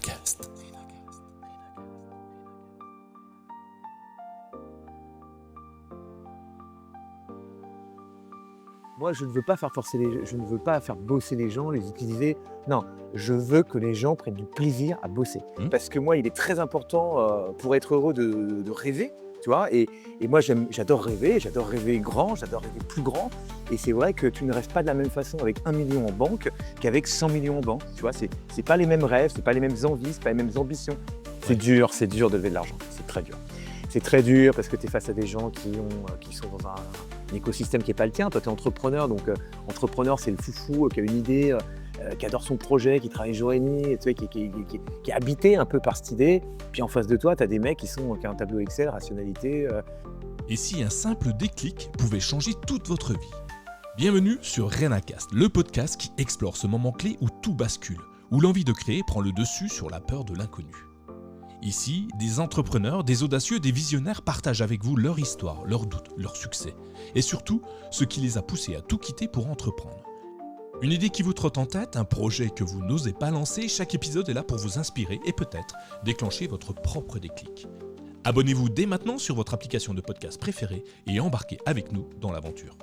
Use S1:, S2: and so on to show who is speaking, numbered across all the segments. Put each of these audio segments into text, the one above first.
S1: Renacast.
S2: Moi, je ne veux pas faire forcer je ne veux pas faire bosser les gens, les utiliser. Non, je veux que les gens prennent du plaisir à bosser.
S1: Mmh.
S2: Parce que moi, il est très important, pour être heureux de rêver, tu vois? Et moi, j'adore rêver grand, j'adore rêver plus grand. Et c'est vrai que tu ne rêves pas de la même façon avec 1 million en banque qu'avec 100 millions en banque, tu vois? C'est pas les mêmes rêves, c'est pas les mêmes envies, c'est pas les mêmes ambitions.
S1: Ouais.
S2: C'est dur de lever de l'argent, c'est très dur. C'est très dur parce que tu es face à des gens qui sont dans un écosystème qui n'est pas le tien. Toi, tu es entrepreneur, donc entrepreneur, c'est le foufou qui a une idée, qui adore son projet, qui travaille jour et nuit, tu sais, qui est habité un peu par cette idée. Puis en face de toi, tu as des mecs qui ont un tableau Excel, rationalité.
S1: Et si un simple déclic pouvait changer toute votre vie? Bienvenue sur Renacast, le podcast qui explore ce moment clé où tout bascule, où l'envie de créer prend le dessus sur la peur de l'inconnu. Ici, des entrepreneurs, des audacieux, des visionnaires partagent avec vous leur histoire, leurs doutes, leurs succès, et surtout ce qui les a poussés à tout quitter pour entreprendre. Une idée qui vous trotte en tête, un projet que vous n'osez pas lancer, chaque épisode est là pour vous inspirer et peut-être déclencher votre propre déclic. Abonnez-vous dès maintenant sur votre application de podcast préférée et embarquez avec nous dans l'aventure.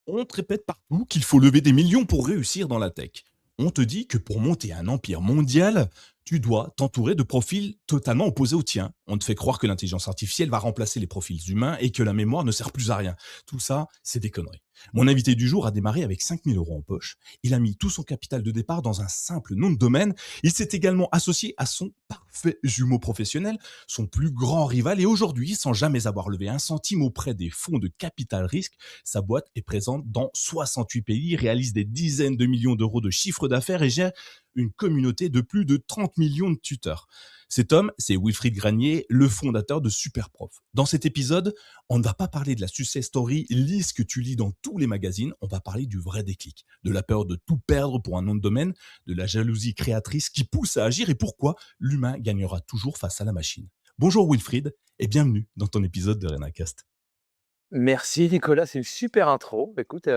S1: On te répète partout qu'il faut lever des millions pour réussir dans la tech. On te dit que pour monter un empire mondial, tu dois t'entourer de profils totalement opposés aux tiens. On te fait croire que l'intelligence artificielle va remplacer les profils humains et que la mémoire ne sert plus à rien. Tout ça, c'est des conneries. Mon invité du jour a démarré avec 5000 euros en poche. Il a mis tout son capital de départ dans un simple nom de domaine. Il s'est également associé à son parfait jumeau professionnel, son plus grand rival. Et aujourd'hui, sans jamais avoir levé un centime auprès des fonds de capital risque, sa boîte est présente dans 68 pays, réalise des dizaines de millions d'euros de chiffre d'affaires et gère une communauté de plus de 30 millions de tuteurs. Cet homme, c'est Wilfried Granier, le fondateur de Superprof. Dans cet épisode, on ne va pas parler de la success story lisse que tu lis dans tous les magazines, on va parler du vrai déclic, de la peur de tout perdre pour un nom de domaine, de la jalousie créatrice qui pousse à agir et pourquoi l'humain gagnera toujours face à la machine. Bonjour Wilfried et bienvenue dans ton épisode de Renacast.
S2: Merci Nicolas, c'est une super intro. Bah, écoute,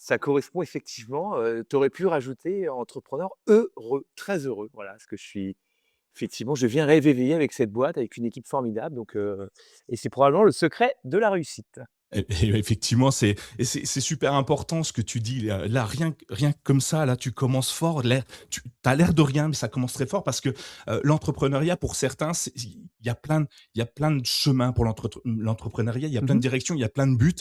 S2: ça correspond effectivement. Tu aurais pu rajouter entrepreneur heureux, très heureux. Voilà, parce que je viens réveiller avec cette boîte, avec une équipe formidable. Donc, et c'est probablement le secret de la réussite.
S1: Et effectivement, c'est super important ce que tu dis. Là, rien que comme ça, là, tu commences fort. Tu as l'air de rien, mais ça commence très fort parce que l'entrepreneuriat, pour certains, il y a plein de chemins pour l'entrepreneuriat. Il y a plein de
S2: Mmh.
S1: directions, il y a plein de buts.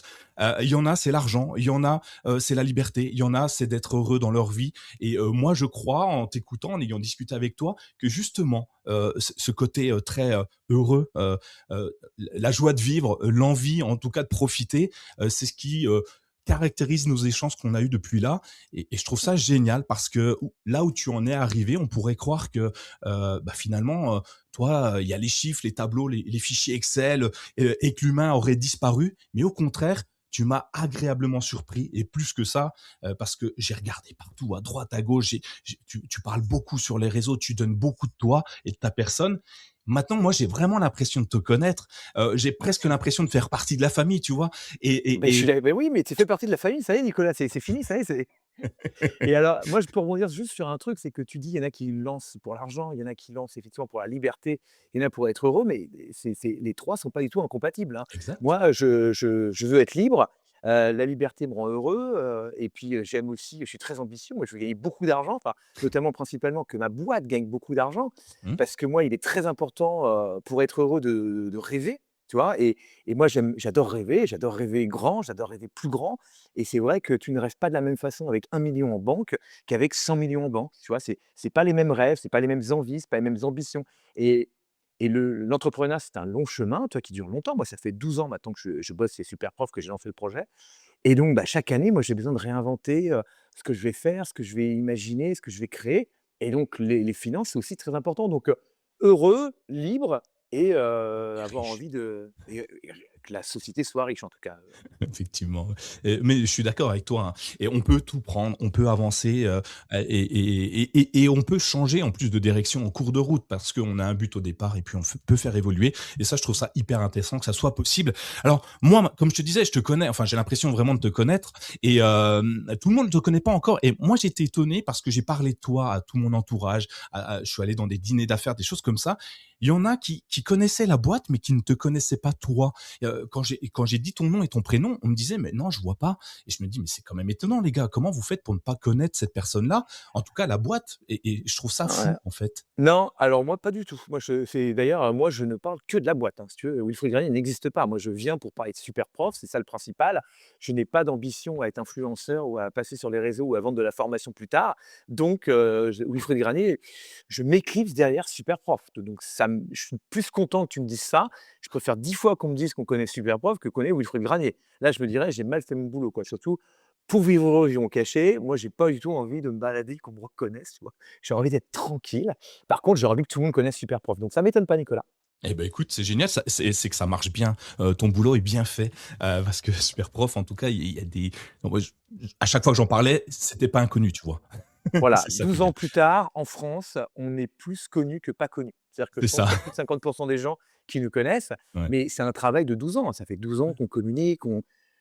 S1: Il y en a, c'est l'argent. Il y en a, c'est la liberté. Il y en a, c'est d'être heureux dans leur vie. Et moi, je crois, en t'écoutant, en ayant discuté avec toi, que justement, ce côté très heureux, la joie de vivre, l'envie en tout cas de profiter, c'est ce qui caractérise nos échanges qu'on a eus depuis là. Et je trouve ça génial parce que là où tu en es arrivé, on pourrait croire que finalement, toi, il y a les chiffres, les tableaux, les fichiers Excel et que l'humain aurait disparu. Mais au contraire, tu m'as agréablement surpris et plus que ça, parce que j'ai regardé partout, à droite, à gauche, tu parles beaucoup sur les réseaux, tu donnes beaucoup de toi et de ta personne. Maintenant, moi, j'ai vraiment l'impression de te connaître. J'ai presque l'impression de faire partie de la famille, tu vois? Et
S2: Beh, je
S1: et
S2: suis
S1: et
S2: là, beh, oui, mais tu fais partie de la famille, ça y est Nicolas, c'est fini, ça y est, c'est et alors moi, je peux rebondir juste sur un truc, c'est que tu dis: «Il y en a qui lancent pour l'argent, il y en a qui lancent effectivement pour la liberté, il y en a pour être heureux», mais c'est les 3 sont pas du tout incompatibles, hein.
S1: exact.
S2: Moi, je veux être libre, la liberté me rend heureux, et puis, j'aime aussi je suis très ambitieux, moi je veux gagner beaucoup d'argent, enfin, notamment principalement que ma boîte gagne beaucoup d'argent.
S1: Mmh.
S2: Parce que moi, il est très important, pour être heureux de rêver, tu vois? Et moi j'adore rêver grand, j'adore rêver plus grand. Et c'est vrai que tu ne rêves pas de la même façon avec 1 million en banque qu'avec 100 millions en banque, tu vois? C'est pas les mêmes rêves, c'est pas les mêmes envies, c'est pas les mêmes ambitions. Et l'entrepreneuriat, c'est un long chemin, toi, qui dure longtemps. Moi, ça fait 12 ans maintenant que je bosse chez Superprof, que j'ai lancé le projet. Et donc, bah, chaque année, moi, j'ai besoin de réinventer, ce que je vais faire, ce que je vais imaginer, ce que je vais créer. Et donc les finances, c'est aussi très important. Donc, heureux, libre et
S1: Et
S2: avoir
S1: riche.
S2: envie de que la société soit riche en tout cas.
S1: Effectivement, mais je suis d'accord avec toi, hein, et on peut tout prendre, on peut avancer, et on peut changer en plus de direction en cours de route parce qu'on a un but au départ et puis on peut faire évoluer et ça, je trouve ça hyper intéressant que ça soit possible. Alors moi, comme je te disais, je te connais, enfin, j'ai l'impression vraiment de te connaître et tout le monde ne te connaît pas encore et moi, j'étais étonné parce que j'ai parlé de toi à tout mon entourage, je suis allé dans des dîners d'affaires, des choses comme ça. Il y en a qui connaissaient la boîte mais qui ne te connaissaient pas toi. Quand j'ai dit ton nom et ton prénom, on me disait: «Mais non, je vois pas» et je me dis: «Mais c'est quand même étonnant les gars, comment vous faites pour ne pas connaître cette personne-là?» En tout cas la boîte et je trouve ça
S2: Ouais.
S1: fou, en fait.
S2: Non, alors moi pas du tout. Moi je c'est d'ailleurs, moi je ne parle que de la boîte, hein, si tu veux. Wilfried Garnier n'existe pas. Moi je viens pour parler de Superprof, c'est ça le principal. Je n'ai pas d'ambition à être influenceur ou à passer sur les réseaux ou à vendre de la formation plus tard. Donc Wilfried Garnier, je m'éclipse derrière Superprof. Donc je suis plus content que tu me dises ça. Je préfère 10 fois qu'on me dise qu'on connaît Superprof que qu'on connaît Wilfried Garnier. Là, je me dirais: «J'ai mal fait mon boulot», quoi. Surtout pour vivre aux régions cachées, moi j'ai pas du tout envie de me balader, qu'on me reconnaisse, tu vois? J'ai envie d'être tranquille. Par contre, j'ai envie que tout le monde connaisse Superprof, donc ça m'étonne pas, Nicolas.
S1: Eh ben, écoute, c'est génial, ça c'est que ça marche bien, ton boulot est bien fait, parce que Superprof, en tout cas, il y a des moi, à chaque fois que j'en parlais, c'était pas inconnu, tu vois?
S2: Voilà,
S1: C'est ça qui est
S2: 12
S1: bien.
S2: ans plus tard, en France, on est plus connu que pas connu. C'est-à-dire que
S1: C'est
S2: je pense
S1: ça.
S2: qu'il y a plus de 50 des gens qui nous connaissent,
S1: Ouais.
S2: mais c'est un travail de 12 ans. Ça fait 12 ans
S1: Ouais.
S2: qu'on communique,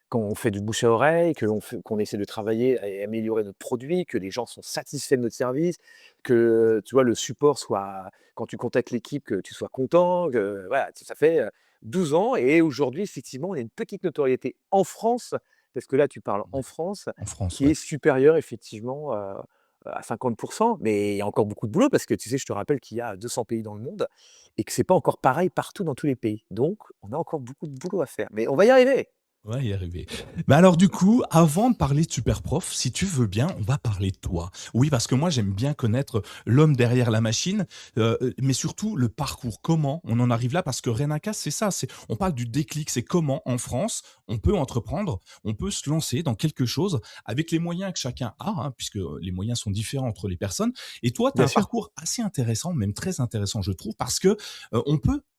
S2: qu'on fait du bouche à oreille, qu'on essaie de travailler et améliorer notre produit, que les gens sont satisfaits de notre service, que, tu vois, le support soit quand tu contactes l'équipe, que tu sois content, que voilà, ça fait, 12 ans et aujourd'hui, effectivement, on a une petite notoriété en France, parce que là, tu parles en
S1: Ouais.
S2: France,
S1: En France,
S2: qui
S1: ouais.
S2: est supérieure effectivement, à 50 mais il y a encore beaucoup de boulot parce que tu sais, je te rappelle qu'il y a 200 pays dans le monde et que c'est pas encore pareil partout dans tous les pays. Donc on a encore beaucoup de boulot à faire, mais on va y arriver!
S1: On va y arriver. Mais alors du coup, avant de parler de Superprof, si tu veux bien, on va parler de toi. Oui, parce que moi j'aime bien connaître l'homme derrière la machine, mais surtout le parcours. Comment on en arrive là? Parce que Renacas, c'est ça, c'est on parle du déclic, c'est comment en France, on peut entreprendre, on peut se lancer dans quelque chose avec les moyens que chacun a, hein, puisque les moyens sont différents entre les personnes. Et toi, tu as
S2: Bien
S1: un
S2: sûr.
S1: parcours assez intéressant, même très intéressant, je trouve, parce que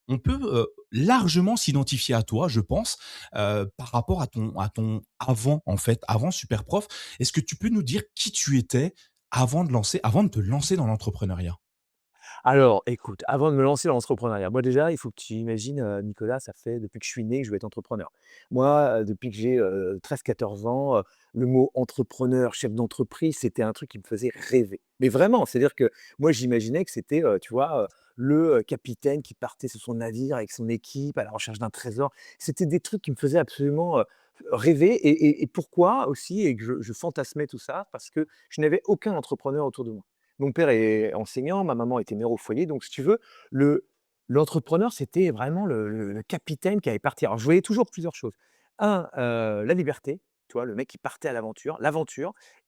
S1: on peut largement s'identifier à toi, je pense, par rapport à ton avant, en fait, avant Superprof. Est-ce que tu peux nous dire qui tu étais avant de te lancer dans l'entrepreneuriat?
S2: Alors écoute, avant de me lancer dans l'entrepreneuriat, moi déjà, il faut que tu imagines, Nicolas, ça fait depuis que je suis né que je veux être entrepreneur. Moi, depuis que j'ai, 13-14 ans, le mot entrepreneur, chef d'entreprise, c'était un truc qui me faisait rêver. Mais vraiment, c'est-à-dire que moi j'imaginais que c'était, tu vois, le, capitaine qui partait sur son navire avec son équipe à la recherche d'un trésor. C'était des trucs qui me faisaient absolument, rêver et pourquoi aussi et que je fantasmais tout ça? Parce que je n'avais aucun entrepreneur autour de moi. Mon père est enseignant, ma maman était mère au foyer, donc si tu veux, le l'entrepreneur, c'était vraiment le capitaine qui allait partir. Alors je voyais toujours plusieurs choses. Un, la liberté, tu vois? Le mec qui partait à l'aventure,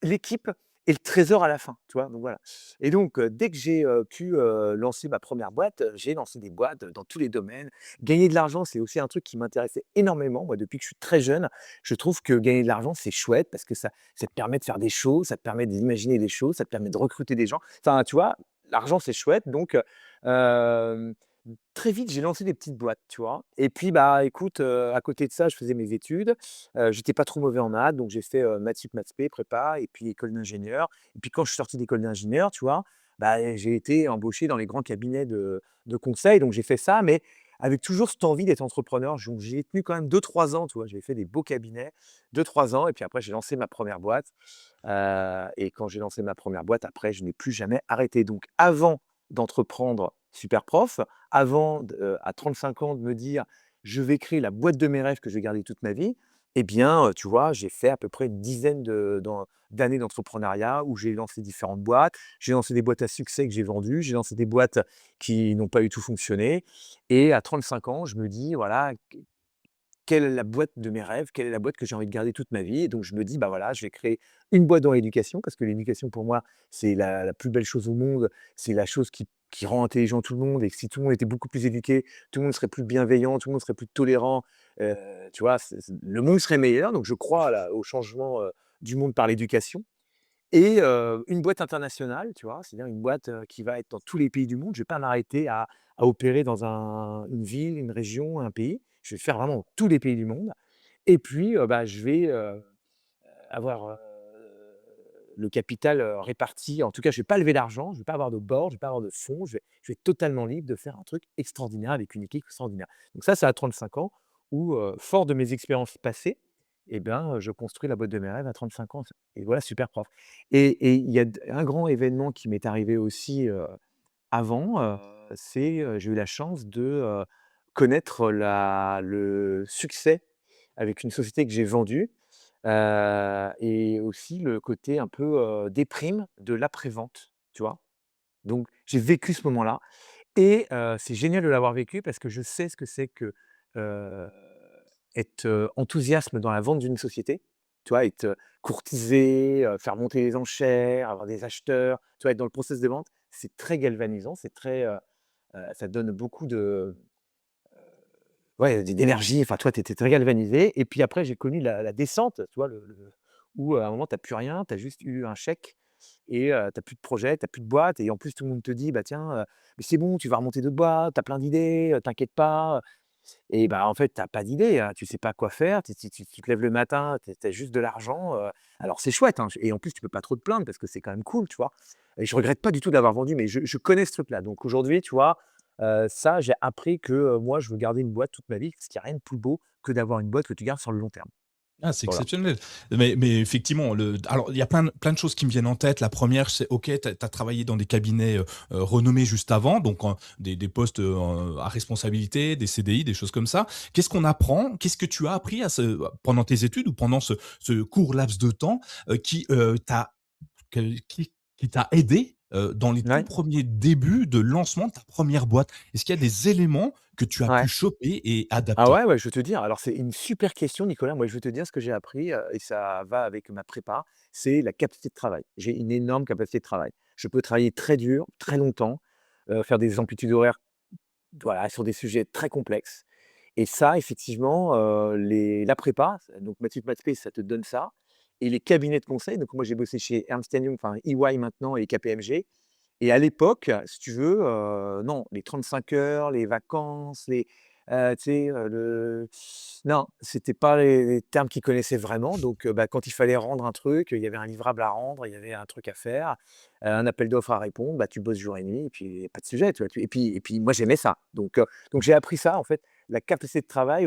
S2: l'équipe et le trésor à la fin, tu vois? Donc voilà et donc dès que j'ai, pu, lancer ma première boîte, j'ai lancé des boîtes, dans tous les domaines. Gagner de l'argent, c'est aussi un truc qui m'intéressait énormément. Moi, depuis que je suis très jeune, je trouve que gagner de l'argent, c'est chouette parce que ça te permet de faire des choses, ça te permet d'imaginer des choses, ça te permet de recruter des gens. Enfin, tu vois? L'argent, c'est chouette donc hem, très vite, j'ai lancé des petites boîtes, tu vois? Et puis, bah, écoute, à côté de ça, je faisais mes études. J'étais pas trop mauvais en maths, donc j'ai fait, maths sup, maths spé, prépa et puis école d'ingénieur. Et puis quand je suis sorti d'école d'ingénieur, tu vois? Bah, j'ai été embauché dans les grands cabinets de conseil, donc j'ai fait ça, mais avec toujours cette envie d'être entrepreneur. Donc j'y ai tenu quand même 2-3 ans, tu vois? J'ai fait des beaux cabinets, 2-3 ans et puis après j'ai lancé ma première boîte, et quand j'ai lancé ma première boîte, après je n'ai plus jamais arrêté. Donc avant d'entreprendre Superprof, avant à 35 ans de me dire: «Je vais créer la boîte de mes rêves que je vais garder toute ma vie», eh bien, tu vois, j'ai fait à peu près une dizaine d'années d'entrepreneuriat où j'ai lancé différentes boîtes. J'ai lancé des boîtes à succès que j'ai vendues, j'ai lancé des boîtes qui n'ont pas du tout fonctionné et à 35 ans, je me dis: «Voilà, quelle est la boîte de mes rêves? Quelle est la boîte que j'ai envie de garder toute ma vie?» Et donc je me dis: «Bah, voilà, je vais créer une boîte dans l'éducation» parce que l'éducation pour moi, c'est la plus belle chose au monde. C'est la chose qui rend intelligent tout le monde et que si tout le monde était beaucoup plus éduqué, tout le monde serait plus bienveillant, tout le monde serait plus tolérant, heu, tu vois? Le monde serait meilleur donc je crois au changement, du monde par l'éducation et une boîte internationale, tu vois? C'est-à-dire une boîte, qui va être dans tous les pays du monde. Je vais pas m'arrêter à opérer dans une ville, une région, un pays. Je vais faire vraiment tous les pays du monde et puis, bah, je vais, avoir, le capital, réparti. En tout cas, je vais pas lever l'argent, je vais pas avoir de board, je vais pas avoir de fonds, je vais être totalement libre de faire un truc extraordinaire avec une équipe extraordinaire. Donc ça à 35 ans où, fort de mes expériences passées et ben, je construis la boîte de mes rêves à 35 ans et voilà, super prof. Et il y a un grand événement qui m'est arrivé aussi, avant, c'est, j'ai eu la chance de, connaître le succès avec une société que j'ai vendue, et aussi le côté un peu, déprime de l'après-vente, tu vois? Donc j'ai vécu ce moment-là et c'est génial de l'avoir vécu parce que je sais ce que c'est que, heu, être, enthousiasme dans la vente d'une société, tu vois? Être, courtisé, faire monter les enchères, avoir des acheteurs, tu vois? Être dans le process de vente, c'est très galvanisant, c'est très, ça donne beaucoup de, ouais, d'énergie, enfin, toi, tu étais très galvanisé et puis après, j'ai connu la descente, tu vois? Le où, à un moment, tu as plus rien, tu as juste eu un chèque et tu as plus de projet, tu as plus de boîte et en plus, tout le monde te dit: «Bah, tiens, mais c'est bon, tu vas remonter d'autres boîtes, tu as plein d'idées, t'inquiète pas». Et bah, en fait, tu as pas d'idée, tu sais pas quoi faire, tu te lèves le matin, tu as juste de l'argent, alors c'est chouette, hein, et en plus, tu peux pas trop te plaindre parce que c'est quand même cool, tu vois? Et je regrette pas du tout d'avoir vendu, mais je connais ce truc-là. Donc aujourd'hui, tu vois, ça, j'ai appris que, moi, je veux garder une boîte toute ma vie parce qu'il y a rien de plus beau que d'avoir une boîte que tu gardes sur le long terme.
S1: Ah, c'est
S2: Voilà.
S1: exceptionnel. Mais effectivement, alors il y a plein de choses qui me viennent en tête. La première, c'est OK, tu as travaillé dans des cabinets, renommés juste avant, donc des postes, à responsabilité, des CDI, des choses comme ça. Qu'est-ce qu'on apprend? Qu'est-ce que tu as appris pendant tes études ou pendant ce court laps de temps, qui t'a aidé, dans les tout
S2: Ouais,
S1: premiers débuts de lancement de ta première boîte? Est-ce qu'il y a des éléments que tu as pu
S2: ouais.
S1: choper et
S2: Ah
S1: adapter?
S2: ouais, ouais, je vais te dire, alors c'est une super question Nicolas. Moi, je vais te dire ce que j'ai appris, et ça va avec ma prépa, c'est la capacité de travail. J'ai une énorme capacité de travail. Je peux travailler très dur, très longtemps, faire des amplitudes horaires, voilà, sur des sujets très complexes et ça effectivement, la prépa, donc Maths ça te donne ça et les cabinets de conseil, donc moi j'ai bossé chez Ernst& Young, enfin EY maintenant et KPMG et à l'époque, si tu veux, non, les 35 heures, les vacances, tu sais, non, c'était pas les termes qu'ils connaissaient vraiment donc bah, quand il fallait rendre un truc, il y avait un livrable à rendre, il y avait un truc à faire, un appel d'offres à répondre, bah, tu bosses jour et nuit et puis pas de sujet, tu vois? Et puis moi j'aimais ça donc j'ai appris ça en fait, la capacité de travail,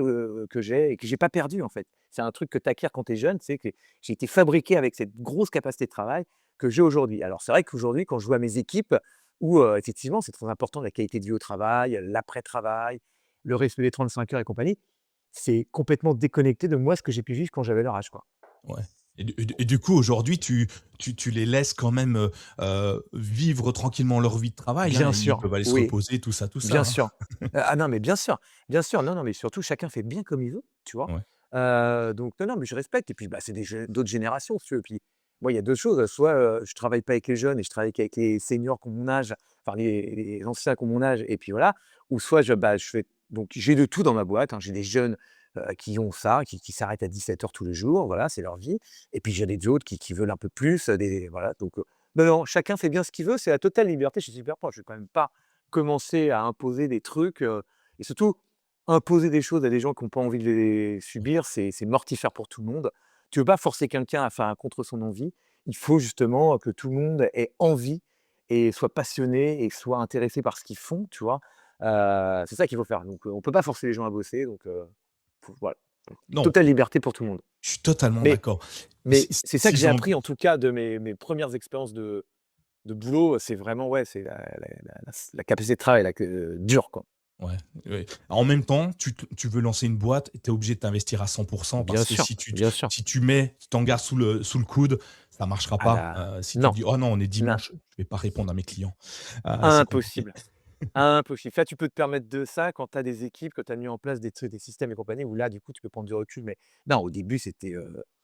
S2: que j'ai et que j'ai pas perdu en fait. C'est un truc que tu acquiers quand tu es jeune, c'est que j'ai été fabriqué avec cette grosse capacité de travail que j'ai aujourd'hui. Alors c'est vrai qu'aujourd'hui, quand je vois mes équipes où, effectivement, c'est très important la qualité de vie au travail, l'après-travail, le respect des 35 heures et compagnie, c'est complètement déconnecté de moi, ce que j'ai pu vivre quand j'avais leur âge, quoi.
S1: Ouais. Et du coup, aujourd'hui, tu les laisses quand même, vivre tranquillement leur vie de travail, hein,
S2: Bien
S1: ils
S2: sûr,
S1: peuvent aller se
S2: oui,
S1: reposer, tout
S2: bien
S1: ça, hein?
S2: sûr. Ah non, mais bien sûr, non, non, mais surtout chacun fait bien comme il veut, tu vois?
S1: Ouais.
S2: Donc non, non, mais je respecte et puis, bah, c'est d'autres générations, si tu veux. Puis moi, il y a 2 choses, soit, je travaille pas avec les jeunes et je travaille qu'avec les seniors qui ont mon âge, enfin les anciens qui ont mon âge et puis voilà, ou soit je fais donc j'ai de tout dans ma boîte, hein. J'ai des jeunes, qui ont ça, qui s'arrêtent à 17 heures tous les jours, voilà, c'est leur vie et puis j'ai des autres qui veulent un peu plus, des voilà, donc non, non, chacun fait bien ce qu'il veut, c'est la totale liberté chez Superprof. Je vais quand même pas commencer à imposer des trucs, et surtout imposer des choses à des gens qui ont pas envie de les subir, c'est mortifère pour tout le monde. Tu veux pas forcer quelqu'un à faire un contre son envie. Il faut justement que tout le monde ait envie et soit passionné et soit intéressé par ce qu'ils font, tu vois? C'est ça qu'il faut faire. Donc, on peut pas forcer les gens à bosser, donc, voilà.
S1: Non,
S2: Totale liberté pour tout le monde.
S1: je suis totalement
S2: Mais
S1: d'accord.
S2: mais
S1: Si si
S2: c'est ça
S1: si
S2: que j'ai
S1: j'en
S2: appris en tout cas de mes 1res expériences de boulot, c'est vraiment, ouais, c'est la capacité de travail là que dure, quoi.
S1: Ouais, ouais. En même temps, tu veux lancer une boîte, tu es obligé de t'investir à 100
S2: Bien
S1: parce que
S2: sûr, bien sûr.
S1: si tu en gardes sous le coude, ça marchera
S2: Ah
S1: pas.
S2: là,
S1: Si tu
S2: non,
S1: dis: «Oh non, on est
S2: non,
S1: dimanche, je vais pas répondre à mes clients». C'est compliqué.
S2: impossible, impossible. Ça, tu peux te permettre de ça quand tu as des équipes, quand tu as mis en place des trucs, des systèmes et compagnie où là, du coup, tu peux prendre du recul. Mais non, au début, c'était,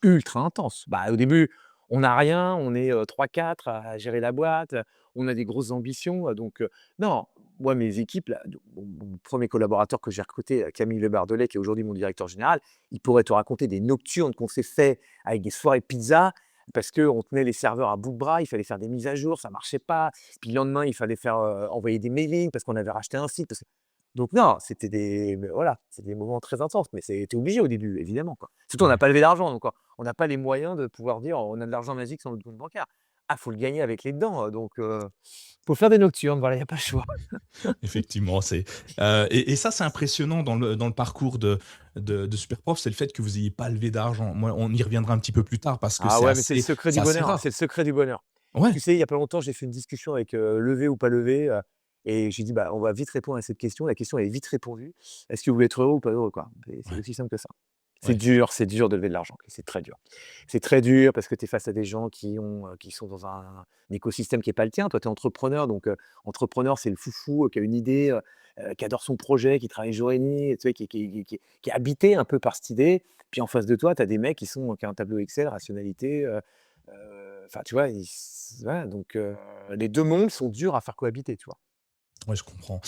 S2: ultra intense. Bah, au début, on n'a rien, on est, 3-4 à gérer la boîte, on a des grosses ambitions, donc non, moi, mes équipes là, mon 1er collaborateur que j'ai recruté, Camille Le Bardelet, qui est aujourd'hui mon directeur général, il pourrait te raconter des nocturnes qu'on s'est fait avec des soirées pizza parce qu'on tenait les serveurs à bout de bras, il fallait faire des mises à jour, ça marchait pas. Puis le lendemain, il fallait faire, envoyer des mailings parce qu'on avait racheté un site, Donc non, c'était des mais voilà, c'est des moments très intenses, mais c'était obligé au début, évidemment, quoi. Surtout on n'a
S1: Ouais.
S2: pas levé d'argent, donc on n'a pas les moyens de pouvoir dire: «On a de l'argent magique sur notre compte bancaire». Ah, faut le gagner avec les dents, donc faut faire des nocturnes, voilà, il y a pas le choix.
S1: Effectivement, et ça, c'est impressionnant dans le parcours de Superprof, c'est le fait que vous ayez pas levé d'argent. Moi, on y reviendra un petit peu plus tard parce que
S2: Ah ouais, mais c'est le secret
S1: c'est
S2: du
S1: assez
S2: bonheur, hein, c'est
S1: rare.
S2: le secret du bonheur.
S1: Ouais,
S2: Tu sais, il y a pas longtemps, j'ai fait une discussion avec, lever ou pas lever, et j'ai dit: «Bah, on va vite répondre à cette question». La question est vite répondue. Est-ce que vous voulez être heureux ou pas heureux, quoi? Et c'est
S1: ouais,
S2: aussi simple que ça.
S1: ouais.
S2: C'est dur de lever de l'argent, c'est très dur. C'est très dur parce que tu es face à des gens qui sont dans un écosystème qui est pas le tien. Toi, tu es entrepreneur, donc entrepreneur, c'est le foufou, qui a une idée, qui adore son projet, qui travaille jour et nuit, tu sais, qui est habité un peu par cette idée. Puis en face de toi, tu as des mecs qui ont un tableau Excel, rationalité, enfin, tu vois? Voilà, donc les 2 mondes sont durs à faire cohabiter, tu vois?
S1: Ouais, je comprends.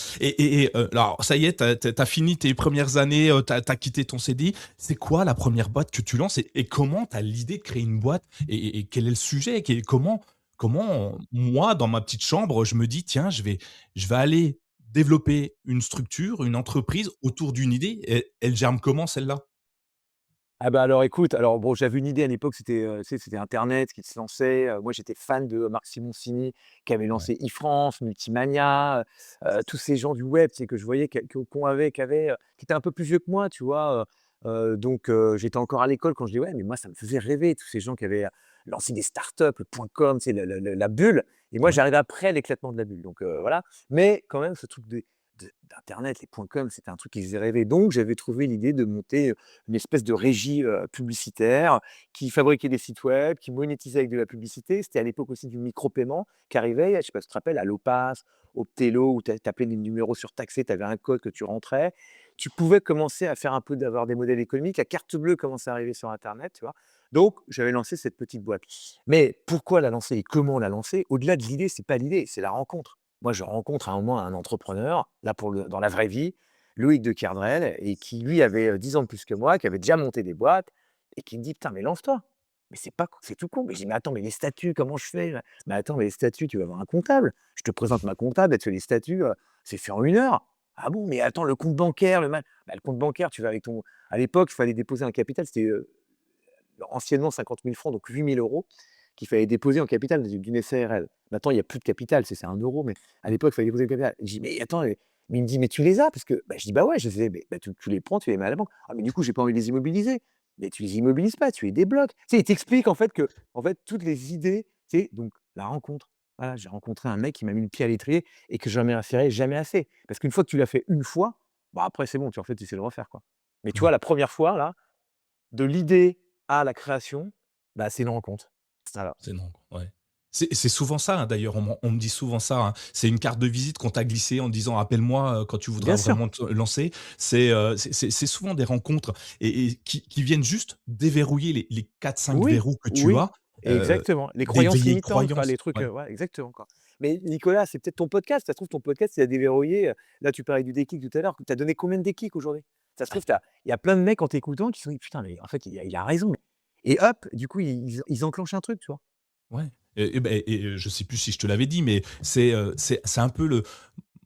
S1: Alors ça y est, tu as fini tes premières années, tu as quitté ton CDI. C'est quoi la première boîte que tu lances et comment tu as l'idée de créer une boîte et quel est le sujet? Comment moi, dans ma petite chambre, je me dis: «Tiens, je vais aller développer une structure, une entreprise autour d'une idée». Elle germe comment celle-là?
S2: Ah bah, alors écoute, alors bon, j'avais une idée à l'époque, c'était, tu sais, c'était internet qui se lançait, moi j'étais fan de Marc Simoncini qui avait
S1: Ouais,
S2: lancé iFrance, Multimania, tous ces gens du web, tu sais, que je voyais qui étaient un peu plus vieux que moi, tu vois? Donc j'étais encore à l'école quand je dis: «Ouais», mais moi ça me faisait rêver tous ces gens qui avaient, lancé des startups, le point com, tu sais, le la bulle, et moi
S1: ouais,
S2: j'arrivais après l'éclatement de la bulle, donc voilà. Mais quand même ce truc d'internet, les points com, c'était un truc qui faisait rêver, donc j'avais trouvé l'idée de monter une espèce de régie, publicitaire qui fabriquait des sites web, qui monétisait avec de la publicité. C'était à l'époque aussi du micro-paiement qui arrivait. Je sais pas si tu te rappelles, Allopass, Optello, où tu appelais des numéros surtaxés, tu avais un code que tu rentrais. Tu pouvais commencer à faire un peu d'avoir des modèles économiques. La carte bleue commençait à arriver sur internet, tu vois? Donc j'avais lancé cette petite boîte. Mais pourquoi la lancer et comment la lancer? Au-delà de l'idée, c'est pas l'idée, c'est la rencontre. Moi, je rencontre à un moment un entrepreneur, là pour le dans la vraie vie, Loïc de Kerdrel, et qui lui avait, 10 ans de plus que moi, qui avait déjà monté des boîtes et qui me dit: «Putain, mais lance-toi!» Mais c'est tout con. Mais je dis: «Mais attends, mais les statuts, comment je fais?» «Mais attends, mais les statuts, tu vas voir un comptable. Je te présente ma comptable, elle te fait les statuts, c'est fait en 1 heure». «Ah bon? Mais attends, le compte bancaire, le compte bancaire, tu vas avec ton» à l'époque, il fallait déposer un capital, c'était, anciennement 50 000 francs, donc 8 000 € qu'il fallait déposer en capital d'une SARL. Maintenant, il y a plus de capital, c'est 1 €, mais à l'époque, il fallait déposer le capital. Je dis: «Mais attends», mais il me dit: «Mais tu les as?» Parce que bah, je dis: «Bah ouais, je les ai». «Mais bah, tu les prends, tu les mets à la banque». «Ah mais du coup, j'ai pas envie de les immobiliser». «Mais tu les immobilises pas, tu les débloques». Tu sais, il t'explique en fait que, en fait, toutes les idées, tu sais, donc la rencontre. Voilà, j'ai rencontré un mec qui m'a mis le pied à l'étrier et que je remercierai jamais assez. Parce qu'une fois que tu l'as fait une fois, bah, après c'est bon, tu en fait, tu sais le refaire, quoi. Mais tu vois,
S1: ouais.
S2: la première fois là, de l'idée à la création, bah, c'est une rencontre. Voilà.
S1: C'est non, ouais. C'est souvent ça, hein, d'ailleurs, on me dit souvent ça, hein. C'est une carte de visite qu'on t'a glissée en disant: «Appelle-moi, quand tu voudras
S2: Bien sûr.
S1: vraiment te lancer». C'est souvent des rencontres et qui viennent juste déverrouiller les 4-5
S2: Oui,
S1: verrous que tu
S2: oui,
S1: as, heu,
S2: exactement. Les
S1: des
S2: croyances
S1: vieilles
S2: limitantes, quoi,
S1: croyances.
S2: les trucs,
S1: Ouais.
S2: ouais, exactement, quoi. Mais Nicolas, c'est peut-être ton podcast. Ça se trouve, ton podcast, il a déverrouillé, là, tu parlais du déclic tout à l'heure. Tu as donné combien de déclics aujourd'hui? Ça se trouve, il y a plein de mecs en t'écoutant qui se sont dit: «Putain, mais en fait, il a raison». Et hop, du coup, ils enclenchent un truc, tu vois?
S1: Ouais je sais plus si je te l'avais dit, mais c'est un peu le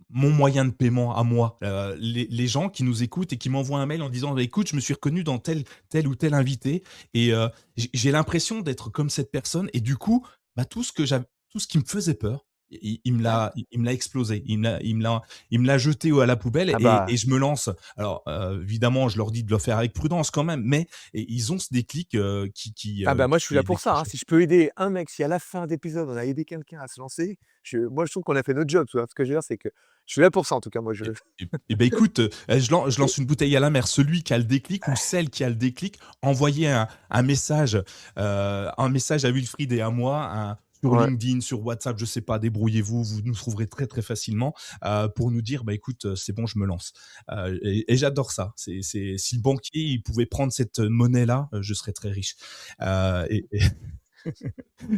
S1: mon moyen de paiement à moi. Les gens qui nous écoutent et qui m'envoient un mail en disant: «Bah, écoute, je me suis reconnu dans tel ou tel invité et j'ai l'impression d'être comme cette personne» et du coup, bah, tout ce qui me faisait peur,
S2: Ouais.
S1: il me l'a explosé. Il me l'a jeté à la poubelle
S2: Ah
S1: et
S2: bah
S1: je me lance. Alors, évidemment, je leur dis de le faire avec prudence quand même, mais ils ont ce déclic,
S2: Ah bah, moi, je suis
S1: qui
S2: là
S1: est
S2: pour ça, hein.
S1: déclenché.
S2: Si je peux aider un mec, si à la fin d'épisode, on a aidé quelqu'un à se lancer, je trouve qu'on a fait notre job, tu vois? Ce que je veux dire, c'est que je suis là pour ça, en tout cas, moi, je
S1: Et ben écoute, je lance une bouteille à la mer. Celui qui a le déclic ou celle qui a le déclic, envoyez un message à Wilfried et à moi, sur
S2: ouais.
S1: LinkedIn, sur WhatsApp, je sais pas, débrouillez-vous, vous nous trouverez très, très facilement, pour nous dire: «Bah, écoute, c'est bon, je me lance». Et j'adore ça. C'est si le banquier, il pouvait prendre cette monnaie-là, je serais très riche. Et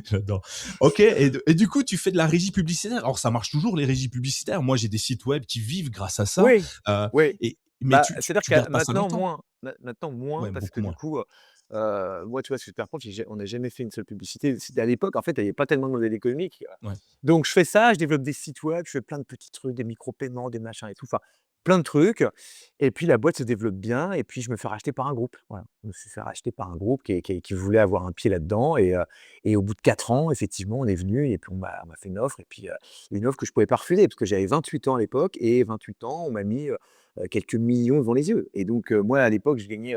S1: j'adore. OK et du coup, tu fais de la régie publicitaire. Alors ça marche toujours les régies publicitaires. Moi, j'ai des sites web qui vivent grâce à ça,
S2: Oui,
S1: heu
S2: oui.
S1: mais
S2: Bah,
S1: tu
S2: c'est-à-dire
S1: tu
S2: que
S1: gardes pas ça
S2: maintenant
S1: longtemps?
S2: moins, maintenant moins
S1: Ouais,
S2: parce
S1: beaucoup
S2: que du
S1: moins.
S2: coup, moi, tu vois, Superprof, on n'a jamais fait une seule publicité. C'était à l'époque, en fait, il y avait pas tellement de modèles économiques,
S1: Ouais,
S2: donc je fais ça, je développe des sites web, je fais plein de petits trucs, des micro-paiements, des machins et tout. Enfin, plein de trucs et puis la boîte se développe bien et puis je me fais racheter par un groupe. Voilà, je me suis fait racheter par un groupe qui voulait avoir un pied là-dedans et au bout de 4 ans, effectivement, on est venu et puis on m'a fait une offre et puis, une offre que je pouvais pas refuser parce que j'avais 28 ans à l'époque et 28 ans, on m'a mis, quelques millions devant les yeux et donc, moi, à l'époque, je gagnais,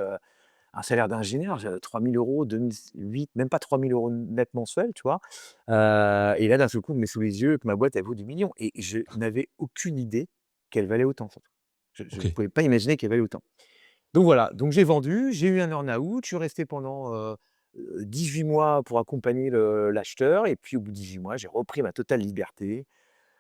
S2: un salaire d'ingénieur, j'avais 3 000 €, 2008, même pas 3 000 € net mensuels, tu vois? Et là, d'un seul coup, on me met sous les yeux que ma boîte, elle vaut des millions et je n'avais aucune idée qu'elle valait autant, surtout. Je
S1: OK.
S2: ne pouvais pas imaginer qu'elle valait autant. Donc voilà, donc j'ai vendu, j'ai eu un earn-out, je suis resté pendant, 18 mois pour accompagner l'acheteur et puis au bout de 18 mois, j'ai repris ma totale liberté,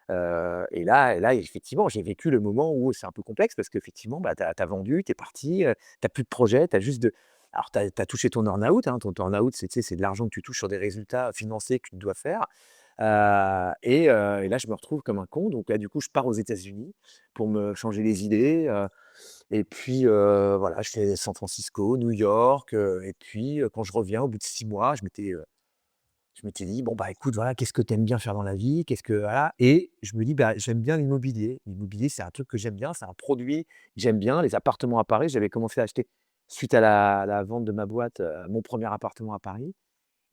S2: et là, effectivement, j'ai vécu le moment où c'est un peu complexe parce qu'effectivement, bah, tu as vendu, tu es parti, tu plus de projet, tu as juste de alors tu as touché ton earn-out, hein, ton earn-out, c'est, tu sais, c'est de l'argent que tu touches sur des résultats financiers que tu dois faire, et là, je me retrouve comme un con. Donc là, du coup, je pars aux États-Unis pour me changer les idées, et puis, voilà, je fais San Francisco, New York, et puis, quand je reviens au bout de 6 mois, je m'étais dit: «Bon, bah, écoute, voilà, qu'est-ce que tu aimes bien faire dans la vie? Qu'est-ce que» voilà et je me dis: «Bah, j'aime bien l'immobilier». L'immobilier, c'est un truc que j'aime bien, c'est un produit que j'aime bien. Les appartements à Paris, j'avais commencé à acheter suite à la vente de ma boîte, mon premier appartement à Paris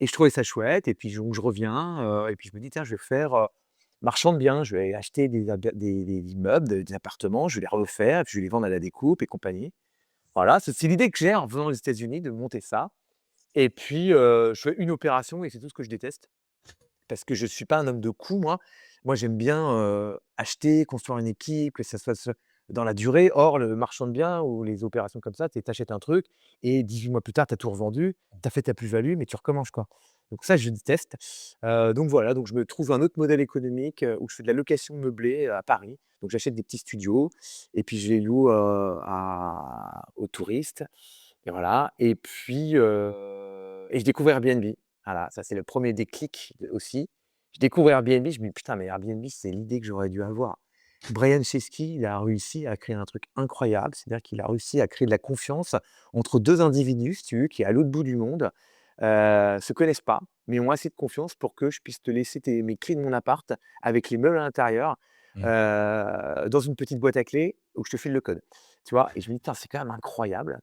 S2: et je trouvais ça chouette et puis donc je reviens, et puis je me dis: «Tiens, je vais faire, marchand de biens». Je vais acheter des immeubles, des appartements, je vais les refaire, puis je vais les vendre à la découpe et compagnie. Voilà, c'est l'idée que j'ai en venant aux États-Unis de monter ça et puis, je fais une opération et c'est tout ce que je déteste. Parce que je suis pas un homme de coût, moi. Moi, j'aime bien, acheter, construire une équipe, que ça soit dans la durée. Or, le marchand de biens ou les opérations comme ça, tu achètes un truc et 18 mois plus tard, tu as tout revendu, tu as fait ta plus-value, mais tu recommences, quoi. Donc ça, je déteste. Donc voilà, donc je me trouve un autre modèle économique, où je fais de la location meublée, à Paris. Donc j'achète des petits studios et puis je les loue, à aux touristes et voilà et je découvre Airbnb. Voilà, ça c'est le premier déclic aussi. Je découvre Airbnb, je me dis: «Putain, mais Airbnb, c'est l'idée que j'aurais dû avoir». Brian Chesky, il a réussi à créer un truc incroyable, c'est-à-dire qu'il a réussi à créer de la confiance entre 2 individus, si tu veux, qui, à l'autre bout du monde, se connaissent pas, mais ont assez de confiance pour que je puisse te laisser mes clés de mon appart avec les meubles à l'intérieur,
S1: Mmh.
S2: dans une petite boîte à clés où je te file le code. Tu vois? Et je me dis: «Putain, c'est quand même incroyable».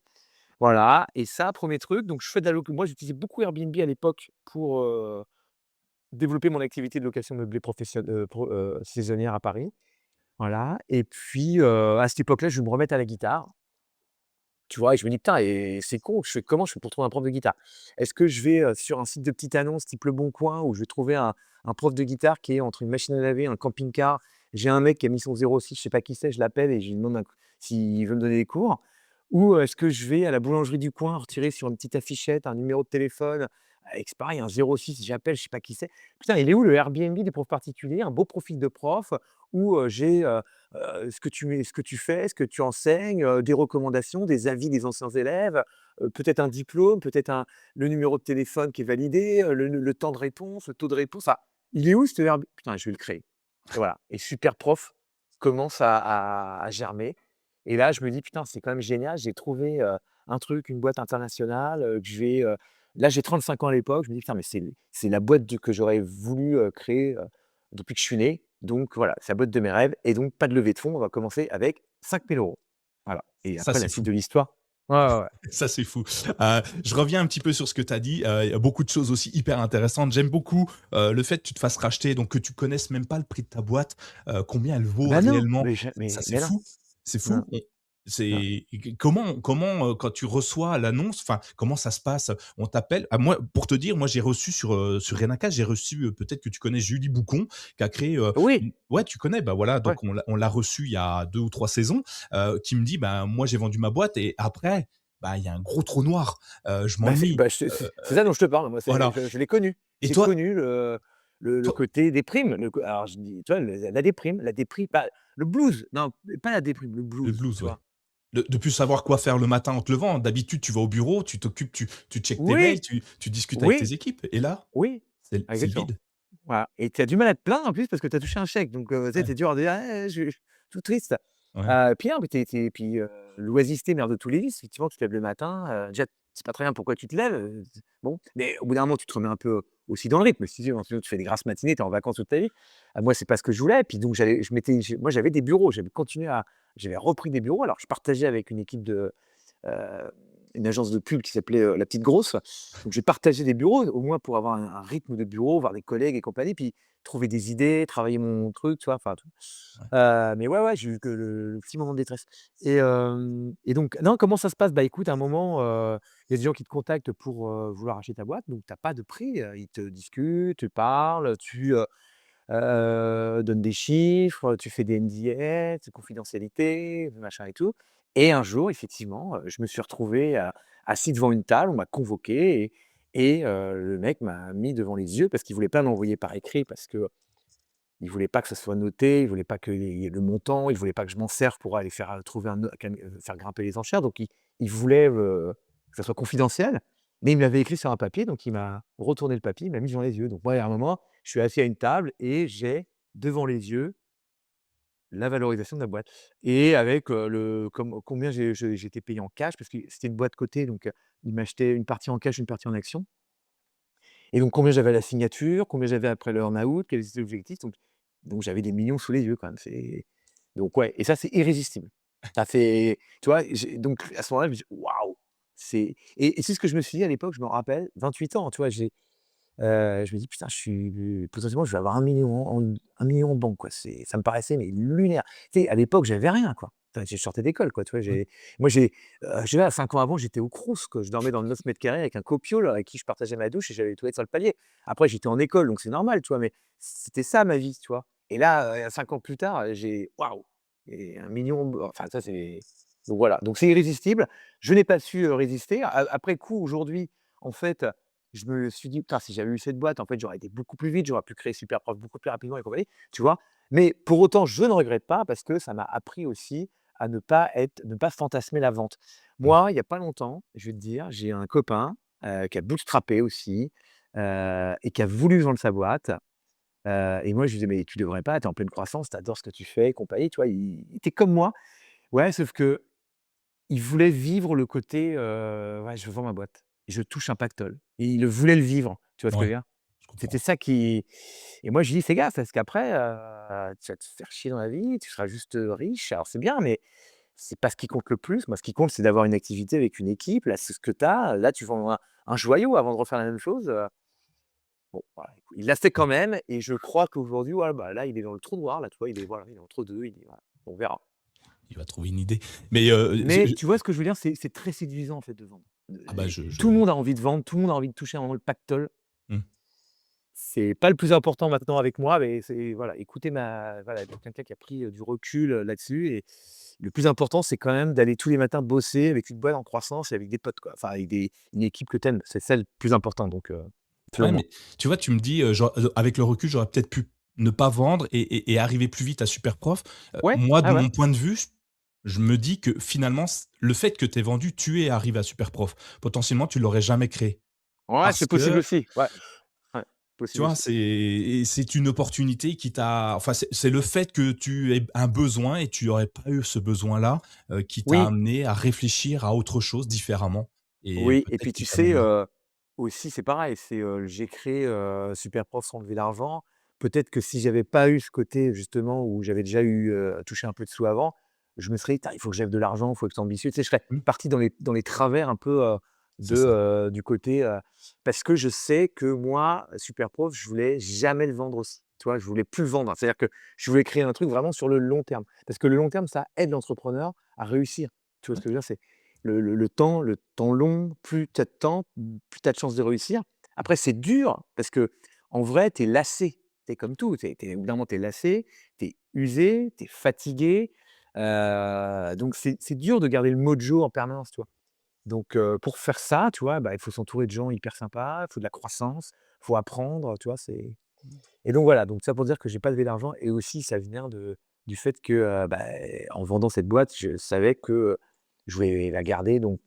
S2: Voilà et ça, premier truc, donc je fais de la moi j'utilisais beaucoup Airbnb à l'époque pour, développer mon activité de location meublée saisonnière à Paris. Voilà et puis, à cette époque-là, je vais me remettre à la guitare, tu vois? Et je me dis: «Putain et c'est con, comment je fais pour trouver un prof de guitare? Est-ce que je vais, sur un site de petites annonces type Le Bon Coin où je vais trouver un prof de guitare qui est entre une machine à laver, un camping-car?» J'ai un mec qui a mis son 06, je sais pas qui c'est, je l'appelle et je lui demande s'il veut me donner des cours. Ou, est-ce que je vais à la boulangerie du coin retirer sur une petite affichette un numéro de téléphone, avec c'est pareil un 06, j'appelle, je sais pas qui c'est. Putain, il est où le Airbnb des profs particuliers? Un beau profil de prof où, j'ai, ce que tu fais, ce que tu enseignes, des recommandations, des avis des anciens élèves, peut-être un diplôme, peut-être le numéro de téléphone qui est validé, le temps de réponse, le taux de réponse. Enfin, il est où ce Airb putain, je vais le créer et voilà et Super Prof commence à germer et là, je me dis: «Putain, c'est quand même génial, j'ai trouvé, un truc, une boîte internationale, que je vais, là, j'ai 35 ans à l'époque, je me dis: «Putain, mais c'est la boîte que j'aurais voulu, créer, depuis que je suis né». Donc voilà, c'est la boîte de mes rêves et donc pas de levée de fonds, on va commencer avec 5 000 €. Voilà et
S1: Ça,
S2: après la
S1: c'est
S2: suite
S1: fou.
S2: de l'histoire ouais, ouais, ouais.
S1: Ça, c'est fou. Je reviens un petit peu sur ce que tu as dit. Il y a beaucoup de choses aussi hyper intéressantes. J'aime beaucoup le fait que tu te fasses racheter, donc que tu connaisses même pas le prix de ta boîte, combien elle vaut
S2: Bah non,
S1: réellement.
S2: mais je
S1: Ça, c'est
S2: mais non,
S1: fou. C'est
S2: non,
S1: fou.
S2: non.
S1: Quand tu reçois l'annonce, enfin, comment ça se passe? On t'appelle? Ah, moi, pour te dire, moi, j'ai reçu sur Renaca, j'ai reçu, peut-être que tu connais Julie Boucon, qui a créé,
S2: Oui,
S1: une ouais, tu connais? Bah, voilà,
S2: ouais.
S1: donc on l'a reçue il y a 2 ou 3 saisons, qui me dit: «Ben, moi, j'ai vendu ma boîte et après, bah, il y a un gros trou noir, je
S2: Bah,
S1: m'ennuie».
S2: c'est ça dont je te parle, moi,
S1: Voilà.
S2: je l'ai connu.
S1: Et
S2: J'ai
S1: toi
S2: connu le
S1: toi
S2: côté déprime, alors je dis, tu vois, la déprime, pas le blues, non, pas la déprime, le
S1: le
S2: blues,
S1: blues,
S2: tu
S1: ouais.
S2: vois?
S1: De plus savoir quoi faire le matin en te levant. D'habitude, tu vas au bureau, tu t'occupes, tu checkes tes mails,
S2: Oui,
S1: tu discutes avec tes
S2: oui,
S1: équipes et là,
S2: oui,
S1: c'est le
S2: exactement.
S1: vide.
S2: Voilà et tu as du mal à te plaindre en plus parce que tu as touché un chèque donc tu sais,
S1: Ouais,
S2: tu es dur à dire: «Ah, je suis tout triste».
S1: ouais.
S2: Puis non, mais puis, l'oisiveté mère de tous les vices. Effectivement, tu te lèves le matin, déjà, tu sais pas très bien pourquoi tu te lèves, bon, mais au bout d'un moment, tu te remets un peu aussi dans le rythme. Sinon tu fais des grasses matinées, tu es en vacances toute ta vie. Moi, c'est pas ce que je voulais. Puis donc moi, j'avais des bureaux, j'avais repris des bureaux. Alors je partageais avec une équipe heu, une agence de pub qui s'appelait, La Petite Grosse. Donc j'ai partagé des bureaux, au moins pour avoir un rythme de bureau, voir des collègues et compagnie, puis trouver des idées, travailler mon truc, tu vois? Enfin tout.
S1: Ouais.
S2: Mais ouais, ouais, j'ai eu que le petit moment de détresse et donc non, comment ça se passe? Bah, écoute, à un moment, il y a des gens qui te contactent pour, vouloir acheter ta boîte, donc tu as pas de prix, ils te discutent, tu parles, donnes des chiffres, tu fais des NDA, de confidentialité, machin et tout et un jour, effectivement, je me suis retrouvé, assis devant une table, on m'a convoqué le mec m'a mis devant les yeux parce qu'il voulait pas m'envoyer par écrit parce qu'il voulait pas que ça soit noté, il voulait pas qu'il y ait le montant, il voulait pas que je m'en serve pour aller faire, trouver un au faire grimper les enchères donc il voulait, que ça soit confidentiel, mais il me l'avait écrit sur un papier donc il m'a retourné le papier, il m'a mis devant les yeux donc moi, à un moment, je suis assis à une table et j'ai devant les yeux la valorisation de la boîte et avec, combien j'étais payé en cash parce que c'était une boîte cotée donc, il m'achetait une partie en cash, une partie en actions et donc combien j'avais à la signature, combien j'avais après le earn-out, quels étaient les objectifs donc j'avais des millions sous les yeux quand même, c'est donc ouais et ça c'est irrésistible. Ça fait tu vois? Donc à ce moment-là, je me dis: «Waouh!» c'est ce que je me suis dit à l'époque, je me rappelle, 28 ans, tu vois? Je me dis: «Putain, je suis potentiellement, je vais avoir 1 million en banque, quoi». Ça me paraissait mais lunaire. Tu sais, à l'époque, j'avais rien, quoi. Enfin, je sortais d'école, quoi, tu vois?
S1: Mmh.
S2: Moi, je sais pas, 5 ans avant, j'étais au Crous, quoi. Je dormais dans le 9 m² avec un copiole avec qui je partageais ma douche et j'avais les toilettes sur le palier. Après, j'étais en école, donc c'est normal, tu vois? Mais c'était ça ma vie, tu vois? Et là, 5 ans plus tard, j'ai waouh! Et 1 000 000 enfin ça, c'est donc voilà, donc c'est irrésistible. Je n'ai pas su, résister. Après coup, aujourd'hui, en fait, je me suis dit: «Putain, si j'avais eu cette boîte, en fait, j'aurais été beaucoup plus vite, j'aurais pu créer Superprof beaucoup plus rapidement et compagnie», tu vois? Mais pour autant, je ne regrette pas parce que ça m'a appris aussi à ne pas fantasmer la vente.
S1: Mmh.
S2: Moi, il y a pas longtemps, je vais te dire, j'ai un copain, qui a bootstrappé aussi, et qui a voulu vendre sa boîte, et moi, je lui disais: «Mais tu devrais pas, tu es en pleine croissance, tu adores ce que tu fais et compagnie», tu vois? Il était comme moi. Ouais, sauf qu'il voulait vivre le côté, ouais, je vends ma boîte, je touche un pactole et il voulait le vivre, tu vois ce que je
S1: Ouais,
S2: veux dire?
S1: je
S2: C'était
S1: comprends.
S2: ça qui et moi je lui dis: «Fais gaffe parce qu'après, tu vas te faire chier dans la vie, tu seras juste, riche, alors c'est bien mais c'est pas ce qui compte le plus. Moi ce qui compte c'est d'avoir une activité avec une équipe, là c'est ce que tu as, là tu vends un joyau avant de refaire la même chose», bon voilà, écoute, il l'a fait quand même et je crois qu'aujourd'hui, voilà, bah, là il est dans le trou noir, là tu vois? Il est voilà, il est entre 2, il est voilà, on verra.
S1: Il va trouver une idée. Mais,
S2: Mais tu vois ce que je veux dire? C'est très séduisant en fait de vendre.
S1: ah bah,
S2: Et tout le
S1: je
S2: monde a envie de vendre, tout le monde a envie de toucher un moment le pactole.
S1: mmh.
S2: C'est pas le plus important maintenant avec moi, mais c'est voilà, écoutez voilà, quelqu'un qui a pris, du recul, là-dessus et le plus important, c'est quand même d'aller tous les matins bosser avec une boîte en croissance et avec des potes, quoi. Enfin avec une équipe que tu aimes. C'est ça le plus important donc selon
S1: Ouais,
S2: moi.
S1: mais tu vois, tu me dis, avec le recul, j'aurais peut-être pu ne pas vendre et arriver plus vite à Superprof.
S2: Ouais,
S1: Moi, de
S2: ah ouais.
S1: mon point de vue, je me dis que finalement, le fait que tu aies vendu, tu es arrivé à Superprof. Potentiellement, tu l'aurais jamais créé.
S2: Ouais,
S1: Parce
S2: c'est possible
S1: que,
S2: aussi. Ouais, ouais,
S1: tu
S2: possible
S1: vois,
S2: aussi.
S1: c'est une opportunité qui t'a enfin, c'est le fait que tu aies un besoin et tu aurais pas eu ce besoin-là, qui t'a
S2: Oui.
S1: amené à réfléchir à autre chose différemment et
S2: Oui et
S1: peut-être
S2: puis
S1: qui
S2: tu
S1: t'a
S2: sais,
S1: mené.
S2: aussi c'est pareil, j'ai créé, Superprof sans lever l'argent. Peut-être que si j'avais pas eu ce côté justement où j'avais déjà eu, touché un peu de sous avant, je me serais dit: «Putain, il faut que j'aie de l'argent, il faut être ambitieux». Tu sais, je serais
S1: Mmh,
S2: parti dans les travers un peu,
S1: c'est ça.
S2: du côté, parce que je sais que moi, Superprof, je voulais jamais le vendre aussi. Tu vois? Je voulais plus le vendre. C'est-à-dire que je voulais créer un truc vraiment sur le long terme. Parce que le long terme, ça aide l'entrepreneur à réussir. Tu vois ce
S1: Ouais.
S2: que je veux dire? C'est le temps long, plus tu as de temps, plus tu as de chances de réussir. Après, c'est dur parce que en vrai, tu es lassé. Tu es comme tout, tu es au bout d'un moment, tu es lassé, tu es usé, tu es fatigué, donc c'est dur de garder le mojo en permanence, tu vois? Donc pour faire ça, tu vois, bah, il faut s'entourer de gens hyper sympas, il faut de la croissance, il faut apprendre, tu vois? C'est et donc voilà, donc ça pour dire que j'ai pas levé d'argent et aussi ça vient du fait que, bah, en vendant cette boîte, je savais que, je voulais la garder donc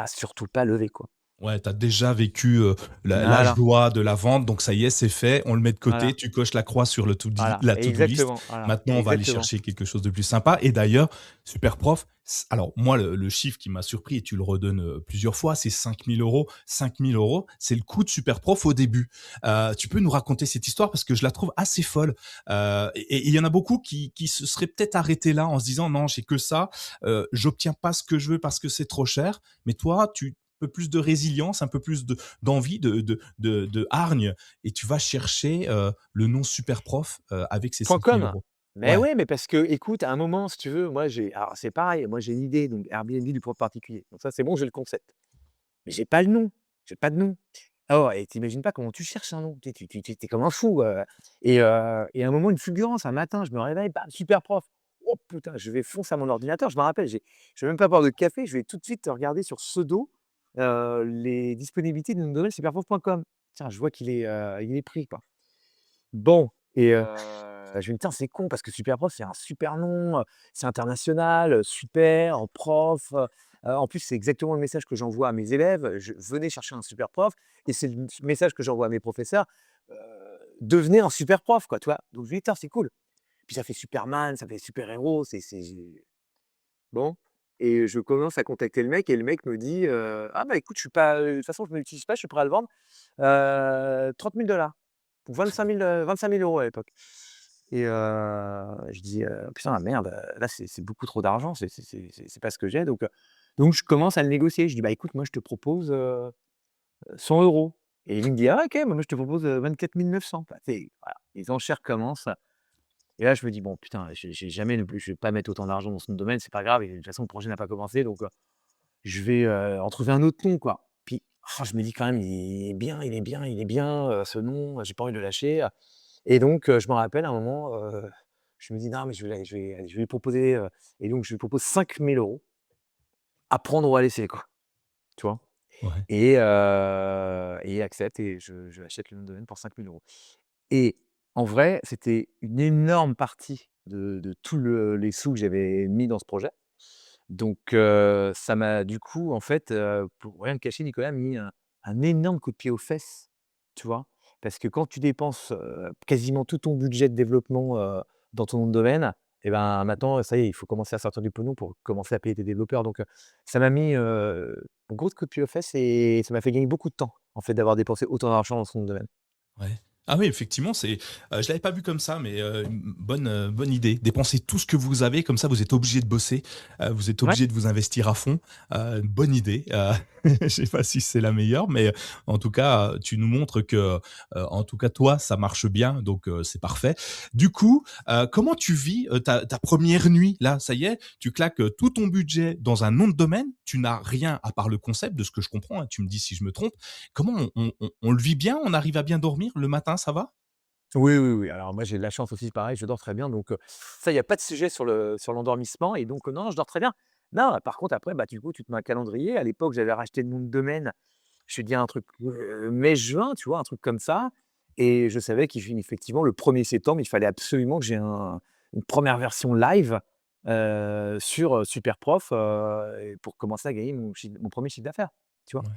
S2: surtout pas lever, quoi.
S1: Ouais, tu as déjà vécu, la
S2: Voilà,
S1: joie de la vente, donc ça y est, c'est fait, on le met de côté,
S2: voilà,
S1: tu coches la croix sur le
S2: voilà,
S1: to-do list.
S2: exactement, voilà,
S1: Maintenant, on va aller
S2: exactement.
S1: chercher quelque chose de plus sympa et d'ailleurs, Superprof, alors moi, le chiffre qui m'a surpris et tu le redonnes, plusieurs fois, c'est 5 000 €. 5 000 €, c'est le coût de Superprof au début. Tu peux nous raconter cette histoire parce que je la trouve assez folle, et il y en a beaucoup qui se seraient peut-être arrêtés là en se disant: «Non, j'ai que ça, j'obtiens pas ce que je veux parce que c'est trop cher». Mais toi, tu peu plus de résilience, un peu plus d'envie, de hargne, et tu vas chercher le nom super prof avec ces
S2: Point
S1: 5 000
S2: .com.
S1: euros.
S2: Mais
S1: Ouais,
S2: ouais, mais parce que écoute, à un moment, si tu veux, moi j'ai alors c'est pareil, moi j'ai une idée, donc Airbnb du propre particulier. Donc ça, c'est bon, j'ai le concept. Mais j'ai pas le nom, j'ai pas de nom. Oh et tu pas comment tu cherches un nom, tu es comme un fou, et à un moment, une fulgurance, un matin, je me réveille, bam, super prof. Oh putain, je vais fonce à mon ordinateur, je me rappelle, je vais même pas boire de café, je vais tout de suite regarder sur Pseudo, les disponibilités de nos superprof.com. Tiens, je vois il est pris, quoi. Bon je me dis: «Tiens, c'est con parce que Superprof, c'est un super nom, c'est international, super, en prof», en plus, c'est exactement le message que j'envoie à mes élèves, je «Venez chercher un super prof» et c'est le message que j'envoie à mes professeurs, heu, «Devenez un super prof», quoi, tu vois? Donc je me dis: «Tiens, c'est cool». Puis ça fait Superman, ça fait super-héros, c'est bon et je commence à contacter le mec et le mec me dit: «Ah bah, écoute, je suis pas, de toute façon, je ne l'utilise pas, je suis prêt à le vendre, 30 000 ou 25 000 € à l'époque et je dis: «Putain, merde, là, c'est beaucoup trop d'argent, c'est pas ce que j'ai», donc je commence à le négocier. Je dis: «Bah, écoute, moi, je te propose, 100 € et il me dit: «Ah OK, bah, moi, je te propose, 24 900». Bah, tu sais, voilà, les enchères commencent et là, je me dis: «Bon, putain, j'ai jamais non plus je vais pas mettre autant d'argent dans ce domaine, c'est pas grave et de toute façon, le projet n'a pas commencé donc je vais, en trouver un autre nom, quoi». Puis, je me dis quand même: «Il est bien, il est bien, il est bien, ce nom, j'ai pas envie de le lâcher». Et donc, je me rappelle un moment, je me dis: «Non, mais je vais lui proposer», et donc je lui propose 5 000 € à prendre ou à laisser, quoi, tu vois?
S1: ouais,
S2: Et il accepte et je achète le nom de domaine pour 5 000 € et en vrai, c'était une énorme partie de tous les sous que j'avais mis dans ce projet. Donc, ça m'a du coup, en fait, pour rien te cacher, Nicolas m'a mis un énorme coup de pied aux fesses, tu vois? Parce que quand tu dépenses, quasiment tout ton budget de développement, dans ton nom de domaine et ben, maintenant, ça y est, il faut commencer à sortir du pognon pour commencer à payer tes développeurs. Donc, ça m'a mis, un gros coup de pied aux fesses et ça m'a fait gagner beaucoup de temps, en fait, d'avoir dépensé autant d'argent dans son nom de domaine.
S1: ouais. Ah oui, effectivement, je l'avais pas vu comme ça, mais une bonne idée. Dépenser tout ce que vous avez, comme ça, vous êtes obligé de bosser, vous êtes
S2: Ouais.
S1: obligé de vous investir à fond. Bonne idée, je sais pas si c'est la meilleure, mais en tout cas, tu nous montres que, en tout cas, toi, ça marche bien, donc c'est parfait. Du coup, comment tu vis, ta 1re nuit là? Ça y est, tu claques, tout ton budget dans un nom de domaine, tu n'as rien à part le concept, de ce que je comprends, hein, tu me dis si je me trompe. Comment on le vit bien? On arrive à bien dormir le matin, ça va?
S2: Oui, oui, oui. Alors moi, j'ai de la chance aussi, pareil, je dors très bien, donc ça, il y a pas de sujet sur l'endormissement et donc non, non, je dors très bien. Non, par contre, après, bah, du coup, tu te mets un calendrier. À l'époque, j'avais racheté le nom de domaine, je te dis un truc, mai-juin, tu vois? Un truc comme ça et je savais qu'effectivement, le 1er septembre, il fallait absolument que j'ai une première version live, sur, Superprof, et pour commencer à gagner mon 1er chiffre d'affaires, tu vois?
S1: Ouais.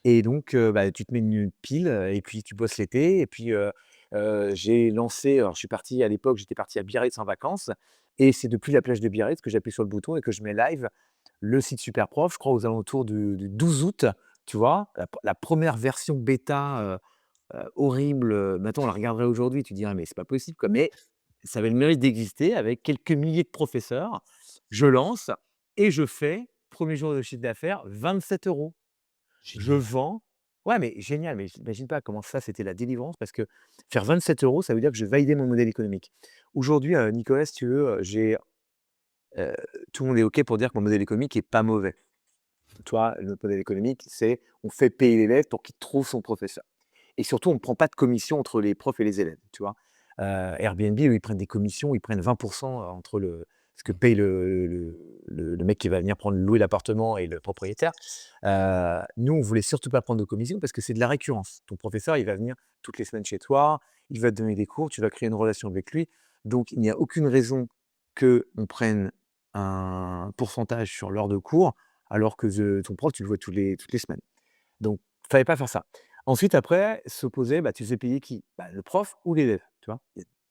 S2: Et donc, bah, tu te mets une pile, et puis tu bosses l'été et puis, j'ai lancé alors je suis parti à l'époque, j'étais parti à Biarritz en vacances et c'est depuis la plage de Biarritz que j'appuie sur le bouton et que je mets live le site Superprof, je crois aux alentours du 12 août, tu vois? La 1re version bêta, horrible, maintenant on la regarderait aujourd'hui, tu dirais: «Mais c'est pas possible quoi», mais ça avait le mérite d'exister avec quelques milliers de professeurs. Je lance et je fais, 1er jour de chiffre d'affaires, 27 €. Je
S1: Génial.
S2: vends ouais, mais génial, mais j'imagine pas comment ça, c'était la délivrance parce que faire 27 €, ça veut dire que je validais mon modèle économique. Aujourd'hui, Nicolas, si tu veux, heu, tout le monde est OK pour dire que mon modèle économique est pas mauvais. Tu vois? Notre modèle économique, c'est on fait payer l'élève pour qu'il trouve son professeur et surtout, on ne prend pas de commission entre les profs et les élèves, tu vois? Airbnb, eux, ils prennent des commissions, ils prennent 20 entre ce que
S1: Mmh.
S2: paye le mec qui va venir prendre louer l'appartement et le propriétaire. Nous, on voulait surtout pas prendre de commission parce que c'est de la récurrence. Ton professeur, il va venir toutes les semaines chez toi, il va te donner des cours, tu vas créer une relation avec lui. Donc il n'y a aucune raison qu'on prenne un pourcentage sur l'heure de cours alors que ton prof, tu le vois toutes les semaines. Donc, fallait pas faire ça. Ensuite, après, s'opposer, bah, tu faisais payer qui? Bah, le prof ou l'élève, tu vois?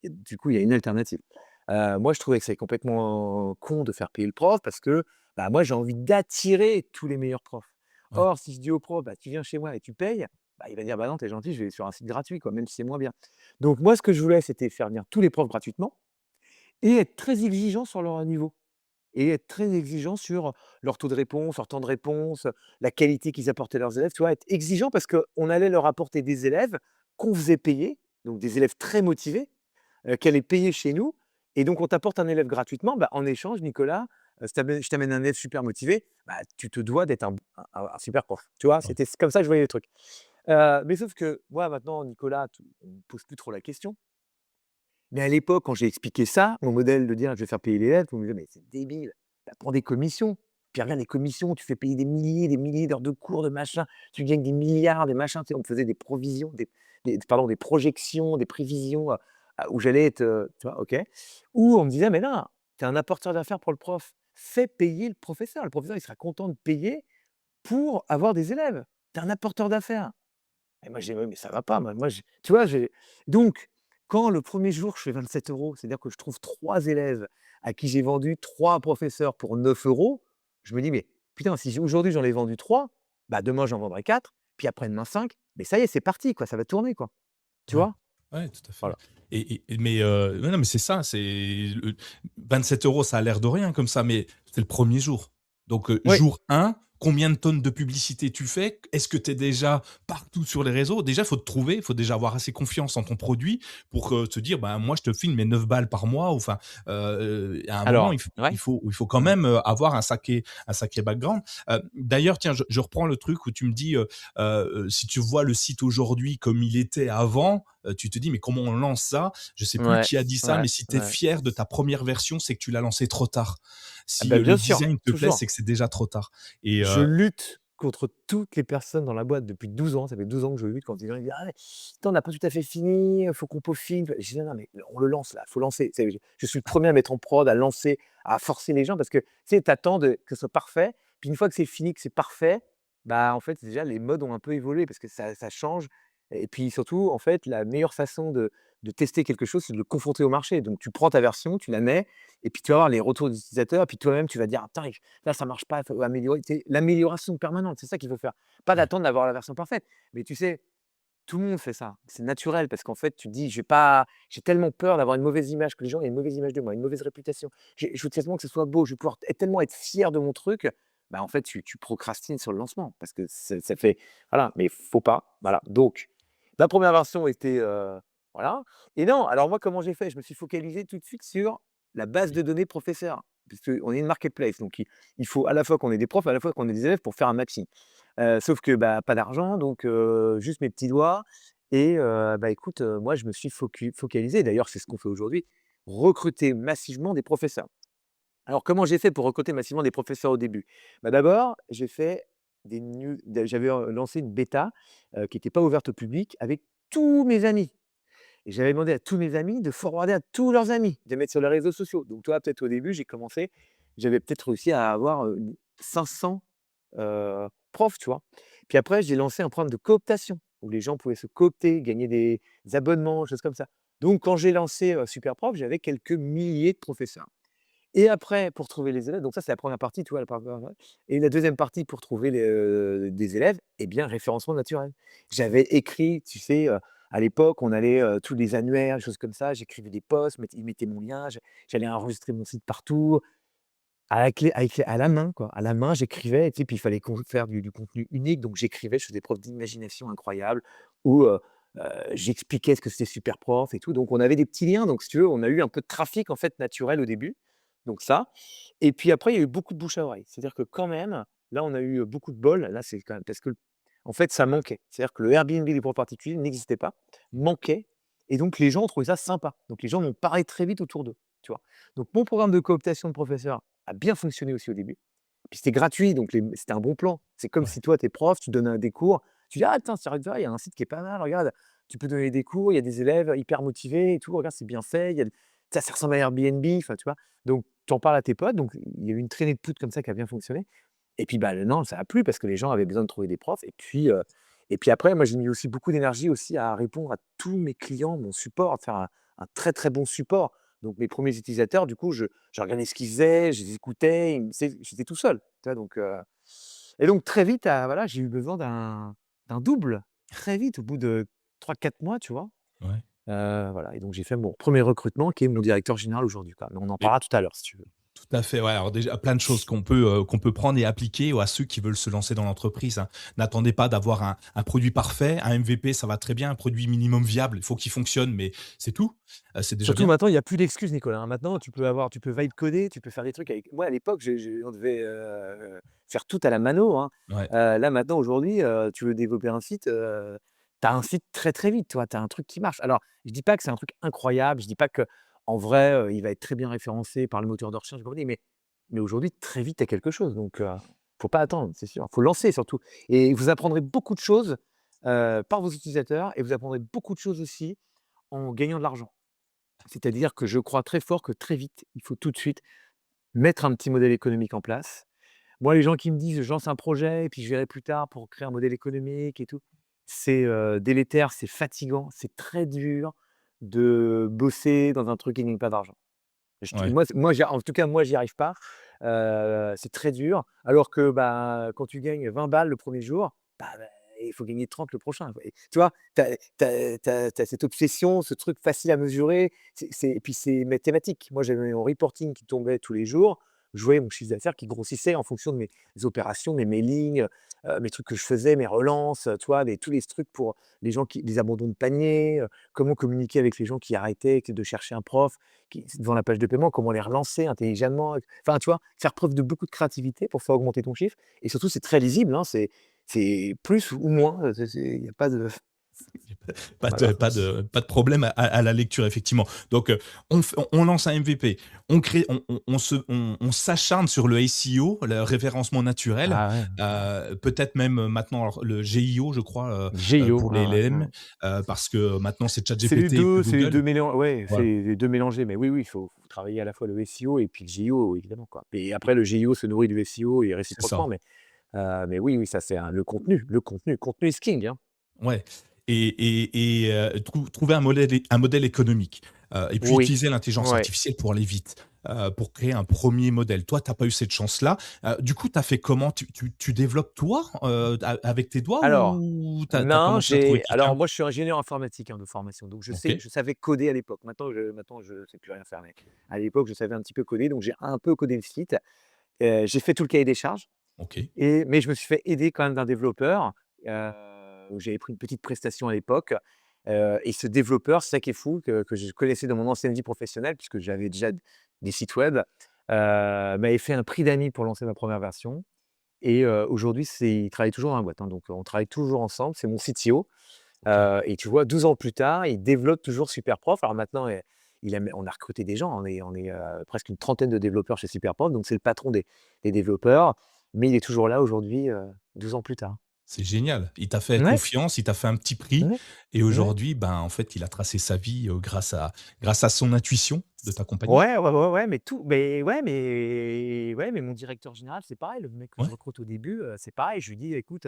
S2: Du coup, il y a une alternative. Moi, je trouvais que c'est complètement con de faire payer le prof parce que, bah, moi, j'ai envie d'attirer tous les meilleurs profs.
S1: Ouais.
S2: Or, si je dis au prof: «Bah, tu viens chez moi et tu payes», bah, il va dire: «Bah, non, tu es gentil, je vais sur un site gratuit, quoi, même si c'est moins bien». Donc moi, ce que je voulais, c'était faire venir tous les profs gratuitement et être très exigeant sur leur niveau. Et être très exigeant sur leur taux de réponse, leur temps de réponse, la qualité qu'ils apportaient à leurs élèves, tu vois? Être exigeant parce qu'on allait leur apporter des élèves qu'on faisait payer, donc des élèves très motivés, qui allaient payer chez nous et donc on t'apporte un élève gratuitement, bah, en échange Nicolas, je t'amène un élève super motivé, bah, tu te dois d'être un super prof, tu vois?
S1: Ouais.
S2: C'était comme ça que je voyais les trucs. Mais sauf que moi maintenant Nicolas, on me pose plus trop la question. Mais à l'époque, quand j'ai expliqué ça, mon modèle de dire: «Je vais faire payer l'élève», on me disait: «Mais c'est débile, bah, prends des commissions». Puis regarde les commissions, tu fais payer des milliers d'heures de cours, de machin, tu gagnes des milliards, des machins, tu sais? On me faisait des provisions, des projections, des prévisions, où j'allais être, tu vois? OK. Ou on me disait: «Mais non, tu es un apporteur d'affaires pour le prof, fais payer le professeur. Le professeur, il sera content de payer pour avoir des élèves. Tu es un apporteur d'affaires». Et moi, j'ai: «Ouais, mais ça va pas, moi j'ai» tu vois? J'ai donc quand le premier jour, je fais 27 €, c'est-à-dire que je trouve 3 élèves à qui j'ai vendu 3 professeurs pour 9 €, je me dis: «Mais putain, si aujourd'hui j'en ai vendu 3, bah, demain j'en vendrai 4, puis après-demain 5, mais ça y est, c'est parti quoi, ça va tourner quoi». Tu
S1: Ouais.
S2: vois?
S1: Ouais, tout à fait.
S2: Voilà.
S1: Mais ouais, non, mais c'est ça, c'est le 27 €, ça a l'air de rien comme ça, mais c'est le premier jour. Donc,
S2: Oui,
S1: jour un, combien de tonnes de publicité tu fais? Est-ce que tu es déjà partout sur les réseaux? Déjà, il faut te trouver, il faut déjà avoir assez confiance en ton produit pour, te dire: «Ben, moi, je te file mes 9 balles par mois», ou enfin, à un moment,
S2: alors ouais,
S1: il faut quand
S2: ouais,
S1: même, avoir un sacré background. D'ailleurs, tiens, je reprends le truc où tu me dis, si tu vois le site aujourd'hui comme il était avant, tu te dis: «Mais comment on lance ça?» Je sais plus
S2: ouais,
S1: qui a dit ça,
S2: ouais,
S1: mais si tu es
S2: ouais.
S1: fier de ta première version, c'est que tu l'as lancée trop tard.
S2: Ah
S1: Si,
S2: bah,
S1: le
S2: bien sûr,
S1: design te plaît,
S2: toujours.
S1: c'est que c'est déjà trop tard. Et
S2: Je lutte contre toutes les personnes dans la boîte depuis 12 ans. Ça fait 12 ans que je lutte quand les gens ils disent: «Ah ouais, putain, on n'a pas tout à fait fini, faut qu'on peaufine». Je dis: «Non, non, mais on le lance là, faut lancer». Tu sais, je suis le premier à mettre en prod, à lancer, à forcer les gens parce que, tu sais, tu attends que ce soit parfait. Puis une fois que c'est fini, que c'est parfait, bah, en fait, déjà les modes ont un peu évolué parce que ça change et puis surtout, en fait, la meilleure façon de tester quelque chose, c'est de le confronter au marché. Donc tu prends ta version, tu la mets et puis tu vas voir les retours des utilisateurs, puis toi-même tu vas dire: «Ah putain, là, ça marche pas, il faut améliorer». Tu sais, l'amélioration permanente, c'est ça qu'il faut faire. Pas
S1: ouais,
S2: d'attendre d'avoir la version parfaite. Mais tu sais, tout le monde fait ça. C'est naturel parce qu'en fait, tu te dis: «Je vais pas j'ai tellement peur d'avoir une mauvaise image, que les gens aient une mauvaise image de moi, une mauvaise réputation. Je veux tellement que ce soit beau, je vais pouvoir tellement être fier de mon truc». Bah, en fait, tu procrastines sur le lancement parce que ça fait voilà, mais faut pas, voilà. Donc la première version était, voilà et non, alors moi, comment j'ai fait? Je me suis focalisé tout de suite sur la base de données professeur, puisqu'on est une marketplace, donc il faut à la fois qu'on ait des profs, à la fois qu'on ait des élèves pour faire un matching. Sauf que, bah, pas d'argent, donc juste mes petits doigts et bah, écoute, moi, je me suis focalisé, d'ailleurs, c'est ce qu'on fait aujourd'hui, recruter massivement des professeurs. Alors, comment j'ai fait pour recruter massivement des professeurs au début? Bah, d'abord, j'ai fait j'avais, lancé une bêta, qui était pas ouverte au public avec tous mes amis et j'avais demandé à tous mes amis de forwarder à tous leurs amis, de mettre sur les réseaux sociaux. Donc toi, peut-être au début, j'ai commencé, j'avais peut-être réussi à avoir, 500 profs, tu vois? Puis après, j'ai lancé un programme de cooptation où les gens pouvaient se coopter, gagner des abonnements, choses comme ça. Donc quand j'ai lancé, Superprof, j'avais quelques milliers de professeurs. Et après, pour trouver les élèves, donc ça, c'est la première partie, tu vois? La première et la deuxième partie pour trouver des élèves, eh bien, référencement naturel. J'avais écrit, tu sais, à l'époque, on allait, tous les annuaires, des choses comme ça, j'écrivais des posts, ils mettaient mon lien, j'allais enregistrer mon site partout, à la clé avec à la main, quoi. À la main, j'écrivais, tu sais, puis il fallait faire du contenu unique, donc j'écrivais, je faisais preuve d'imagination incroyable où, j'expliquais ce que c'était Superprof et tout, donc on avait des petits liens, donc si tu veux, on a eu un peu de trafic, en fait, naturel au début, donc ça et puis après, il y a eu beaucoup de bouche à oreille. C'est-à-dire que quand même, là, on a eu, beaucoup de bol, là, c'est quand même parce que, en fait, ça manquait. C'est-à-dire que le Airbnb des pour particuliers n'existait pas, manquait et donc les gens ont trouvé ça sympa. Donc les gens m'ont parlé très vite autour d'eux, tu vois? Donc mon programme de cooptation de professeurs a bien fonctionné aussi au début. Puis c'était gratuit, donc c'était un bon plan. C'est comme
S1: ouais,
S2: si toi, tu es prof, tu donnes des cours, tu dis: «Ah tiens, il y a un site qui est pas mal, regarde, tu peux donner des cours, il y a des élèves hyper motivés et tout, regarde, c'est bien fait, il y a ça ressemble à Airbnb», enfin, tu vois? Donc tu en parles à tes potes, donc il y a eu une traînée de poudre comme ça qui a bien fonctionné Et puis, bah, non, ça a plu parce que les gens avaient besoin de trouver des profs et puis après, moi, j'ai mis aussi beaucoup d'énergie aussi à répondre à tous mes clients, mon support, à faire un très, très bon support. Donc mes premiers utilisateurs, du coup, je regardais ce qu'ils faisaient, je les écoutais, ils me c'est j'étais tout seul, tu vois? Donc très vite, voilà, j'ai eu besoin d'un double, très vite, au bout de 3 4 mois, tu vois?
S1: Ouais.
S2: Voilà et donc j'ai fait mon premier recrutement qui est mon directeur général aujourd'hui, quoi. Mais on en
S1: Mais
S2: parlera tout à l'heure si tu veux.
S1: tout à fait, ouais. Alors déjà, plein de choses qu'on peut prendre et appliquer à ceux qui veulent se lancer dans l'entreprise, hein. N'attendez pas d'avoir un produit parfait, un MVP, ça va très bien, un produit minimum viable, il faut qu'il fonctionne, mais c'est tout. C'est déjà
S2: Surtout
S1: bien.
S2: maintenant, il y a plus d'excuses Nicolas, hein. Maintenant tu peux vibe coder, tu peux faire des trucs avec moi à l'époque, on devait, faire tout à la mano, hein.
S1: Ouais,
S2: Là maintenant aujourd'hui, tu veux développer un site, tu as un site très, très vite, tu vois? Tu as un truc qui marche. Alors, je dis pas que c'est un truc incroyable, je dis pas qu'en vrai, il va être très bien référencé par le moteur de recherche et compagnie, mais aujourd'hui très vite tu as quelque chose donc faut pas attendre, c'est sûr. Faut lancer surtout et vous apprendrez beaucoup de choses, par vos utilisateurs et vous apprendrez beaucoup de choses aussi en gagnant de l'argent. C'est-à-dire que je crois très fort que très vite, il faut tout de suite mettre un petit modèle économique en place. Moi, les gens qui me disent: «Je lance un projet et puis je verrai plus tard pour créer un modèle économique et tout», c'est, délétère, c'est fatigant, c'est très dur de bosser dans un truc qui ne gagne pas d'argent.
S1: ouais.
S2: Moi, en tout cas, moi, j'y arrive pas. C'est très dur. Alors que, bah, quand tu gagnes 20 balles le premier jour, bah, il faut gagner 30 le prochain, quoi et tu vois? Tu as cette obsession, ce truc facile à mesurer, et puis c'est mathématique. Moi, j'avais mon reporting qui tombait tous les jours. Je voyais mon chiffre d'affaires qui grossissait en fonction de mes opérations, mes mailings, mes trucs que je faisais, mes relances, tu vois? Tous les trucs pour les abandons de panier, comment communiquer avec les gens qui arrêtaient de chercher un prof devant la page de paiement, comment les relancer intelligemment, enfin, tu vois? Faire preuve de beaucoup de créativité pour faire augmenter ton chiffre et surtout, c'est très lisible, hein, c'est plus ou moins, il y a pas de voilà.
S1: Pas de problème à la lecture, effectivement. Donc, on lance un MVP, on crée, on s'acharne sur le SEO, le référencement naturel,
S2: Ah ouais,
S1: peut-être même maintenant alors, le GIO, je crois,
S2: GIO,
S1: pour
S2: ouais,
S1: les
S2: ouais,
S1: LLM,
S2: mmh.
S1: parce que maintenant c'est
S2: C'est les
S1: ChatGPT et plus
S2: 2,
S1: Google.
S2: ouais, c'est
S1: Voilà,
S2: les 2 mélangés, mais oui, oui, il faut travailler à la fois le SEO et puis le GIO évidemment, quoi et après le GIO se nourrit du SEO et
S1: c'est ça.
S2: réciproquement, mais oui, oui, ça c'est le contenu is king, hein.
S1: Ouais et trouver un modèle économique, et puis
S2: Oui,
S1: utiliser l'intelligence
S2: ouais.
S1: artificielle pour aller vite, pour créer un premier modèle. Toi, tu as pas eu cette chance-là. Du coup, tu as fait comment? Tu développes toi, avec tes doigts
S2: Alors
S1: ou tu as
S2: non,
S1: commencé à trouver
S2: alors
S1: quelqu'un?
S2: moi je suis ingénieur informatique, hein, de formation, donc
S1: OK,
S2: je savais coder à l'époque. Maintenant je sais plus rien faire, mais à l'époque je savais un petit peu coder, donc j'ai un peu codé le site. J'ai fait tout le cahier des charges
S1: OK.
S2: mais je me suis fait aider quand même d'un développeur, heu, où j'avais pris une petite prestation à l'époque, et ce développeur, c'est ça qui est fou, que je connaissais dans mon ancienne vie professionnelle puisque j'avais déjà des sites web, m'avait fait un prix d'amis pour lancer ma première version et aujourd'hui il travaille toujours dans la boîte, hein, donc on travaille toujours ensemble, c'est mon CTO.
S1: OK.
S2: Et tu vois 12 ans plus tard, il développe toujours Superprof. Alors maintenant, on a recruté des gens, presque une trentaine de développeurs chez Superprof, donc c'est le patron des développeurs, mais il est toujours là aujourd'hui, 12 ans plus tard.
S1: C'est génial. Il t'a fait
S2: Ouais,
S1: confiance, il t'a fait un petit prix
S2: ouais,
S1: et
S2: ouais.
S1: aujourd'hui, ben, en fait, il a tracé sa vie, grâce à son intuition de t'accompagner.
S2: Ouais, ouais, ouais, ouais, mais mon directeur général, c'est pareil, le mec que je
S1: Ouais,
S2: recrute au début, c'est pareil. Je lui dis: «Écoute,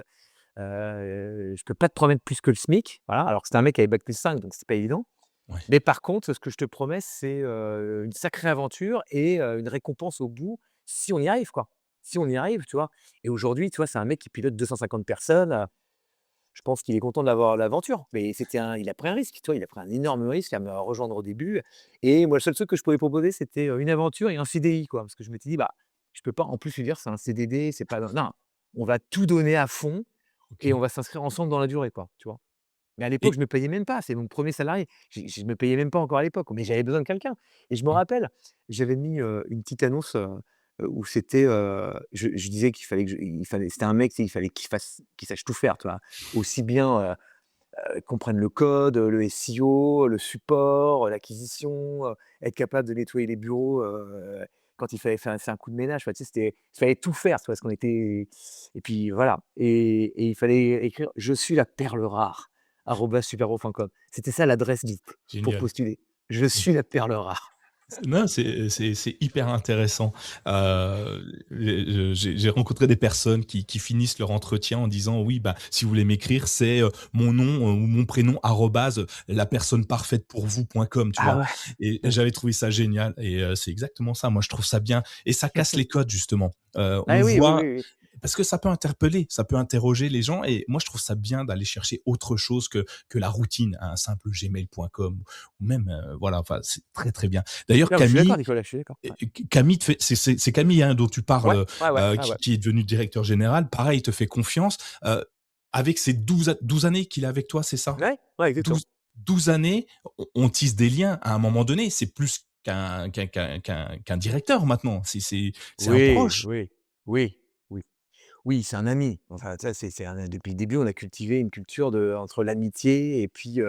S2: je peux pas te promettre plus que le SMIC», voilà, alors que c'était un mec qui avait bac+5, donc c'est pas évident.
S1: ouais.
S2: Mais par contre, ce que je te promets, c'est, une sacrée aventure et une récompense au bout, si on y arrive, quoi. Si on y arrive, tu vois? Et aujourd'hui, tu vois, c'est un mec qui pilote 250 personnes, je pense qu'il est content d'avoir l'aventure, mais il a pris un risque, tu vois? Il a pris un énorme risque à me rejoindre au début et moi, le seul truc que je pouvais proposer, c'était, une aventure et un CDI, quoi. Parce que je m'étais dit: «Bah, je peux pas en plus lui dire: «C'est un CDD, c'est pas» non, on va tout donner à fond et on
S1: OK
S2: va s'inscrire ensemble dans la durée, quoi, tu vois? Mais à l'époque,
S1: et
S2: je me payais même pas, c'est mon premier salarié. Je me payais même pas encore à l'époque, mais j'avais besoin de quelqu'un et je me
S1: ouais,
S2: rappelle, j'avais mis, une petite annonce, où c'était, je disais qu'il fallait c'était un mec, tu sais, il fallait qu'il sache tout faire, tu vois? Aussi bien, comprendre le code, le SEO, le support, l'acquisition, être capable de nettoyer les bureaux, quand il fallait faire un coup de ménage, enfin, tu sais, il fallait tout faire, tu vois? Parce qu'on était et puis voilà et il fallait écrire: «Je suis la perle rare» @superpro.com. C'était ça l'adresse dite pour
S1: génial.
S2: postuler. «Je suis la perle rare».
S1: Non, c'est hyper intéressant. J'ai rencontré des personnes qui finissent leur entretien en disant: «Oui, bah, si vous voulez m'écrire, c'est, mon nom, ou mon prénom arrobase la personne parfaite pour vous.com», tu
S2: Ah
S1: vois?
S2: ouais.
S1: Et
S2: Mmh.
S1: j'avais trouvé ça génial et c'est exactement ça. Moi, je trouve ça bien et ça casse les codes justement. On
S2: Ah oui, oui,
S1: voit
S2: oui, oui.
S1: parce que ça peut interpeller, ça peut interroger les gens et moi, je trouve ça bien d'aller chercher autre chose que la routine, un simple gmail.com ou même, voilà, enfin, c'est très, très bien. D'ailleurs,
S2: Non, mais je suis d'accord
S1: Camille,
S2: Nicolas, je suis d'accord. Ouais.
S1: Camille te fait c'est Camille, hein, dont tu
S2: Ouais,
S1: parles,
S2: ouais, ouais, ouais, ouais.
S1: qui est devenu directeur général. Pareil, il te fait confiance. Avec ces 12 années qu'il est avec toi, c'est ça?
S2: Ouais, ouais, exactement.
S1: 12 années, on tisse des liens à un moment donné. C'est plus qu'un directeur maintenant. C'est un
S2: Oui,
S1: proche.
S2: oui, oui, oui. Oui, c'est un ami. Enfin, ça, c'est un depuis le début, on a cultivé une culture entre l'amitié et puis,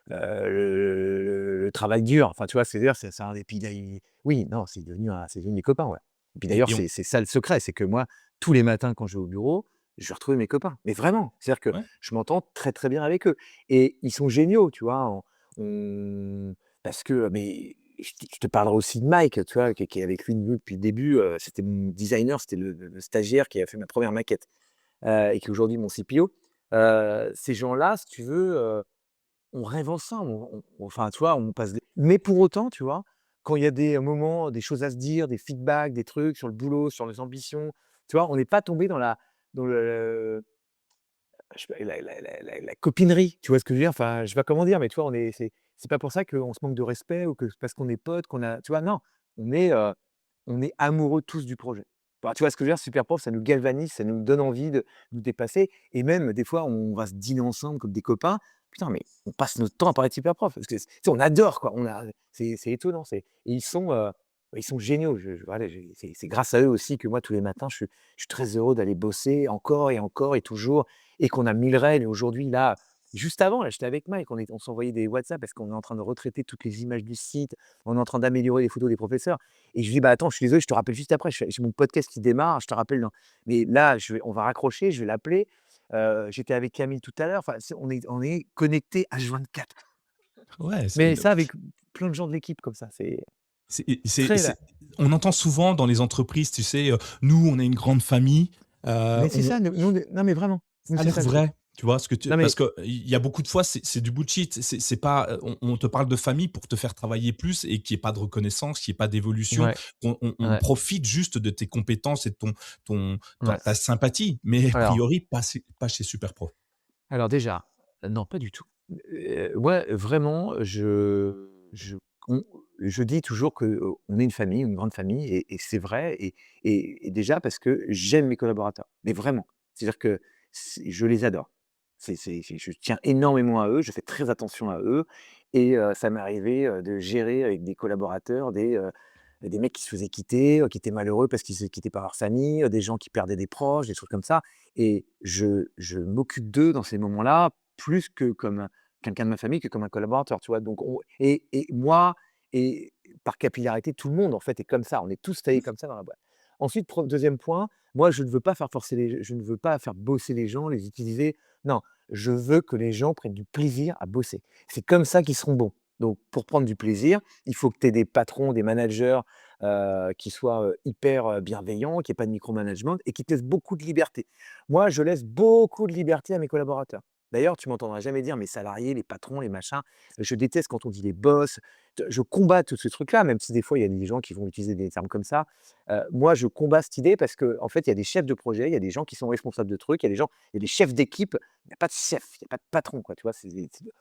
S2: le travail dur. Enfin, tu vois? C'est-à-dire, c'est un et puis là, oui, non, c'est devenu des copains, ouais. Et puis d'ailleurs,
S1: Et on
S2: c'est ça le secret, c'est que moi, tous les matins quand je vais au bureau, je vais retrouver mes copains. Mais vraiment, c'est-à-dire que
S1: ouais,
S2: je m'entends très, très bien avec eux et ils sont géniaux, tu vois? On parce que mais je te parlerai aussi de Mike, tu vois? Qui est avec lui depuis le début, c'était mon designer, c'était le stagiaire qui a fait ma première maquette, et qui est aujourd'hui mon CPO. Ces gens-là, si tu veux, on rêve ensemble, enfin, tu vois, on passe des mais pour autant, tu vois, quand il y a des moments, des choses à se dire, des feedbacks, des trucs sur le boulot, sur les ambitions, tu vois, on n'est pas tombé dans le je sais pas, la copinerie, tu vois ce que je veux dire? Enfin, je sais pas comment dire, mais tu vois, c'est pas pour ça qu'on se manque de respect ou que c'est parce qu'on est potes qu'on a tu vois? Non, on est amoureux tous du projet. Bah, tu vois ce que je veux dire? Super prof, ça nous galvanise, ça nous donne envie de nous dépasser et même des fois, on va se dîner ensemble comme des copains. Putain, mais on passe notre temps à parler de super prof parce que tu sais, on adore quoi, c'est étonnant, et ils sont géniaux. Voilà, c'est grâce à eux aussi que moi tous les matins je suis très heureux d'aller bosser encore et toujours et qu'on a 1000 rênes et aujourd'hui là, juste avant là, j'étais avec Mike, on s'envoyait des WhatsApp parce qu'on est en train de retraiter toutes les images du site, on est en train d'améliorer les photos des professeurs et je lui dis: «Bah, attends, je suis désolé, je te rappelle juste après, j'ai mon podcast qui démarre, je te rappelle dans» mais là, on va raccrocher, je vais l'appeler, j'étais avec Camille tout à l'heure, enfin, on est connectés H24.
S1: ouais,
S2: Mais ça avec plein de gens de l'équipe comme ça,
S1: c'est
S2: très là.
S1: on entend souvent dans les entreprises, tu sais, «Nous, on est une grande famille»,
S2: Mais c'est
S1: on
S2: ça, nous non mais vraiment, nous
S1: ça a
S2: c'est
S1: l'air
S2: ça le truc.
S1: vrai, tu vois? Ce que tu
S2: Non
S1: parce
S2: mais
S1: que il y a beaucoup de fois, c'est du bullshit. C'est pas, on te parle de famille pour te faire travailler plus et qu'il y ait pas de reconnaissance, qu'il y ait pas d'évolution.
S2: ouais,
S1: On
S2: ouais,
S1: profite juste de tes compétences et de ton
S2: ouais.
S1: ta sympathie, mais a
S2: Alors
S1: priori pas chez Superpro.
S2: Alors déjà, non, pas du tout. Ouais, vraiment, je dis toujours que, on est une famille, une grande famille et c'est vrai et déjà parce que j'aime mes collaborateurs, mais vraiment. C'est-à-dire que je les adore. Je tiens énormément à eux, je fais très attention à eux et ça m'est arrivé, de gérer avec des collaborateurs des mecs qui se faisaient quitter, qui étaient malheureux parce qu'ils se quittaient par leur famille, des gens qui perdaient des proches, des trucs comme ça et je m'occupe d'eux dans ces moments-là, plus que comme quelqu'un de ma famille, que comme un collaborateur, tu vois? Donc et moi et par capillarité, tout le monde, en fait, est comme ça. On est tous taillés comme ça dans la boîte. Ensuite, 2e point, moi, je ne veux pas faire bosser les gens, les utiliser. Non, je veux que les gens prennent du plaisir à bosser. C'est comme ça qu'ils seront bons. Donc pour prendre du plaisir, il faut que tu aies des patrons, des managers, qui soient, hyper, bienveillants, qu'il y ait pas de micromanagement et qui te laissent beaucoup de liberté. Moi, je laisse beaucoup de liberté à mes collaborateurs. D'ailleurs, tu m'entendras jamais dire mes salariés, les patrons, les machins. Je déteste quand on dit les boss. Je combats tout ce truc-là, même si des fois il y a des gens qui vont utiliser des termes comme ça. Moi, je combats cette idée parce qu'en fait, il y a des chefs de projet, il y a des gens qui sont responsables de trucs, il y a des chefs d'équipe. Il n'y a pas de chef, il n'y a pas de patron, quoi. Tu vois,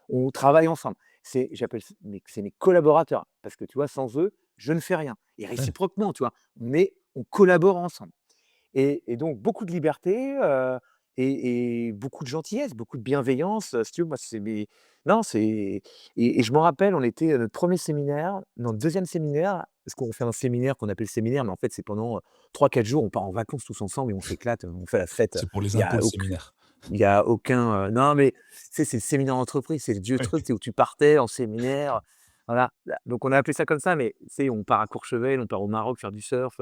S2: on travaille ensemble. C'est mes collaborateurs parce que tu vois, sans eux, je ne fais rien. Et
S1: Ouais.
S2: réciproquement, tu vois, on collabore ensemble. Et donc beaucoup de liberté, et beaucoup de gentillesse, beaucoup de bienveillance, si tu veux, moi, c'est mes non, c'est et je m'en rappelle, on était à notre 1er séminaire, notre 2e séminaire, parce qu'on fait un séminaire qu'on appelle séminaire, mais en fait, c'est pendant, 3-4 jours, on part en vacances tous ensemble et on s'éclate, on fait la fête,
S1: C'est pour les
S2: il y
S1: impôts,
S2: a
S1: le
S2: aucun
S1: séminaire.
S2: il y a aucun, non, mais tu sais, c'est le séminaire d'entreprise, c'est le vieux truc, tu sais, où tu partais en séminaire, voilà. Donc on a appelé ça comme ça, mais tu sais, on part à Courchevel, on part au Maroc faire du surf,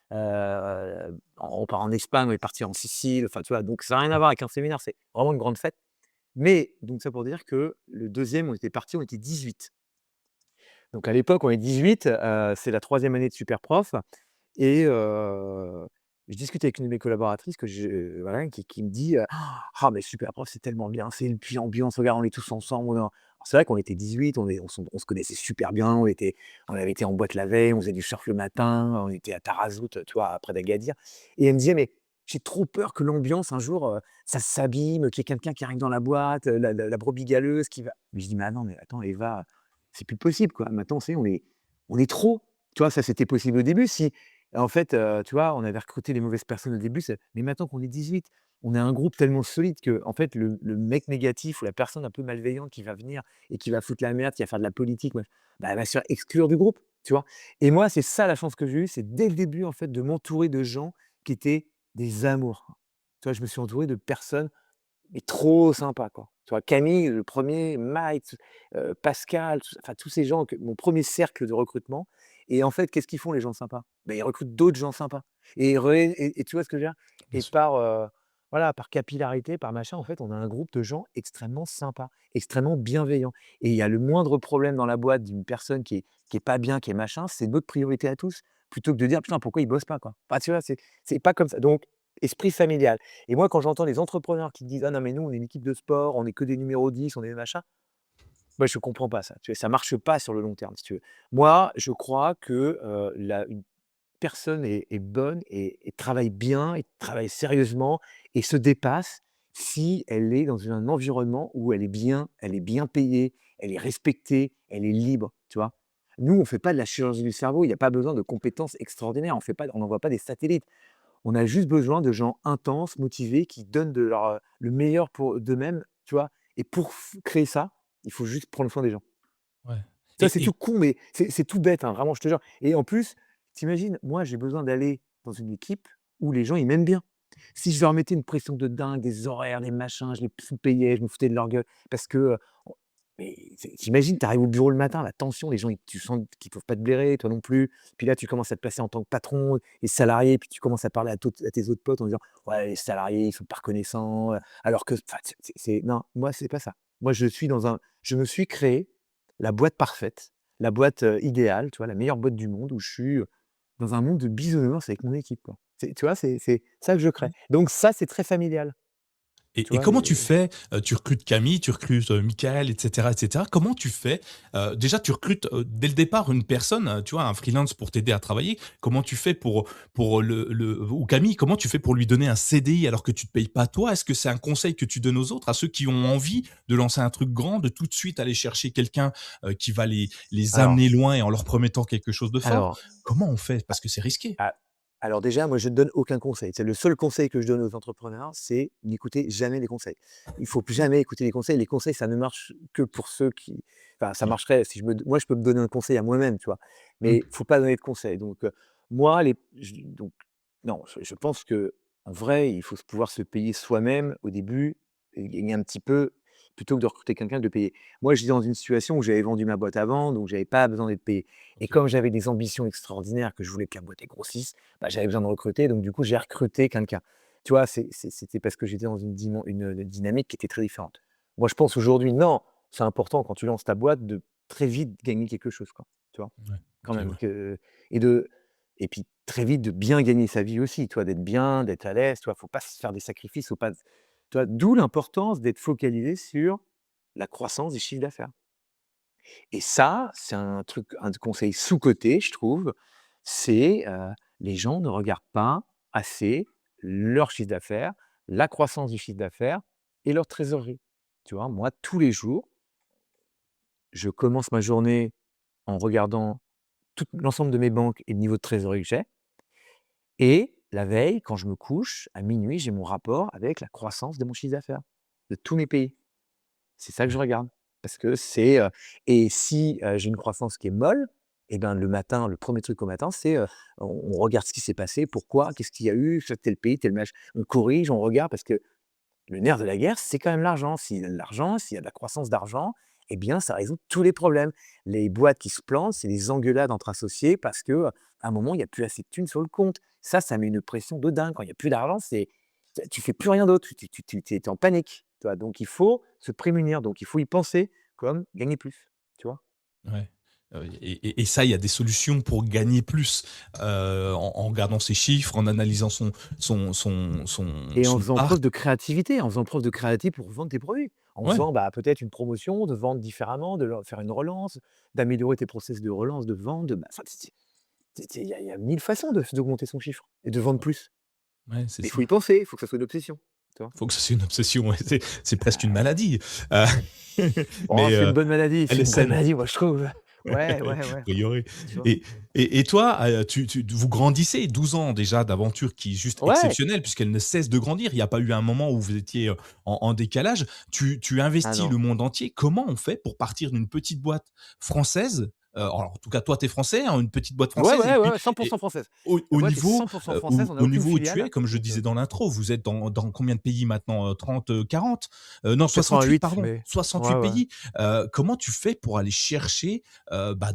S2: on part en Espagne, on est parti en Sicile, enfin, tu vois? Donc ça a rien à voir avec un séminaire, c'est vraiment une grande fête. Mais donc ça pour dire que le 2e, on était parti, on était 18. Donc à l'époque, on est 18, c'est la troisième année de super prof et je discute avec une de mes collaboratrices que je voilà, qui me dit: «Ah mais super prof, c'est tellement bien, c'est une puis ambiance, regarde, on est tous ensemble, on est en». Alors c'est vrai qu'on était 18, on se connaissait super bien, on avait été en boîte la veille, on faisait du surf le matin, on était à Tarazout, tu vois, près d'Agadir et elle me disait: «Mais j'ai trop peur que l'ambiance un jour, ça s'abîme, qu'il y ait quelqu'un qui arrive dans la boîte, la brebis galeuse qui va». Mais je dis: «Mais ah non, mais attends Eva, c'est plus possible quoi. Maintenant, c'est on est trop». Tu vois? Ça, c'était possible au début si en fait, tu vois, on avait recruté les mauvaises personnes au début, c'est mais maintenant qu'on est 18, on est un groupe tellement solide que en fait, le mec négatif ou la personne un peu malveillante qui va venir et qui va foutre la merde, qui va faire de la politique, ouais, bah, elle va se faire exclure du groupe, tu vois? Et moi, c'est ça la chance que j'ai eue, c'est dès le début, en fait, de m'entourer de gens qui étaient des amours. Tu vois? Je me suis entouré de personnes mais trop sympa, quoi. Tu vois? Camille, le premier, Mike, Pascal, enfin tous ces gens que mon premier cercle de recrutement et en fait, qu'est-ce qu'ils font les gens sympas? Beh, ils recrutent d'autres gens sympas et tu vois ce que je veux dire?
S1: Bien
S2: Et
S1: sûr.
S2: voilà, par capillarité, par machin, en fait, on a un groupe de gens extrêmement sympas, extrêmement bienveillants et il y a le moindre problème dans la boîte d'une personne qui est pas bien, qui est machin, c'est notre priorité à tous, plutôt que de dire: «Putain, pourquoi ils bossent pas, quoi?» Enfin, tu vois? C'est pas comme ça, donc esprit familial. Et moi, quand j'entends les entrepreneurs qui disent: «Ah non, mais nous, on est une équipe de sport, on est que des numéros 10, on est des machins», moi, je comprends pas ça, tu vois? Ça marche pas sur le long terme, si tu veux. Moi, je crois que, la une personne est bonne et travaille bien et travaille sérieusement et se dépasse si elle est dans un environnement où elle est bien payée, elle est respectée, elle est libre, tu vois? Nous, on fait pas de la chirurgie du cerveau, il y a pas besoin de compétences extraordinaires, on n'envoie pas des satellites. On a juste besoin de gens intenses, motivés, qui donnent de leur, le meilleur pour d'eux-mêmes, tu vois? Et pour créer ça, il faut juste prendre soin des gens.
S1: Ouais.
S2: Tu vois, c'est tout
S1: Et
S2: con, mais c'est tout bête, hein, vraiment, je te jure. Et en plus, t'imagines, moi, j'ai besoin d'aller dans une équipe où les gens, ils m'aiment bien. Si je leur mettais une pression de dingue, des horaires, des machins, je les sous-payais, je me foutais de leur gueule parce que, mais tu imagines, tu arrives au bureau le matin, la tension, les gens, tu sens qu'ils peuvent pas te blairer, toi non plus. Puis là, tu commences à te placer en tant que patron et salarié, puis tu commences à parler à tes autres potes en disant: «Ouais, les salariés, ils sont pas reconnaissants», alors que enfin, non, moi, c'est pas ça. Moi, je me suis créé la boîte parfaite, la boîte, idéale, tu vois? La meilleure boîte du monde où je suis, dans un monde de bisounours avec mon équipe, quoi. Tu vois? C'est ça que je crée. Donc ça, c'est très familial, tu
S1: et
S2: vois?
S1: comment tu fais? Tu recrutes Camille, tu recrutes, Michaël et cetera. Comment tu fais? Déjà tu recrutes, dès le départ une personne, tu vois, un freelance pour t'aider à travailler. Comment tu fais pour le ou Camille, comment tu fais pour lui donner un CDI alors que tu te payes pas toi? Est-ce que c'est un conseil que tu donnes aux autres, à ceux qui ont envie de lancer un truc grand, de tout de suite aller chercher quelqu'un, qui va les
S2: alors
S1: amener loin et en leur promettant quelque chose de fort?
S2: alors
S1: Comment on fait? Parce que c'est risqué.
S2: Ah, alors déjà, moi, je ne donne aucun conseil. C'est le seul conseil que je donne aux entrepreneurs, c'est n'écoutez jamais les conseils. Il faut plus jamais écouter les conseils. Les conseils, ça ne marche que pour ceux qui enfin, ça
S1: Ouais.
S2: marcherait si moi, je peux me donner un conseil à moi-même, tu vois?
S1: Mmh.
S2: Mais faut pas donner de conseils. Donc, moi, donc non, je pense que en vrai, il faut pouvoir se payer soi-même au début et gagner un petit peu plutôt que de recruter quelqu'un, de le payer. Moi, j'étais dans une situation où j'avais vendu ma boîte avant, donc j'avais pas besoin d'être payé. Et
S1: OK.
S2: comme j'avais des ambitions extraordinaires, que je voulais que la boîte elle grossisse, bah, j'avais besoin de recruter, donc du coup, j'ai recruté quelqu'un. Tu vois? C'était parce que j'étais dans une dynamique qui était très différente. Moi, je pense aujourd'hui, non, c'est important quand tu lances ta boîte de très vite gagner quelque chose, quoi, tu vois?
S1: Ouais.
S2: Quand
S1: OK,
S2: même
S1: ouais.
S2: que et de et puis très vite de bien gagner sa vie aussi, tu vois? D'être bien, d'être à l'aise, tu vois? Faut pas se faire des sacrifices, faut pas tu vois? D'où l'importance d'être focalisé sur la croissance des chiffres d'affaires. Et ça, c'est un conseil sous-coté, je trouve, c'est, les gens ne regardent pas assez leur chiffre d'affaires, la croissance du chiffre d'affaires et leur trésorerie. Tu vois? Moi, tous les jours, je commence ma journée en regardant tout l'ensemble de mes banques et le niveau de trésorerie que j'ai et la veille, quand je me couche, à minuit, j'ai mon rapport avec la croissance de mon chiffre d'affaires, de tous mes pays. C'est ça que je
S1: Ouais.
S2: regarde parce que c'est, et si, j'ai une croissance qui est molle et ben, le matin, le premier truc au matin, c'est, on regarde ce qui s'est passé, pourquoi, qu'est-ce qu'il y a eu, sur tel pays, tel match. On corrige, on regarde parce que le nerf de la guerre, c'est quand même l'argent. S'il y a de l'argent, s'il y a de la croissance d'argent eh bien, ça résout tous les problèmes. Les boîtes qui se plantent, c'est des engueulades entre associés parce que, à un moment, il y a plus assez de thunes sur le compte. Ça met une pression de dingue. Quand il y a plus d'argent, tu fais plus rien d'autre. Tu es en panique, tu vois? Donc il faut se prémunir, donc il faut y penser comme gagner plus, tu vois?
S1: Ouais. Et ça, il y a des solutions pour gagner plus, en regardant ses chiffres, en analysant
S2: Et en
S1: son
S2: faisant
S1: parc.
S2: preuve de créativité, en faisant preuve de créativité pour vendre tes produits. En
S1: Ouais,
S2: faisant, bah, peut-être une promotion, de vendre différemment, de leur faire une relance, d'améliorer tes process de relance, de vente, de bah, enfin, il y a 1000 façons d'augmenter son chiffre et de vendre plus.
S1: ouais, c'est
S2: Mais il
S1: ça.
S2: faut y penser, il faut que ça soit une obsession, tu vois?
S1: Faut que ça soit une obsession, ouais, c'est presque une maladie, heu,
S2: Oh,
S1: mais
S2: c'est
S1: elle est
S2: une bonne
S1: saine.
S2: maladie, moi, je trouve. Ouais,
S1: A
S2: ouais, ouais,
S1: priori.
S2: tu vois?
S1: Et toi, vous grandissez, 12 ans déjà d'aventure qui est juste
S2: Ouais!
S1: exceptionnelle puisqu'elle ne cesse de grandir. Il n'y a pas eu un moment où vous étiez, en décalage. Tu
S2: Ah
S1: investis
S2: non.
S1: le monde entier. Comment on fait pour partir d'une petite boîte française? Alors en tout cas toi tu es français, hein, une petite boîte
S2: Ouais,
S1: française et
S2: ouais, ouais,
S1: puis
S2: ouais, 100
S1: et
S2: française. La
S1: au
S2: boîte est
S1: niveau,
S2: 100 française, on n'a
S1: au
S2: aucune
S1: niveau où tu es,
S2: filiale,
S1: comme je
S2: donc
S1: disais dans l'intro, vous êtes dans combien de pays maintenant? 30, 40? Non 68
S2: 88,
S1: pardon,
S2: mais ouais,
S1: 68
S2: ouais.
S1: pays. Comment tu fais pour aller chercher bah,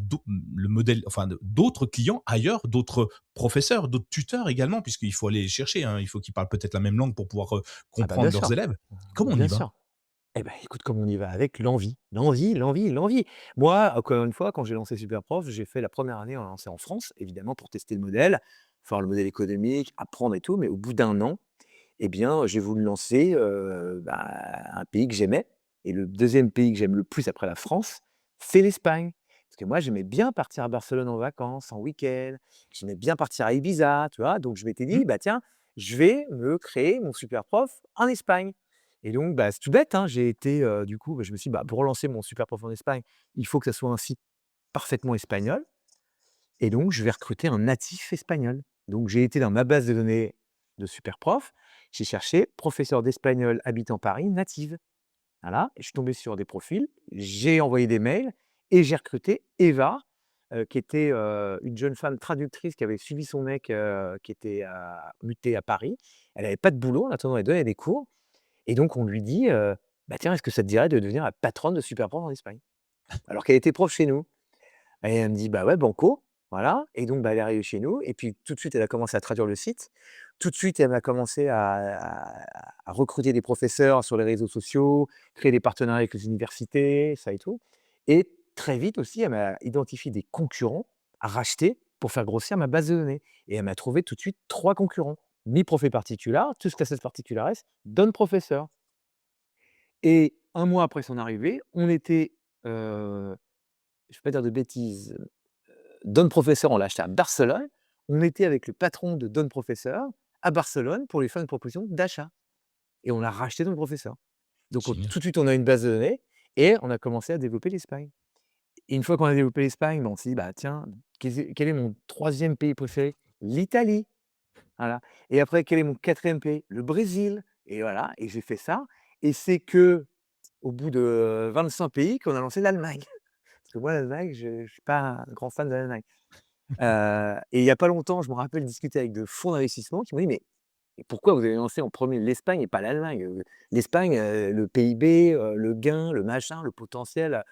S1: le modèle, enfin, d'autres clients ailleurs, d'autres professeurs, d'autres tuteurs également, puisqu'il faut aller les chercher, hein, il faut qu'ils parlent peut-être la même langue pour pouvoir
S2: Ah bah,
S1: comprendre
S2: bien
S1: leurs
S2: sûr,
S1: élèves. Comment on y
S2: bien
S1: va?
S2: sûr. Eh ben, écoute, comme on y va avec l'envie, l'envie, l'envie, l'envie. Moi, encore une fois, quand j'ai lancé Superprof, j'ai fait la première année, on l'a lancé en France, évidemment, pour tester le modèle, faire le modèle économique, apprendre et tout. Mais au bout d'un an, eh bien, j'ai voulu lancer bah, un pays que j'aimais. Et le deuxième pays que j'aime le plus après la France, c'est l'Espagne. Parce que moi, j'aimais bien partir à Barcelone en vacances, en week-end. J'aimais bien partir à Ibiza, tu vois. Donc, je m'étais
S1: Mmh,
S2: dit, bah tiens, je vais me créer mon Superprof en Espagne. Et donc, bah, c'est tout bête, hein, j'ai été, du coup, bah, je me suis dit: «Bah, pour lancer mon Superprof en Espagne, il faut que ça soit un site parfaitement espagnol et donc je vais recruter un natif espagnol». Donc j'ai été dans ma base de données de Superprof, j'ai cherché professeur d'espagnol habitant Paris native. Voilà, et je suis tombé sur des profils, j'ai envoyé des mails et j'ai recruté Eva, qui était, une jeune femme traductrice qui avait suivi son mec, qui était muté à Paris. Elle avait pas de boulot en attendant, elle donnait des cours et donc on lui dit, «Bah, tiens, est-ce que ça te dirait de devenir la patronne de Superprof en Espagne?» Alors qu'elle était prof chez nous et elle me dit: «Bah, ouais, banco», voilà et donc bah, elle est arrivée chez nous et puis tout de suite, elle a commencé à traduire le site. Tout de suite, elle m'a commencé à recruter des professeurs sur les réseaux sociaux, créer des partenariats avec les universités, ça et tout et très vite aussi, elle m'a identifié des concurrents à racheter pour faire grossir ma base de données et elle m'a trouvé tout de suite 3 concurrents. Mi Prof et Particular, tout ce Classes Particulares, Don Professeur. Et un mois après son arrivée, on était, je ne vais pas dire de bêtises, Don Professeur, on l'a acheté à Barcelone. On était avec le patron de Don Professeur à Barcelone pour lui faire une proposition d'achat et on a racheté Don Professeur. Donc
S1: génial.
S2: tout de suite, on a une base de données et on a commencé à développer l'Espagne. Et une fois qu'on a développé l'Espagne, ben, on s'est dit: «Bah, tiens, quel est mon troisième pays préféré?» «L'Italie», voilà et après, quel est mon quatrième pays? «Le Brésil» et voilà et j'ai fait ça et c'est que au bout de 25 pays qu'on a lancé l'Allemagne. Parce que moi, l'Allemagne, je ne suis pas un grand fan de l'Allemagne. Et il y a pas longtemps, je me rappelle discuter avec de fonds d'investissement qui m'ont dit: «Mais pourquoi vous avez lancé en premier l'Espagne et pas l'Allemagne? L'Espagne, le PIB, le gain, le machin, le potentiel,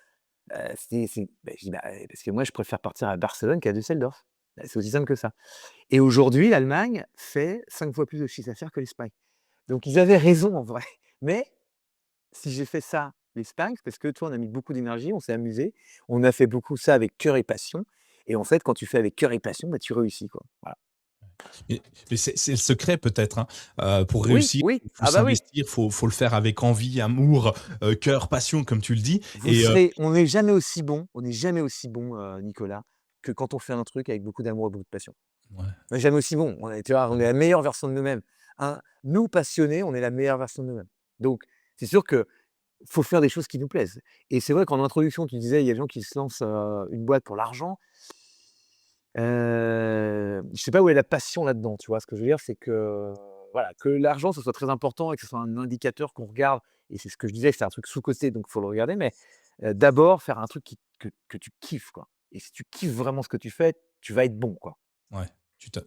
S2: c'est» bah, je dis: «Bah, parce que moi, je préfère partir à Barcelone qu'à Düsseldorf». Bah, c'est aussi simple que ça. Et aujourd'hui, l'Allemagne fait 5 fois plus de chiffre d'affaires que l'Espagne. Donc ils avaient raison en vrai. Mais si j'ai fait ça, l'Espagne, c'est parce que, toi, on a mis beaucoup d'énergie, on s'est amusé, on a fait beaucoup ça avec cœur et passion et en fait, quand tu fais avec cœur et passion, bah, tu réussis, quoi. Voilà.
S1: Et c'est le secret peut-être, hein, pour
S2: Oui,
S1: réussir,
S2: oui,
S1: il faut
S2: ah bah, oui.
S1: s'investir, faut le faire avec envie, amour, cœur, passion comme tu le dis
S2: Vous
S1: et
S2: serez on n'est jamais aussi bon, on n'est jamais aussi bon, Nicolas, que quand on fait un truc avec beaucoup d'amour et beaucoup de passion.
S1: ouais.
S2: On n'est jamais aussi bon. On est tu vois, on est la meilleure version de nous-mêmes. Hein, nous passionnés, on est la meilleure version de nous-mêmes. Donc c'est sûr que faut faire des choses qui nous plaisent et c'est vrai qu'en introduction, tu disais, il y a des gens qui se lancent, une boîte pour l'argent. Je sais pas où est la passion là-dedans, tu vois? Ce que je veux dire, c'est que, voilà, que l'argent, ce soit très important et que ce soit un indicateur qu'on regarde et c'est ce que je disais, c'est un truc sous-coté, donc il faut le regarder, mais d'abord faire un truc que tu kiffes, quoi et si tu kiffes vraiment ce que tu fais, tu vas être bon, quoi.
S1: Ouais,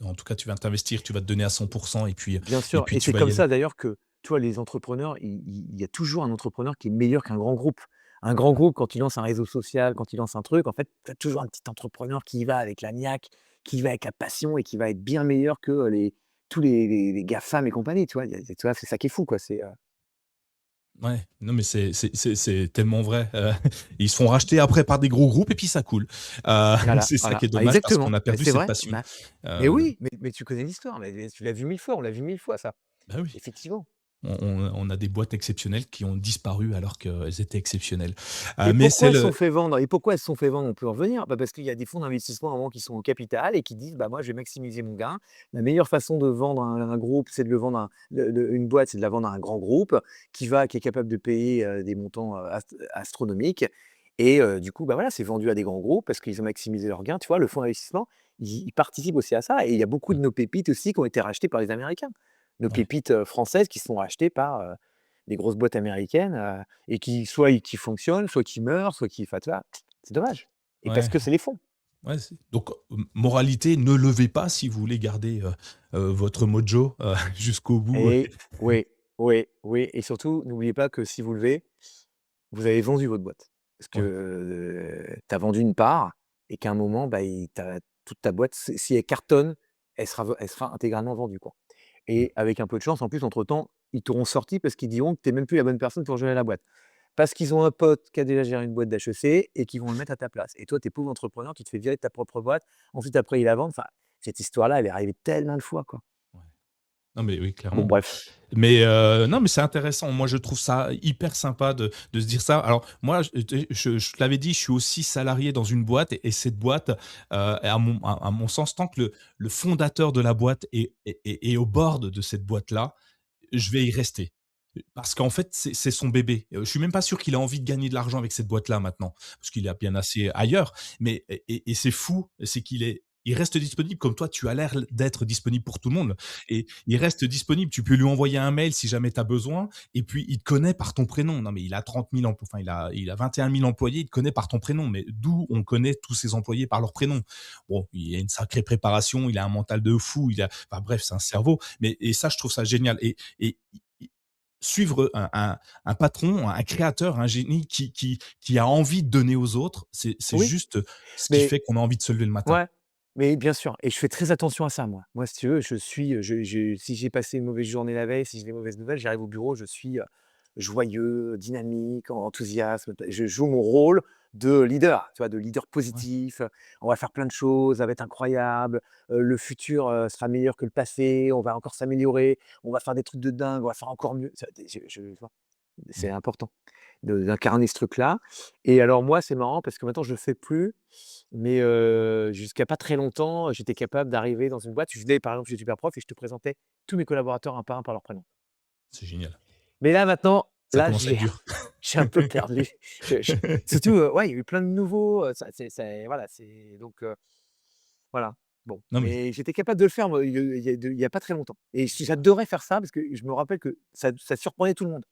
S1: en tout cas, tu vas t'investir, tu vas te donner à 100
S2: Bien
S1: et
S2: sûr
S1: puis
S2: et
S1: tu
S2: c'est
S1: vas y
S2: comme
S1: aller.
S2: ça d'ailleurs que, tu vois, les entrepreneurs, il y a toujours un entrepreneur qui est meilleur qu'un grand groupe. Un grand groupe, quand il lance un réseau social, quand il lance un truc, en fait, tu as toujours un petit entrepreneur qui y va avec la niaque, qui y va avec la passion et qui va être bien meilleur que, tous les GAFAM et compagnie, tu vois? Tu vois, c'est ça qui est fou, quoi, c'est.
S1: Ouais, non, mais c'est tellement vrai, ils se font racheter après par des gros groupes et puis ça coule.
S2: Voilà,
S1: C'est ça
S2: voilà.
S1: qui est
S2: Bah,
S1: dommage parce qu'on
S2: exactement,
S1: a
S2: mais
S1: perdu
S2: c'est
S1: cette
S2: vrai.
S1: passion.
S2: Mais
S1: Heu,
S2: oui, mais tu connais l'histoire, mais tu l'as vu 1000 fois, on l'a vu 1000 fois ça,
S1: Bah, oui,
S2: effectivement.
S1: on a des boîtes exceptionnelles qui ont disparu alors qu'elles étaient exceptionnelles.
S2: Et
S1: Mais
S2: pourquoi
S1: c'est
S2: elles se sont
S1: le
S2: fait vendre? Et pourquoi elles se sont fait vendre? On peut en revenir. Bah, parce qu'il y a des fonds d'investissement à un moment qui sont au capital et qui disent: «Bah, moi, je vais maximiser mon gain. La meilleure façon de vendre un groupe, c'est de le vendre à une boîte, c'est de la vendre à un grand groupe qui est capable de payer, des montants, astronomiques» et du coup, bah, voilà, c'est vendu à des grands groupes parce qu'ils ont maximisé leurs gains. Tu vois? Le fonds d'investissement, il participe aussi à ça et il y a beaucoup
S1: mmh,
S2: de nos pépites aussi qui ont été rachetées par les Américains. Nos
S1: ouais,
S2: pépites, françaises qui sont rachetées par, des grosses boîtes américaines, et qui soit qui fonctionnent, soit qui meurent, soit qui enfin, tu vois? C'est dommage et parce
S1: ouais,
S2: que c'est les fonds.
S1: ouais, donc moralité, ne levez pas si vous voulez garder, votre mojo, jusqu'au bout.
S2: Et oui, oui, oui et surtout, n'oubliez pas que si vous levez, vous avez vendu votre boîte. Parce que,
S1: Ouais,
S2: tu as vendu une part et qu'à un moment, bah, toute ta boîte, si elle cartonne, elle sera intégralement vendue, quoi
S1: mmh,
S2: et avec un peu de chance, en plus, entre temps, ils t'auront sorti parce qu'ils diront que tu es même plus la bonne personne pour gérer la boîte. Parce qu'ils ont un pote qui a déjà géré une boîte d'HEC et qui vont le mettre à ta place et toi, tu es pauvre entrepreneur, tu te fais virer de ta propre boîte. Ensuite, après, ils la vendent. Enfin, cette histoire-là, elle est arrivée tellement de fois, quoi.
S1: ouais. Non, mais oui,
S2: Bon,
S1: clairement.
S2: bref.
S1: Mais non, mais c'est intéressant. Moi, je trouve ça hyper sympa de se dire ça. Alors moi, je te l'avais dit, je suis aussi salarié dans une boîte et cette boîte, à mon sens, tant que le fondateur de la boîte est au board de cette boîte-là, je vais y rester. Parce qu'en fait, c'est son bébé. Je suis même pas sûr qu'il a envie de gagner de l'argent avec cette boîte-là maintenant, parce qu'il a bien assez ailleurs. Mais c'est fou, c'est il reste disponible comme toi, tu as l'air d'être disponible pour tout le monde et il reste disponible. Tu peux lui envoyer un mail si jamais tu as besoin et puis il te connaît par ton prénom. Non, mais il a 30 000 emplois, enfin il a 21 000 employés, il te connaît par ton prénom. Mais d'où on connaît tous ses employés par leur prénom? Bon, il a une sacrée préparation, il a un mental de fou, enfin bref, c'est un cerveau. Mais et ça, je trouve ça génial et suivre un patron, un créateur, un génie qui a envie de donner aux autres, c'est
S2: Oui,
S1: juste ce qui
S2: mais
S1: fait qu'on a envie de se lever le matin.
S2: ouais, mais bien sûr et je fais très attention à ça, moi. Moi, si tu veux, je suis, je si j'ai passé une mauvaise journée la veille, si j'ai des mauvaises nouvelles, j'arrive au bureau, je suis, joyeux, dynamique, enthousiaste. Je joue mon rôle de leader, tu vois? De leader
S1: Ouais,
S2: positif, on va faire plein de choses, ça va être incroyable, le futur, sera meilleur que le passé, on va encore s'améliorer, on va faire des trucs de dingue, on va faire encore mieux. Ça tu vois?
S1: mmh,
S2: C'est important d'incarner ce truc-là et alors moi, c'est marrant parce que maintenant je le fais plus, mais jusqu'à pas très longtemps, j'étais capable d'arriver dans une boîte, je venais par exemple chez Superprof et je te présentais tous mes collaborateurs un par un par leur prénom.
S1: c'est génial.
S2: Mais là maintenant,
S1: Ça
S2: là
S1: commence à être
S2: j'ai
S1: dur.
S2: j'ai un peu perdu. Je surtout, ouais, il y a eu plein de nouveaux, ça c'est voilà, c'est donc voilà. Bon,
S1: Non mais
S2: mais j'étais capable de le faire moi, il y a pas très longtemps et j'adorais faire ça parce que je me rappelle que ça surprenait tout le monde.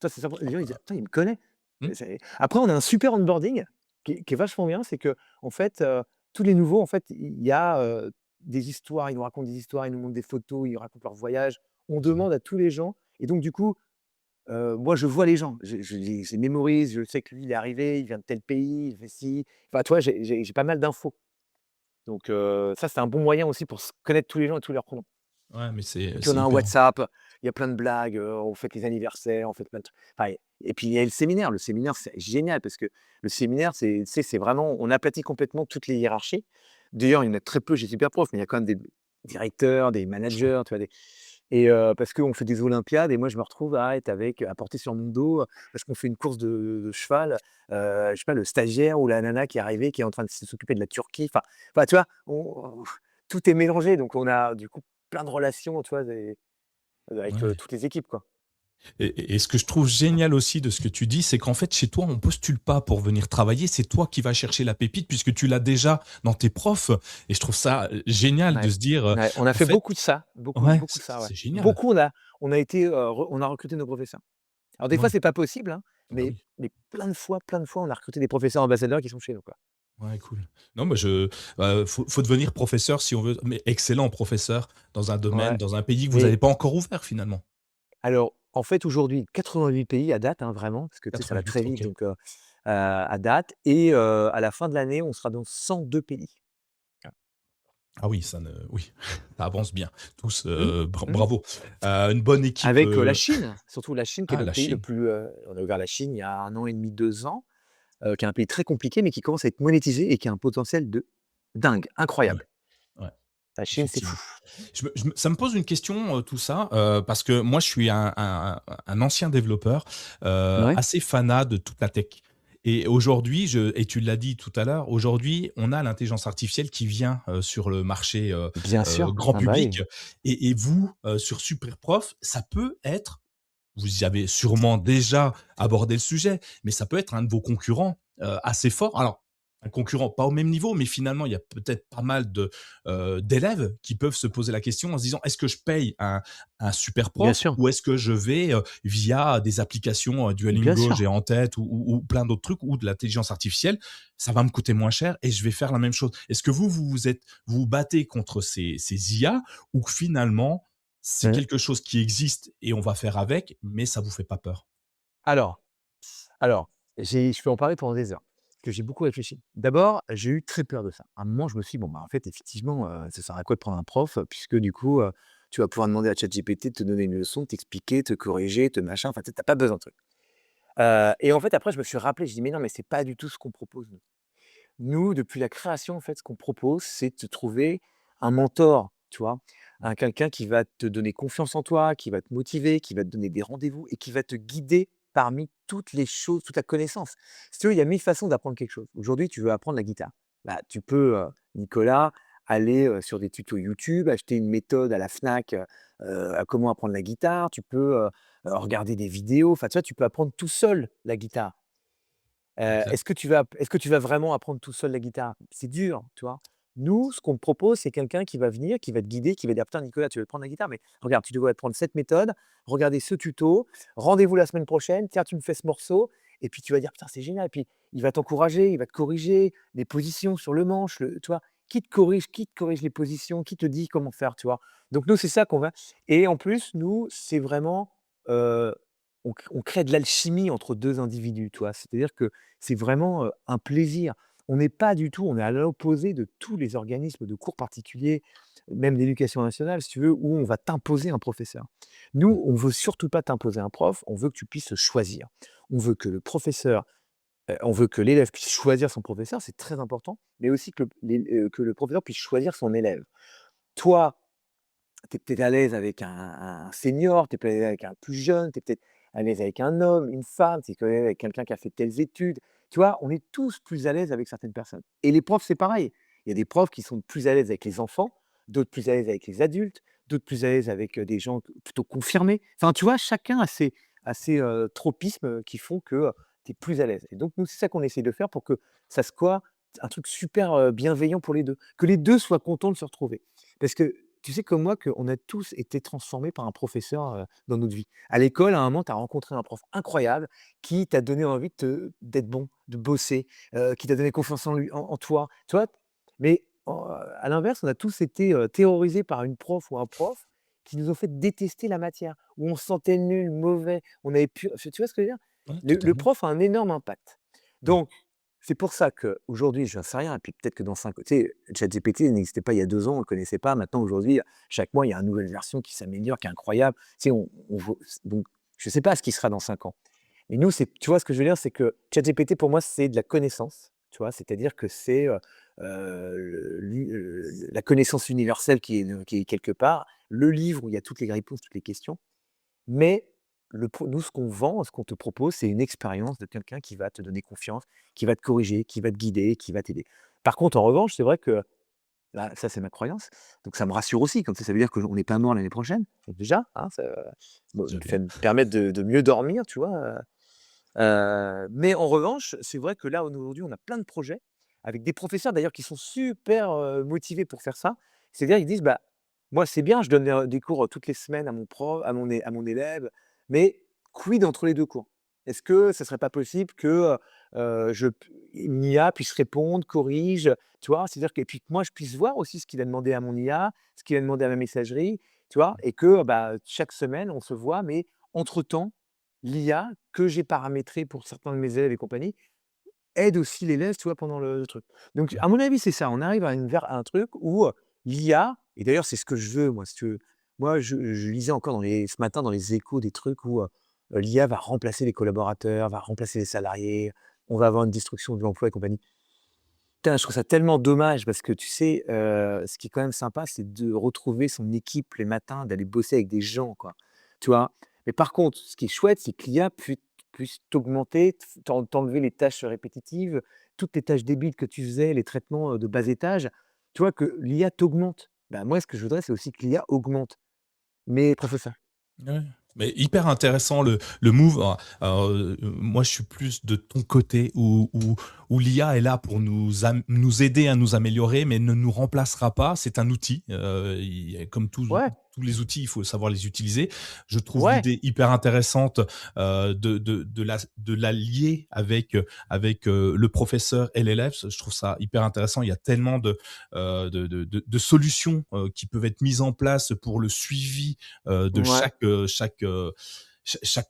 S2: Ça, c'est sympa. Les gens, ils disent: «Attends, il me connaît».
S1: mmh,
S2: C'est après, on a un super onboarding qui est vachement bien. C'est qu'en fait, tous les nouveaux, en fait, il y a, des histoires. Ils nous racontent des histoires, ils nous montrent des photos, ils racontent leur voyage. On
S1: génial.
S2: demande à tous les gens et donc du coup, moi, je vois les gens. Je les mémorise. Je sais que lui, il est arrivé, il vient de tel pays, il fait ci. Enfin, tu vois, j'ai pas mal d'infos. Donc ça, c'est un bon moyen aussi pour se connaître tous les gens et tous leurs pronoms.
S1: Ouais, mais
S2: Et puis
S1: c'est
S2: on a un
S1: hyper
S2: WhatsApp, il y a plein de blagues, on fête les anniversaires, on fête plein de trucs. Enfin et puis il y a le séminaire. Le séminaire, c'est génial parce que le séminaire, c'est tu sais, c'est vraiment on aplatit complètement toutes les hiérarchies. D'ailleurs, il y en a très peu chez Superprof, mais il y a quand même des directeurs, des
S1: je crois.
S2: managers, tu vois? Des et parce qu'on fait des olympiades et moi, je me retrouve à être à porter sur mon dos, parce qu'on fait une course de cheval, je sais pas, le stagiaire ou la nana qui est arrivée, qui est en train de s'occuper de la Turquie. Enfin, tu vois? Tout est mélangé, donc on a du coup plein de relations, tu vois? Avec,
S1: Ouais.
S2: toutes les équipes, quoi.
S1: Et ce que je trouve génial aussi de ce que tu dis, c'est qu'en fait, chez toi, on postule pas pour venir travailler, c'est toi qui vas chercher la pépite puisque tu l'as déjà dans tes profs et je trouve ça, génial de
S2: Ouais.
S1: se dire,
S2: Ouais, on a
S1: en
S2: fait
S1: fait
S2: beaucoup de ça, beaucoup,
S1: ouais,
S2: beaucoup de
S1: c'est
S2: ça, ouais.
S1: c'est génial.
S2: Beaucoup, on a été, on a recruté nos professeurs. Alors des fois,
S1: Ouais,
S2: c'est pas possible, hein,
S1: bah, oui.
S2: mais plein de fois, on a recruté des professeurs ambassadeurs qui sont chez nous, quoi.
S1: Ouais, cool. Non, moi faut devenir professeur si on veut, mais excellent professeur dans un domaine,
S2: Ouais,
S1: dans un pays que vous
S2: mais
S1: avez pas encore ouvert finalement.
S2: alors, en fait, aujourd'hui, 88 pays à date, hein, vraiment, parce que, tu sais, ça va
S1: 88,
S2: très vite,
S1: OK.
S2: donc à date et à la fin de l'année, on sera dans 102 pays.
S1: Ah oui, oui, ça avance bien. Tous,
S2: Mmh, mmh.
S1: bravo. Une bonne équipe,
S2: Avec, la Chine, surtout la Chine qui est
S1: ah
S2: notre
S1: la
S2: pays le
S1: Chine,
S2: plus, on a ouvert la Chine il y a 1 an et demi, 2 ans, qui est un pays très compliqué, mais qui commence à être monétisé et qui a un potentiel de dingue,
S1: ouais,
S2: incroyable.
S1: ouais,
S2: La Chine, c'est fou.
S1: effectivement. Ça me pose une question, tout ça, parce que moi je suis un ancien développeur,
S2: Ouais,
S1: assez fanat de toute la tech et aujourd'hui et tu l'as dit tout à l'heure, aujourd'hui on a l'intelligence artificielle qui vient, sur le marché,
S2: bien sûr.
S1: grand
S2: Ah bah oui.
S1: public et vous, sur Superprof, ça peut être vous y avez sûrement déjà abordé le sujet, mais ça peut être un de vos concurrents, assez fort. Alors, un concurrent pas au même niveau, mais finalement, il y a peut-être pas mal d'élèves qui peuvent se poser la question en se disant: «Est-ce que je paye un super
S2: Bien
S1: prof
S2: sûr,
S1: ou est-ce que je vais, via des applications,
S2: bien
S1: Duolingo, j'ai
S2: sûr.
S1: en tête ou plein d'autres trucs ou de l'intelligence artificielle, ça va me coûter moins cher et je vais faire la même chose». Est-ce que vous vous battez contre ces IA ou que finalement, c'est
S2: Mmh.
S1: quelque chose qui existe et on va faire avec, mais ça vous fait pas peur?
S2: Alors alors, je peux en parler pendant des heures, parce que j'ai beaucoup réfléchi. D'abord, j'ai eu très peur de ça. À un moment, je me suis dit: «Bon, bah, en fait, effectivement, ça sert à quoi de prendre un prof, puisque du coup, tu vas pouvoir demander à ChatGPT de te donner une leçon, de t'expliquer, te corriger, te machin, enfin, tu sais, pas besoin de trucs». Et en fait, après, je me suis rappelé, je dis: «Mais non, mais c'est pas du tout ce qu'on propose, nous». Nous, depuis la création, en fait, ce qu'on propose, c'est de te trouver un mentor, tu vois? Quelqu'un qui va te donner confiance en toi, qui va te motiver, qui va te donner des rendez-vous et qui va te guider parmi toutes les choses, toute la connaissance. Si tu veux, il y a 1000 façons d'apprendre quelque chose. Aujourd'hui, tu veux apprendre la guitare. Bah, tu peux, Nicolas, aller, sur des tutos YouTube, acheter une méthode à la Fnac, à comment apprendre la guitare. Tu peux, regarder des vidéos. Enfin, tu vois, tu peux apprendre tout seul la guitare.
S1: Exact.
S2: Est-ce que tu vas vraiment apprendre tout seul la guitare? C'est dur, tu vois? Nous, ce qu'on te propose, c'est quelqu'un qui va venir, qui va te guider, qui va dire: «Putain Nicolas, tu veux prendre la guitare? Mais regarde, tu devrais prendre cette méthode, regarder ce tuto, rendez-vous la semaine prochaine, tiens, tu me fais ce morceau» et puis tu vas dire: «Putain, c'est génial» et puis il va t'encourager, il va te corriger les positions sur le manche, tu vois? Qui te corrige les positions, qui te dit comment faire, tu vois? Donc nous, c'est ça qu'on va et en plus, nous, c'est vraiment, heu, on crée de l'alchimie entre 2 individus, tu vois? C'est-à-dire que c'est vraiment, un plaisir. On est à l'opposé de tous les organismes de cours particuliers, même l'éducation nationale, si tu veux, où on va t'imposer un professeur.
S1: Mmh.
S2: Nous, on veut surtout pas t'imposer un prof, on veut que tu puisses choisir. On veut que le professeur, on veut que l'élève puisse choisir son professeur, c'est très important, mais aussi que le professeur puisse choisir son élève. Toi, tu es peut-être à l'aise avec un senior, tu es peut-être à l'aise avec un plus jeune, tu es peut-être à l'aise avec un homme, une femme, tu es à l'aise avec quelqu'un qui a fait telles études. Tu vois? On est tous plus à l'aise avec certaines personnes et les profs, c'est pareil. Il y a des profs qui sont plus à l'aise avec les enfants, d'autres plus à l'aise avec les adultes, d'autres plus à l'aise avec, des gens plutôt confirmés. Enfin, tu vois? Chacun a ses tropismes, qui font que, tu es plus à l'aise et donc nous, c'est ça qu'on essaie de faire pour que ça soit un truc super, bienveillant pour les 2, que les 2 soient contents de se retrouver. Parce que tu sais comme moi qu'on a tous été transformés par un professeur, dans notre vie. À l'école, à un moment, tu as rencontré un prof incroyable qui t'a donné envie d'être bon, de bosser, qui t'a donné confiance en toi, tu vois? Mais à l'inverse, on a tous été, terrorisés par une prof ou un prof qui nous ont fait détester la matière, où on se sentait nul, mauvais, on avait pu tu vois ce que je veux dire?
S1: Ouais,
S2: Le
S1: totalement.
S2: prof a un énorme impact.
S1: Ouais.
S2: Donc c'est pour ça qu'aujourd'hui, j'en sais rien et puis peut-être que dans 5 tu sais, ChatGPT n'existait pas il y a 2 ans, on ne le connaissait pas. Maintenant, aujourd'hui, chaque mois, il y a une nouvelle version qui s'améliore, qui est incroyable. Tu sais, on voit donc je ne sais pas ce qui sera dans 5 ans. Mais nous, tu vois ce que je veux dire? C'est que ChatGPT pour moi, c'est de la connaissance, tu vois? C'est-à-dire que c'est, la connaissance universelle qui est quelque part, le livre où il y a toutes les réponses, toutes les questions. Mais nous, ce qu'on vend, ce qu'on te propose, c'est une expérience de quelqu'un qui va te donner confiance, qui va te corriger, qui va te guider, qui va t'aider. Par contre, en revanche, c'est vrai que, bah, ça, c'est ma croyance, donc ça me rassure aussi, comme ça veut dire qu'on n'est pas mort l'année prochaine, donc déjà, hein, ça bon,
S1: Déjà
S2: ça
S1: bien.
S2: me permet de mieux dormir, tu vois? Mais en revanche, c'est vrai que là, aujourd'hui, on a plein de projets avec des professeurs d'ailleurs qui sont super, motivés pour faire ça. C'est-à-dire, ils disent: «Bah, moi, c'est bien, je donne, des cours, toutes les semaines à mon élève, mais quid entre les 2 cours? Est-ce que ce serait pas possible que, je p une IA puisse répondre, corrige?» Tu vois? C'est-à-dire que et puis que moi, je puisse voir aussi ce qu'il a demandé à mon IA, ce qu'il a demandé à ma messagerie, tu vois? Et que, bah, chaque semaine, on se voit, mais entre temps, l'IA que j'ai paramétré pour certains de mes élèves et compagnie, aide aussi l'élève, tu vois, pendant le truc. Donc
S1: Ouais.
S2: à mon avis, c'est ça. On arrive à un truc où, l'IA, et d'ailleurs, c'est ce que je veux, moi, si tu veux. Moi, je lisais encore ce matin dans les Échos des trucs où l'IA va remplacer les collaborateurs, va remplacer les salariés, on va avoir une destruction de l'emploi et compagnie. Putain, je trouve ça tellement dommage parce que tu sais, ce qui est quand même sympa, c'est de retrouver son équipe les matins, d'aller bosser avec des gens, quoi. Tu vois? Mais par contre, ce qui est chouette, c'est que l'IA puisse t'augmenter, t'enlever les tâches répétitives, toutes les tâches débiles que tu faisais, les traitements, de bas étage. Tu vois? Que l'IA t'augmente. Bah, moi, ce que je voudrais, c'est aussi que l'IA augmente mes professeurs.
S1: Ouais. Mais hyper intéressant le move. Moi, je suis plus de ton côté où l'IA est là pour nous aider à nous améliorer, mais ne nous remplacera pas. C'est un outil. Comme
S2: Ouais,
S1: tous les outils, il faut savoir les utiliser. Je trouve
S2: ouais,
S1: l'idée hyper intéressante de la lier avec le professeur et l'élève. Je trouve ça hyper intéressant. Il y a tellement de solutions qui peuvent être mises en place pour le suivi de
S2: ouais.
S1: chaque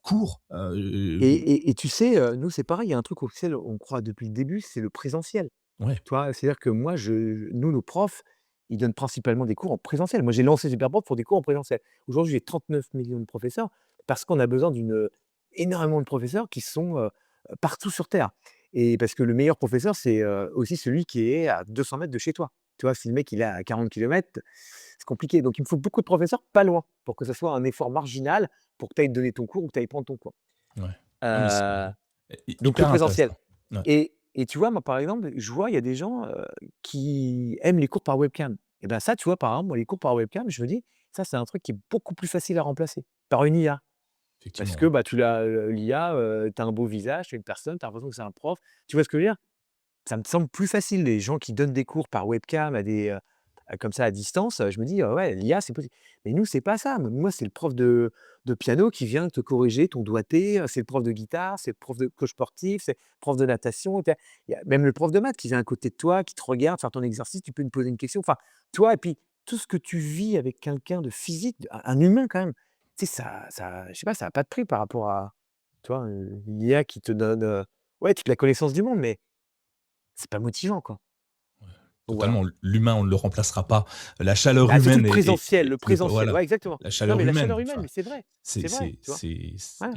S1: cours.
S2: Et tu sais, nous, c'est pareil, il y a un truc auquel on croit depuis le début, c'est le présentiel.
S1: Ouais,
S2: Tu vois? C'est-à-dire que moi, nous, nos profs, ils donnent principalement des cours en présentiel. Moi, j'ai lancé Superprof pour des cours en présentiel. Aujourd'hui, j'ai 39 millions de professeurs parce qu'on a besoin énormément de professeurs qui sont, partout sur terre, et parce que le meilleur professeur, c'est, aussi celui qui est à 200 mètres de chez toi. Tu vois? Si le mec, il est à 40 kilomètres, c'est compliqué. Donc il me faut beaucoup de professeurs pas loin pour que ça soit un effort marginal pour que tu ailles donner ton cours ou que tu ailles prendre ton cours.
S1: ouais. Non, mais c'est
S2: Heu, donc le
S1: hyper
S2: présentiel.
S1: intéressant. Ouais.
S2: Et tu vois, moi, par exemple, je vois, il y a des gens, qui aiment les cours par webcam. Et ben ça, tu vois, par exemple, moi, les cours par webcam, je me dis: «Ça, c'est un truc qui est beaucoup plus facile à remplacer par une IA». Parce
S1: Effectivement,
S2: que,
S1: ouais.
S2: bah, l'IA, tu as un beau visage, tu es une personne, tu as l'impression que c'est un prof. Tu vois ce que je veux dire? Ça me semble plus facile, les gens qui donnent des cours par webcam comme ça à distance, je me dis: Ouais, l'IA, c'est possible». Mais nous, c'est pas ça. Moi, c'est le prof de piano qui vient te corriger ton doigté, c'est le prof de guitare, c'est le prof de coach sportif, c'est le prof de natation. Il y a même le prof de maths qui vient à côté de toi, qui te regarde faire ton exercice, tu peux lui poser une question. Enfin, tu vois? Et puis tout ce que tu vis avec quelqu'un de physique, un humain quand même, tu sais, je sais pas, ça a pas de prix par rapport à, tu vois, l'IA qui te donne, ouais, toute la connaissance du monde, mais c'est pas motivant, quoi. Donc voilà.
S1: Totalement. L'humain, on ne le remplacera pas. La chaleur
S2: Bah, surtout
S1: humaine
S2: le
S1: n'est pas
S2: présentiel,
S1: voilà.
S2: ouais, exactement.
S1: La
S2: Non,
S1: chaleur
S2: mais la
S1: humaine,
S2: chaleur humaine,
S1: enfin,
S2: mais c'est vrai, tu vois? Ouais,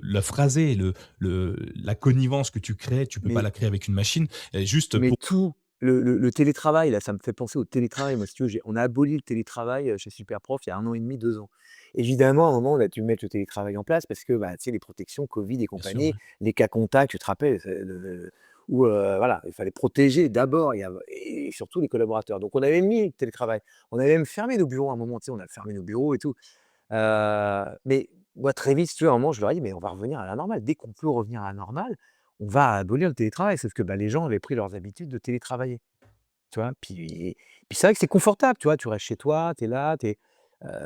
S1: la phrasé, la connivence que tu crées, tu peux pas
S2: mais
S1: la créer avec une machine. Juste
S2: mais
S1: pour
S2: tout le télétravail, là, ça me fait penser au télétravail. Moi, si tu veux, on a aboli le télétravail, chez Superprof il y a 1 an et demi, 2 ans. Évidemment, à un moment, on a dû mettre le télétravail en place parce que, bah, tu sais, les protections covid et
S1: bien sûr, ouais.
S2: compagnie, les cas contacts, tu te rappelles? C'est le où, voilà, il fallait protéger d'abord et surtout les collaborateurs. Donc on avait mis le télétravail. On avait même fermé nos bureaux à un moment, tu sais, on a fermé nos bureaux et tout. Mais moi, très vite, si tu veux, à un moment, je leur ai dit: «Mais on va revenir à la normale. Dès qu'on peut revenir à la normale, on va abolir le télétravail». Sauf que, bah, les gens avaient pris leurs habitudes de télétravailler, tu vois? Puis c'est vrai que c'est confortable, tu vois? Tu restes chez toi, tu es là,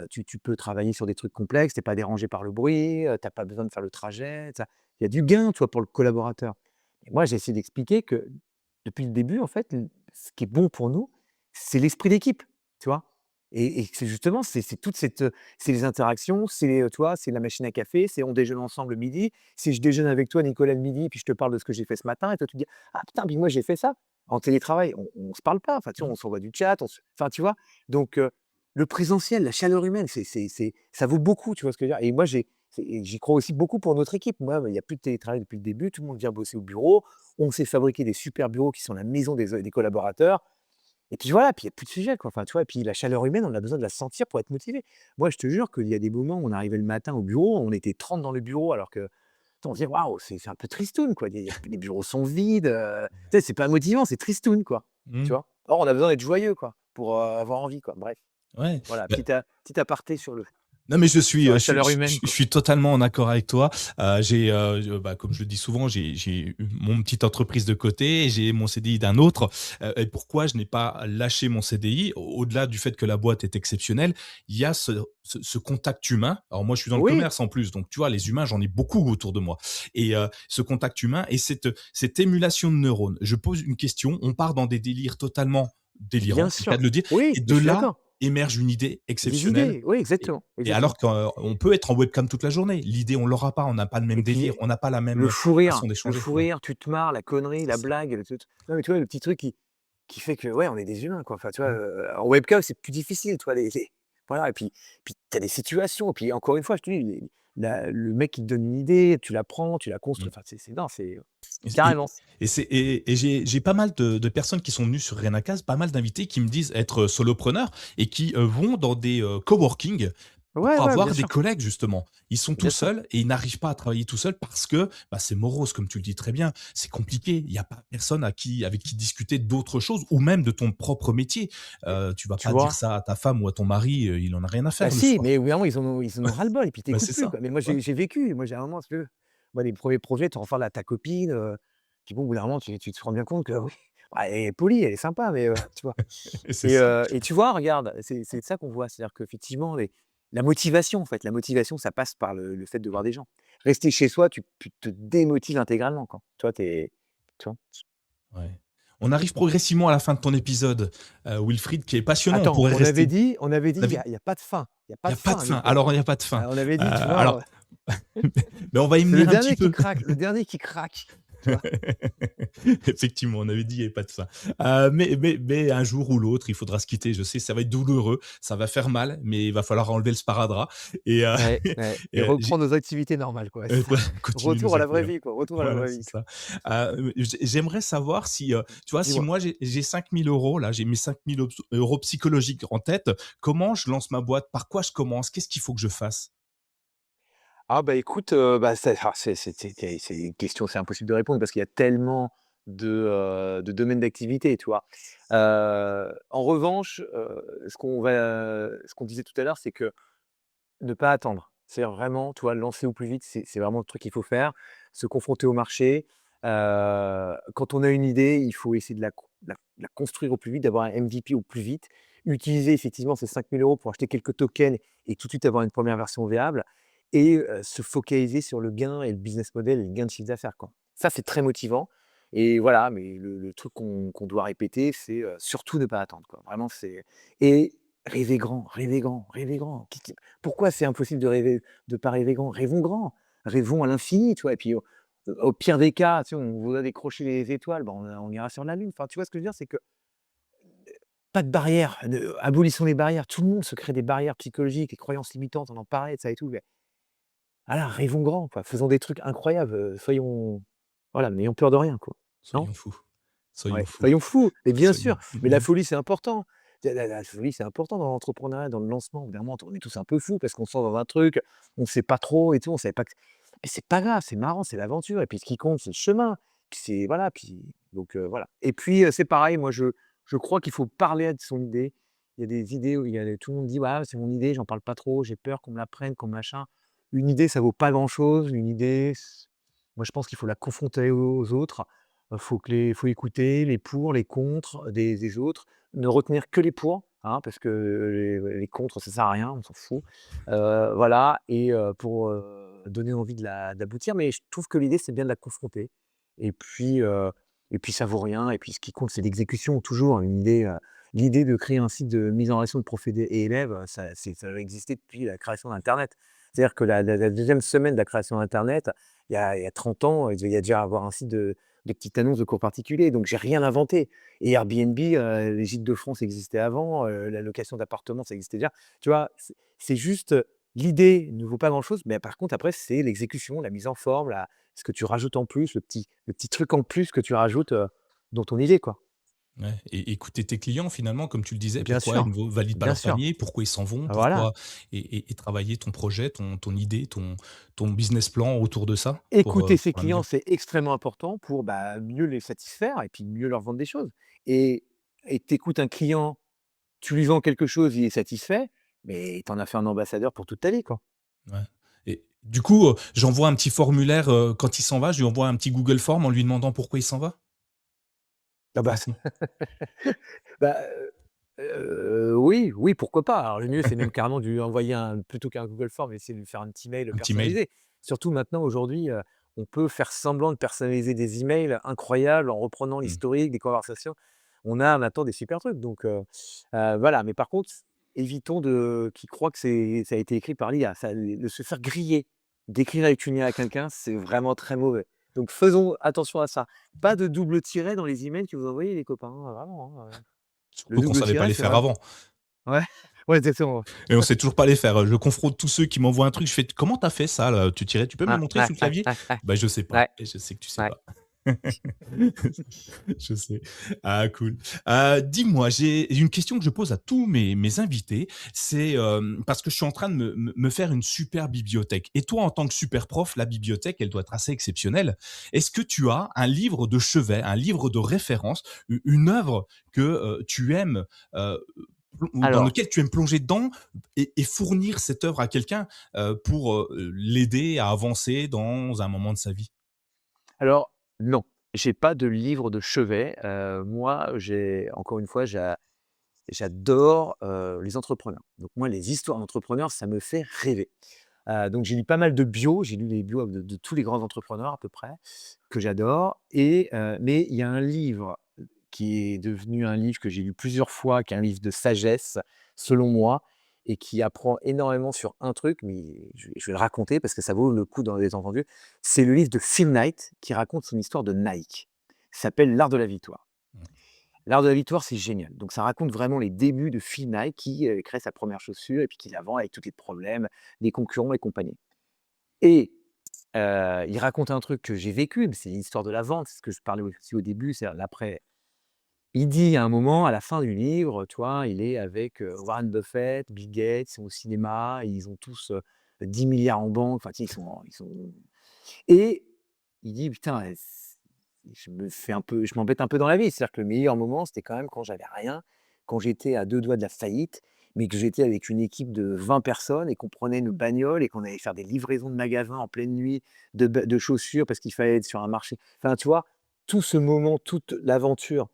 S2: tu peux travailler sur des trucs complexes, tu es pas dérangé par le bruit, tu pas besoin de faire le trajet, il y a du gain, tu vois, pour le collaborateur. Et moi, j'ai essayé d'expliquer que, depuis le début, en fait, ce qui est bon pour nous, c'est l'esprit d'équipe, tu vois? Et que c'est justement, c'est toute cette, c'est les interactions, c'est, tu vois, c'est la machine à café, c'est on déjeune ensemble le midi. Si je déjeune avec toi, Nicolas, le midi, puis je te parle de ce que j'ai fait ce matin, et toi tu dis: «Ah putain, puis moi j'ai fait ça». En télétravail, on se parle pas, enfin, tu vois,
S1: Mmh.
S2: on s'envoie du chat, enfin, tu vois? Donc le présentiel, la chaleur humaine, ça vaut beaucoup, tu vois ce que je veux dire? Et moi, j'y crois aussi beaucoup pour notre équipe. Moi, il y a plus de télétravail depuis le début, tout le monde vient bosser au bureau. On s'est fabriqué des super bureaux qui sont la maison des collaborateurs, et puis voilà, puis il y a plus de sujet, quoi. Enfin, tu vois? Et puis la chaleur humaine, on a besoin de la sentir pour être motivé. Moi, je te jure qu'il y a des moments où on arrivait le matin au bureau, on était 30 dans le bureau alors que, on se disait: «Waouh, c'est un peu tristoun, quoi». Les bureaux sont vides, tu sais, c'est pas motivant, c'est tristoun, quoi. Tu
S1: Mmh.
S2: vois? Or, on a besoin d'être joyeux, quoi, pour, avoir envie, quoi. Bref,
S1: Ouais.
S2: voilà,
S1: Bah,
S2: petit aparté
S1: non, mais
S2: sur la chaleur humaine,
S1: je
S2: quoi.
S1: suis totalement en accord avec toi. Bah, comme je le dis souvent, j'ai eu mon petite entreprise de côté, et j'ai mon CDI d'un autre. Et pourquoi je n'ai pas lâché mon CDI, au-delà du fait que la boîte est exceptionnelle, il y a ce contact humain. Alors moi, je suis dans le
S2: Oui,
S1: commerce en plus, donc tu vois, les humains, j'en ai beaucoup autour de moi. Et ce contact humain et cette émulation de neurones. Je pose une question, on part dans des délires totalement
S2: bien
S1: délirants, c'est le cas de
S2: sûr.
S1: le dire, et
S2: Oui, mais
S1: de
S2: je suis
S1: là
S2: d'accord.
S1: émerge une idée
S2: Des
S1: exceptionnelle.
S2: idées, oui,
S1: Et
S2: exactement,
S1: et alors
S2: exactement.
S1: qu'on peut être en webcam toute la journée. L'idée, on l'aura pas, on n'a pas le même
S2: Et puis
S1: délire, on n'a pas la
S2: le
S1: même
S2: fou rire
S1: façon
S2: le
S1: d'échanger.
S2: fou
S1: Ouais,
S2: rire, tu te marres, la connerie,
S1: c'est
S2: la
S1: ça.
S2: blague, le truc. Non, mais tu vois, le petit truc qui fait que, ouais, on est des humains, quoi. Enfin, tu vois,
S1: Mmh.
S2: en webcam, c'est plus difficile, tu vois, voilà et puis tu as des situations et puis encore une fois, je te dis, le mec qui te donne une idée, tu la prends, tu la construis,
S1: Mmh.
S2: enfin, c'est non, c'est
S1: Et
S2: carrément.
S1: j'ai pas mal de personnes qui sont venues sur Renacast, pas mal d'invités qui me disent être solopreneurs et qui, vont dans des, coworking
S2: Ouais,
S1: pour
S2: ouais, bien
S1: avoir des
S2: sûr,
S1: collègues justement. Ils sont tout
S2: bien sûr.
S1: seuls et ils n'arrivent pas à travailler tout seuls parce que, bah, c'est morose comme tu le dis très bien. C'est compliqué. Il y a pas personne avec qui discuter d'autres choses ou même de ton propre métier.
S2: Et
S1: Tu vas
S2: tu
S1: pas dire
S2: vois?
S1: ça à ta femme ou à ton mari, il en a rien à
S2: Bah
S1: faire le
S2: si,
S1: soir.
S2: mais au bout d'un moment, ils en ont ras-le-bol et puis tu
S1: Bah,
S2: écoutes
S1: c'est
S2: plus,
S1: ça.
S2: quoi. Mais moi,
S1: Ouais.
S2: j'ai vécu. Moi, j'ai un moment, si tu veux, moi, les premiers projets, tu en parles à ta copine, puis bon, au bout d'un moment, tu te rends bien compte que oui, bah, elle est polie, elle est sympa, mais tu vois?
S1: C'est ça.
S2: Et tu vois, regarde, c'est ça qu'on voit. C'est-à-dire qu'effectivement, la motivation, en fait, la motivation, ça passe par le fait de voir des gens. Rester chez soi, tu te démotives intégralement, quoi. Toi, tu vois?
S1: Ouais. On arrive progressivement à la fin de ton épisode, Wilfried, qui est passionnant. On
S2: Attends,
S1: pourrait rester.
S2: on avait dit,
S1: On avait
S2: il y a pas de fin. Il y a pas
S1: Il y a
S2: de
S1: pas
S2: fin
S1: de
S2: à
S1: fin.
S2: l'épisode.
S1: Alors il y a pas de fin.
S2: On avait dit, tu vois?
S1: Alors mais on va y
S2: C'est le
S1: venir un petit
S2: dernier qui
S1: peu.
S2: craque, le dernier qui craque, tu vois?
S1: Effectivement, on avait dit il y avait pas de fin. Mais un jour ou l'autre, il faudra se quitter. Je sais, ça va être douloureux, ça va faire mal, mais il va falloir enlever le sparadrap et
S2: Ouais, ouais et
S1: j'ai
S2: reprendre nos activités normales, quoi, c'est ça.
S1: ouais, continuer
S2: Retour
S1: nos
S2: à la vraie
S1: activités.
S2: vie, quoi, retour à la
S1: Voilà,
S2: vraie
S1: c'est
S2: vie.
S1: ça. J'aimerais savoir si, tu vois, si
S2: Dis-moi.
S1: moi j'ai 5 000 € là, j'ai mes 5 000 € psychologiques en tête, comment je lance ma boîte? Par quoi je commence? Qu'est-ce qu'il faut que je fasse?
S2: Ah bah, écoute, bah, c'est une question, c'est impossible de répondre parce qu'il y a tellement de domaines d'activité, tu vois? En revanche, ce qu'on disait tout à l'heure, c'est que ne pas attendre. C'est-à-dire vraiment, tu vois, lancer au plus vite, c'est vraiment le truc qu'il faut faire. Se confronter au marché. Quand on a une idée, il faut essayer de la construire au plus vite, d'avoir un MVP au plus vite. Utiliser effectivement ces 5 000 € pour acheter quelques tokens et tout de suite avoir une première version viable et se focaliser sur le gain et le business model et le gain de chiffre d'affaires, quoi. Ça, c'est très motivant et voilà, mais le truc qu'on doit répéter, c'est, surtout ne pas attendre, quoi. Vraiment, c'est et rêver grand, rêver grand, rêver grand. Pourquoi c'est impossible de pas rêver grand? Rêvons grand, rêvons à l'infini, tu vois? Et puis au pire des cas, tu sais, on voudrait décrocher les étoiles, ben, on ira sur la lune. Enfin, tu vois ce que je veux dire? C'est que pas de barrières, abolissons les barrières. Tout le monde se crée des barrières psychologiques, les croyances limitantes, on en parlait de ça et tout, mais voilà, rêvons grand, quoi. Faisons des trucs incroyables, soyons voilà, n'ayons peur de rien, quoi. Non?
S1: Soyons fous, soyons
S2: Ouais,
S1: fous,
S2: soyons fous, mais bien
S1: soyons
S2: sûr, mais la
S1: mmh.
S2: folie, c'est important. La folie, c'est important dans l'entrepreneuriat, dans le lancement. Au bout d'un moment, on est tous un peu fous parce qu'on se sent dans un truc, on ne sait pas trop et tout, on savait pas que mais c'est pas grave, c'est marrant, c'est l'aventure et puis ce qui compte, c'est le chemin. Puis c'est voilà, puis donc voilà et puis, c'est pareil, moi je crois qu'il faut parler de son idée. Il y a des idées où il y a tout le monde dit: «Ouais, c'est mon idée, j'en parle pas trop, j'ai peur qu'on me la prenne, qu'on machin». Une idée, ça vaut pas grand-chose, une idée, moi je pense qu'il faut la confronter aux autres. Faut écouter les pour, les contre des autres, ne retenir que les pour, hein, parce que les contre, ça sert à rien, on s'en fout. Voilà et pour, donner envie d'aboutir, mais je trouve que l'idée, c'est bien de la confronter et puis, heu et puis ça vaut rien et puis ce qui compte, c'est l'exécution toujours. L'idée de créer un site de mise en relation de profs et élèves, ça a existé depuis la création d'internet. C'est-à-dire que la 2e semaine de la création d'internet, il y a 30 ans, il devait y a déjà avoir un site de petites annonces de cours particuliers, donc j'ai rien inventé et Airbnb, les gîtes de France existaient avant, la location d'appartements, ça existait déjà. Tu vois? C'est juste, l'idée ne vaut pas grand-chose, mais par contre après c'est l'exécution, la mise en forme, ce que tu rajoutes en plus, le petit truc en plus que tu rajoutes, dans ton idée, quoi.
S1: Ouais et écouter tes clients finalement, comme tu le disais,
S2: Bien
S1: pourquoi ils
S2: sûr,
S1: ne valident pas
S2: bien
S1: leur
S2: sûr.
S1: panier, pourquoi ils s'en vont,
S2: Voilà.
S1: pourquoi et travailler ton projet, ton idée, ton business plan autour de ça
S2: Écouter ses
S1: pour
S2: clients,
S1: l'améliorer.
S2: c'est extrêmement important pour, bah, mieux les satisfaire et puis mieux leur vendre des choses et tu écoutes un client. Tu lui vends quelque chose, il est satisfait, mais tu en as fait un ambassadeur pour toute ta vie, quoi.
S1: Ouais et du coup, j'envoie un petit formulaire, quand il s'en va, je lui envoie un petit Google Form en lui demandant pourquoi il s'en va?
S2: Ah bah,
S1: Maintenant.
S2: bah, oui, oui, pourquoi pas? Alors le mieux, c'est même carrément de lui envoyer plutôt qu'un Google Form, essayer de lui faire un petit mail
S1: Un petit mail?
S2: personnalisé. Surtout maintenant, aujourd'hui, on peut faire semblant de personnaliser des emails incroyables en reprenant
S1: Mmh.
S2: l'historique des conversations. On a maintenant des super trucs donc voilà. Mais par contre, évitons qu'ils croient que ça a été écrit par l'IA. De se faire griller, d'écrire avec une IA à quelqu'un, c'est vraiment très mauvais. Donc faisons attention à ça. Pas de double tiret dans les emails que vous envoyez les copains, hein, vraiment, hein. Le
S1: Surtout qu'on
S2: double
S1: savait pas
S2: tiret,
S1: les
S2: c'est
S1: faire
S2: vraiment
S1: avant.
S2: ouais, ouais, exactement.
S1: Et on sait toujours pas les faire. Je confronte tous ceux qui m'envoient un truc, je fais: «Comment t'as fait ça là? Tu peux me
S2: Ouais,
S1: le montrer
S2: ouais,
S1: sur le
S2: ouais,
S1: clavier?»
S2: ouais, ouais,
S1: «Bah, je sais pas»
S2: ouais,
S1: et je sais que tu sais
S2: ouais.
S1: pas. Je sais. Ah cool. Dis-moi, j'ai une question que je pose à tous mes invités, c'est, parce que je suis en train de me faire une super bibliothèque et toi, en tant que super prof, la bibliothèque, elle doit être assez exceptionnelle. Est-ce que tu as un livre de chevet, un livre de référence, u une œuvre que, tu aimes, heu, ou dans
S2: Alors
S1: lequel tu aimes plonger dedans et fournir cette œuvre à quelqu'un, pour, l'aider à avancer dans un moment de sa vie?
S2: alors non, j'ai pas de livre de chevet. Moi, j'ai encore une fois, j'adore, les entrepreneurs. Donc moi, les histoires d'entrepreneurs, ça me fait rêver. Donc j'ai lu pas mal de bio, j'ai lu les bios de tous les grands entrepreneurs à peu près, que j'adore mais il y a un livre qui est devenu un livre que j'ai lu plusieurs fois, qui est un livre de sagesse, selon moi et qui apprend énormément sur un truc, mais je vais le raconter parce que ça vaut le coup d'en être entendu. C'est le livre de Phil Knight qui raconte son histoire de Nike. Il s'appelle «L'art de la victoire». L'art de la victoire, c'est génial. Donc ça raconte vraiment les débuts de Phil Knight qui, crée sa première chaussure et puis qui la vend avec tous les problèmes, des concurrents et compagnie. Et il raconte un truc que j'ai vécu, mais c'est l'histoire de la vente, c'est ce que je parlais aussi au début, c'est l'après. Il dit à un moment, à la fin du livre, tu vois, il est avec, Warren Buffett, Bill Gates, ils sont au cinéma, et ils ont tous, 10 000 en banque, enfin, tu sais, ils sont et il dit: «Putain, je m'embête un peu dans la vie». C'est-à-dire que le meilleur moment, c'était quand même quand j'avais rien, quand j'étais à 2 doigts de la faillite, mais que j'étais avec une équipe de 20 personnes et qu'on prenait nos bagnoles et qu'on allait faire des livraisons de magasins en pleine nuit de chaussures parce qu'il fallait être sur un marché. Enfin, tu vois? Tout ce moment, toute l'aventure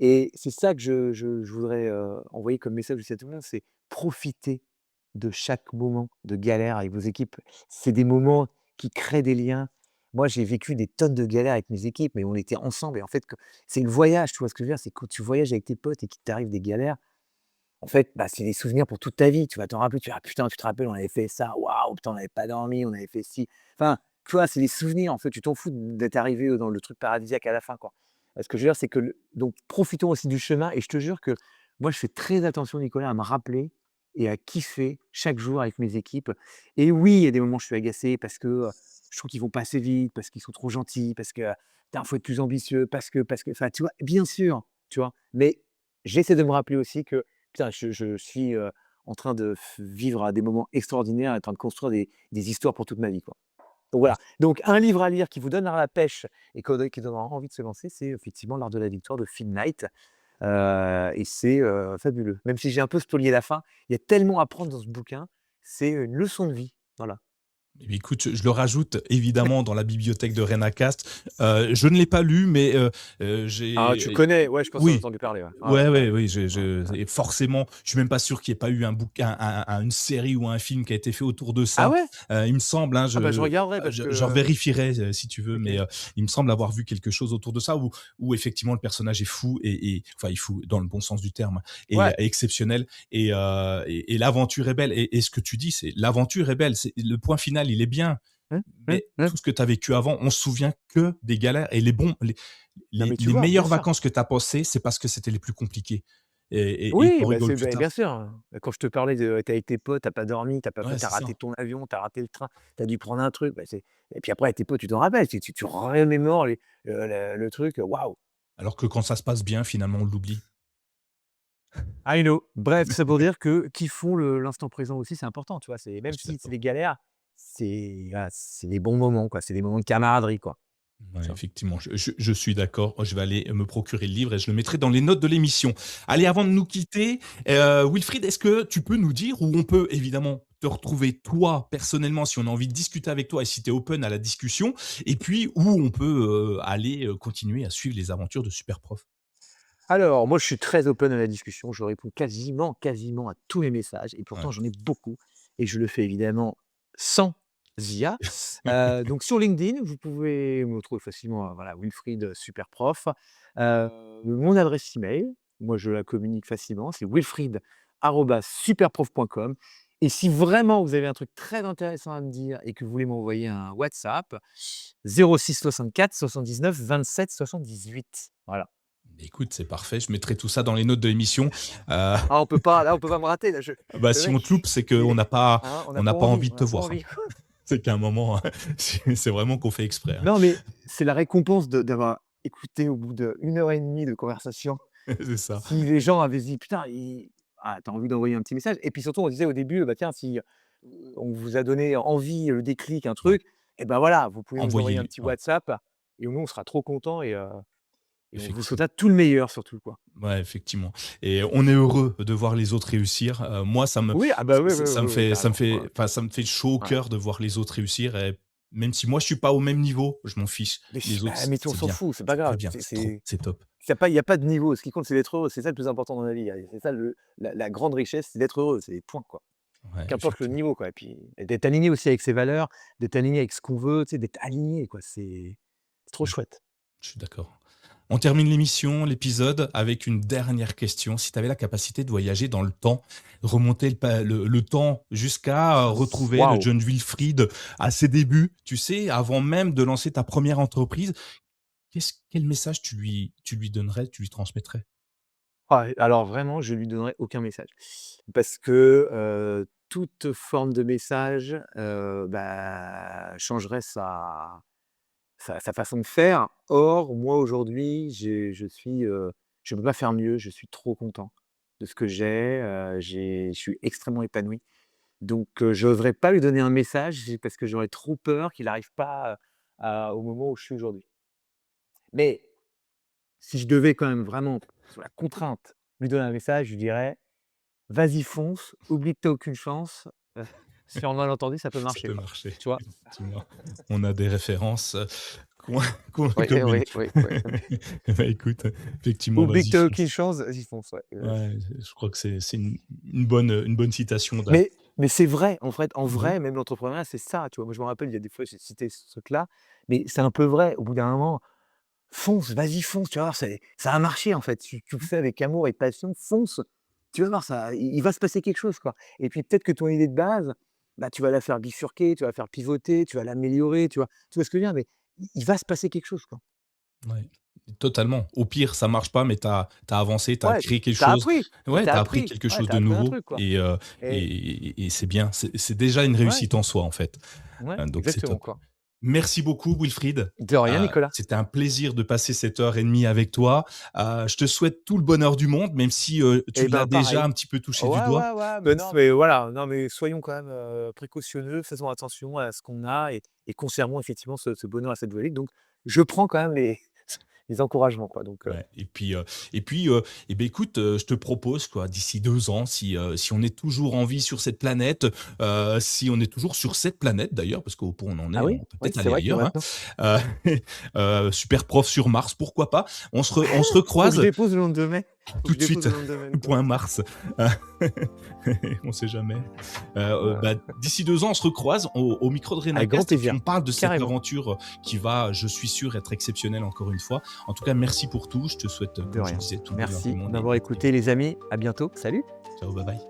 S2: et c'est ça que je voudrais, envoyer comme message aussi à tout le monde, c'est profiter de chaque moment de galère avec vos équipes. C'est des moments qui créent des liens. Moi, j'ai vécu des tonnes de galères avec mes équipes, mais on était ensemble et en fait, que c'est le voyage, tu vois ce que je veux dire? C'est quand tu voyages avec tes potes et qu'il t'arrive des galères, en fait, bah, c'est des souvenirs pour toute ta vie. Tu vas t'en rappeler, tu vas: «Ah putain, tu te rappelles, on avait fait ça, waouh, putain, on n'avait pas dormi, on avait fait ci». Enfin, tu vois, c'est des souvenirs, en fait, tu t'en fous d'être arrivé, dans le truc paradisiaque à la fin, quoi. Ce que je veux dire, c'est que donc profitons aussi du chemin et je te jure que moi, je fais très attention, Nicolas, à me rappeler et à kiffer chaque jour avec mes équipes et oui, il y a des moments où je suis agacé parce que, je trouve qu'ils vont pas assez vite, parce qu'ils sont trop gentils, parce que, putain, faut être plus ambitieux, parce que enfin, tu vois? Bien sûr, tu vois? Mais j'essaie de me rappeler aussi que putain, je suis, en train de vivre à des moments extraordinaires, en train de construire des histoires pour toute ma vie, quoi. Donc voilà. Donc un livre à lire qui vous donnera la pêche et qui donnera envie de se lancer, c'est effectivement «L'art de la victoire» de Phil Knight, et c'est, fabuleux. Même si j'ai un peu spolié la fin, il y a tellement à prendre dans ce bouquin, c'est une leçon de vie. Voilà.
S1: Eh bien, écoute, je le rajoute évidemment dans la bibliothèque de Renacast. Je ne l'ai pas lu, mais
S2: Ah, tu
S1: j'ai
S2: connais? Ouais, je pense que tu as
S1: oui,
S2: entendu parler, ouais. Ouais, ouais,
S1: ouais,
S2: ouais.
S1: ouais, oui,
S2: Ouais, ouais.
S1: et forcément, je suis même pas sûr qu'il n'y ait pas eu un bouquin, une série ou un film qui a été fait autour de
S2: Ah
S1: ça.
S2: ouais?
S1: Il me semble, hein,
S2: Ah bah, je regarderai parce
S1: je
S2: que
S1: revérifierai si tu veux, mais
S2: OK.
S1: il me semble avoir vu quelque chose autour de ça où effectivement le personnage est fou enfin, il est fou dans le bon sens du terme et
S2: Ouais.
S1: exceptionnel et l'aventure est belle. Et ce que tu dis, c'est l'aventure est belle. C'est le point final, il est bien,
S2: Mmh, mmh,
S1: mais
S2: mmh.
S1: tout ce que tu as vécu avant, on se souvient que des galères et
S2: Non, mais tu
S1: les
S2: vois? Bien
S1: meilleures
S2: sûr.
S1: vacances que tu as passées, c'est parce que c'était les plus compliquées et tu
S2: Oui,
S1: en
S2: bah,
S1: rigoles
S2: c'est
S1: plus
S2: bah, bien
S1: tard.
S2: sûr, hein. Quand je te parlais de tu avec tes potes, tu pas dormi,
S1: Ouais,
S2: tu
S1: c'est ça.
S2: raté ton avion, tu as raté le train, tu as dû prendre un truc, bah, c'est et puis après avec tes potes, tu t'en rappelles, tu remémores le truc, waouh!
S1: Alors que quand ça se passe bien, finalement, on l'oublie.
S2: I know. Bref, tout ça pour dire que qui font l'instant présent aussi, c'est important, tu vois? C'est
S1: Je
S2: même
S1: suis
S2: si c'est
S1: d'accord.
S2: des galères, c'est voilà, c'est des bons moments, quoi. C'est des moments de camaraderie, quoi,
S1: Ouais,
S2: tu vois?
S1: effectivement, je suis d'accord. Je vais aller me procurer le livre et je le mettrai dans les notes de l'émission. Allez, avant de nous quitter, Wilfried, est-ce que tu peux nous dire où on peut évidemment te retrouver toi personnellement si on a envie de discuter avec toi et si tu es open à la discussion, et puis où on peut aller continuer à suivre les aventures de Superprof?
S2: Alors, moi, je suis très open à la discussion. Je réponds quasiment à tous les messages et pourtant
S1: Ouais.
S2: j'en ai beaucoup et je le fais évidemment sans IA. Donc sur LinkedIn, vous pouvez me retrouver facilement, voilà, Wilfried, Superprof. Mon adresse email, moi je la communique facilement, c'est wilfried@superprof.com Et si vraiment vous avez un truc très intéressant à me dire et que vous voulez m'envoyer un WhatsApp, 06 64 79 27 78. Voilà.
S1: Écoute, c'est parfait, je mettrai tout ça dans les notes de l'émission. Heu,
S2: Ah, on peut pas, là, on peut pas me rater, là,
S1: Bah,
S2: le
S1: si on
S2: mec,
S1: te loupe, c'est
S2: il
S1: qu'on
S2: est
S1: n'a pas
S2: hein,
S1: on n'a pas envie de
S2: on
S1: te
S2: n'a pas
S1: voir.
S2: envie.
S1: C'est qu'à un moment, c'est vraiment qu'on fait exprès, hein.
S2: Non, mais c'est la récompense d'avoir écouté au bout d'1 heure et demie de conversation.
S1: C'est ça,
S2: Si les gens avaient dit: «Putain, il tu envie d'envoyer un petit message» et puis surtout, on disait au début: «Bah, tiens, si, on vous a donné envie, le déclic, un
S1: ouais.
S2: truc et ben, voilà, vous pouvez nous envoyer un
S1: Envoyez-lui,
S2: petit
S1: ouais,
S2: WhatsApp et nous, on sera trop contents et on vous
S1: effectivement.
S2: souhaitera tout le meilleur surtout, quoi».
S1: Ouais, effectivement et on est heureux de voir les autres réussir. Moi,
S2: Oui, ah bah, oui, oui,
S1: ça me
S2: oui, oui,
S1: fait
S2: carrément. Ouais,
S1: enfin, ça me fait chaud au
S2: ouais.
S1: cœur de voir les autres réussir et même si moi, je suis pas au même niveau, je m'en fiche. Les autres,
S2: Mais on
S1: c'est
S2: s'en
S1: bien,
S2: fout, c'est pas
S1: c'est très
S2: grave.
S1: bien, c'est trop, c'est top.
S2: Il y a pas de niveau. Ce qui compte, c'est d'être heureux. C'est ça le plus important dans la vie. C'est ça la grande richesse, c'est d'être heureux. C'est point, quoi.
S1: Ouais,
S2: Qu'importe le
S1: effectivement.
S2: niveau, quoi et puis et d'être aligné aussi avec ses valeurs, d'être aligné avec ce qu'on veut, tu sais, d'être aligné, quoi. C'est trop
S1: Mmh,
S2: chouette.
S1: je suis d'accord. On termine l'émission, l'épisode, avec une dernière question. Si tu avais la capacité de voyager dans le temps, remonter le temps jusqu'à retrouver le
S2: Waouh!
S1: John Wilfried à ses débuts, tu sais, avant même de lancer ta première entreprise, quel message tu lui donnerais, tu lui transmettrais?
S2: Ah alors vraiment, je lui donnerai aucun message. Parce que, toute forme de message, bah, changerait sa façon de faire. Or, moi aujourd'hui, je peux pas faire mieux, je suis trop content de ce que je suis extrêmement épanoui. Donc, j'oserais pas lui donner un message, parce que j'aurais trop peur qu'il arrive pas, au moment où je suis aujourd'hui. Mais si je devais quand même vraiment, sous la contrainte, lui donner un message, je lui dirais: «Vas-y fonce, oublie que tu aucune chance, sur un malentendu ça peut
S1: Ça
S2: marcher
S1: peut
S2: quoi».
S1: marcher,
S2: Tu vois?
S1: effectivement. On a des références, qu'on qu'on
S2: Oui,
S1: communes.
S2: oui, oui, oui.
S1: Bah, écoute, effectivement,
S2: «Oublie que
S1: vas-y
S2: tu
S1: fonce.
S2: aucune chance, vas-y fonce», ouais,
S1: Ouais, je crois que c'est une bonne citation d'un.
S2: mais c'est vrai, en
S1: Mmh.
S2: vrai, même l'entrepreneuriat, c'est ça, tu vois? Moi, je me rappelle, il y a des fois, j'ai cité ce truc-là, mais c'est un peu vrai. Au bout d'un moment, fonce, vas-y fonce, tu vas voir, ça va marcher en fait. Tu le fais avec amour et passion, fonce, tu vas voir ça, il va se passer quelque chose, quoi et puis peut-être que ton idée de base, bah, tu vas la faire bifurquer, tu vas la faire pivoter, tu vas l'améliorer, tu vois ce que je veux dire? Mais il va se passer quelque chose, quoi.
S1: Ouais, totalement. Au pire, ça marche pas, mais t'as avancé, t'as
S2: Ouais,
S1: créé quelque
S2: tu as
S1: chose.
S2: appris, mais
S1: Ouais,
S2: tu as
S1: t'as appris
S2: appris,
S1: quelque
S2: ouais,
S1: chose
S2: tu as
S1: de
S2: appris un
S1: nouveau
S2: truc, quoi
S1: et
S2: et
S1: c'est bien. C'est déjà une
S2: ouais,
S1: réussite en soi, en fait.
S2: ouais,
S1: Donc c'est
S2: exactement,
S1: top.
S2: quoi.
S1: Merci beaucoup Wilfried.
S2: De rien, Nicolas.
S1: C'était un plaisir de passer cette heure et demie avec toi. Je te souhaite tout le bonheur du monde, même si, tu
S2: Et
S1: l'as
S2: ben,
S1: déjà
S2: pareil.
S1: un petit peu touché du
S2: Ouais,
S1: doigt.
S2: ouais, ouais, mais non, mais voilà, non, mais soyons quand même, précautionneux, faisons attention à ce qu'on a et conservons effectivement ce bonheur à cette volée. Donc je prends quand même les les encouragements, quoi, donc
S1: Ouais et beh, écoute, je te propose quoi, d'ici 2 ans, si on est toujours en vie sur cette planète, si on est toujours sur cette planète d'ailleurs, parce qu'au point où on en
S2: ah
S1: est,
S2: oui?
S1: on peut
S2: Oui,
S1: peut-être
S2: c'est
S1: aller
S2: vrai que
S1: ailleurs, hein.
S2: maintenant
S1: Heu, super prof sur Mars, pourquoi pas? On se
S2: faut que je
S1: recroise
S2: dépose le nom de domaine, faut que
S1: tout
S2: je
S1: de
S2: dépose
S1: suite,
S2: le nom de domaine, quoi.
S1: point Mars. Heu, on sait jamais. Bah, d'ici 2 ans, on se recroise au micro de
S2: Avec grand
S1: Renacast et puis
S2: plaisir,
S1: on parle de cette
S2: carrément.
S1: aventure, qui va, je suis sûr, être exceptionnelle encore une fois. En tout cas, merci pour tout. Je te souhaite,
S2: De
S1: comme je
S2: rien.
S1: disais, tout le bonheur du
S2: Merci
S1: monde
S2: de
S1: et
S2: m'avoir
S1: à très
S2: écouté
S1: vite.
S2: les amis, à bientôt, salut!
S1: Ciao, bye bye.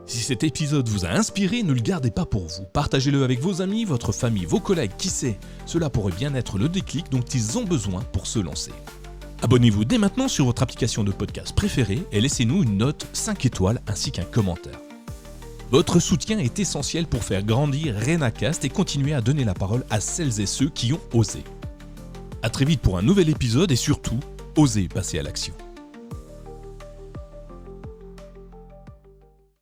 S1: Si cet épisode vous a inspiré, ne le gardez pas pour vous. Partagez-le avec vos amis, votre famille, vos collègues, qui sait. Cela pourrait bien être le déclic dont ils ont besoin pour se lancer. Abonnez-vous dès maintenant sur votre application de podcast préférée et laissez-nous une note 5 étoiles ainsi qu'un commentaire. Votre soutien est essentiel pour faire grandir Renacast et continuer à donner la parole à celles et ceux qui ont osé. À très vite pour un nouvel épisode et surtout, osez passer à l'action.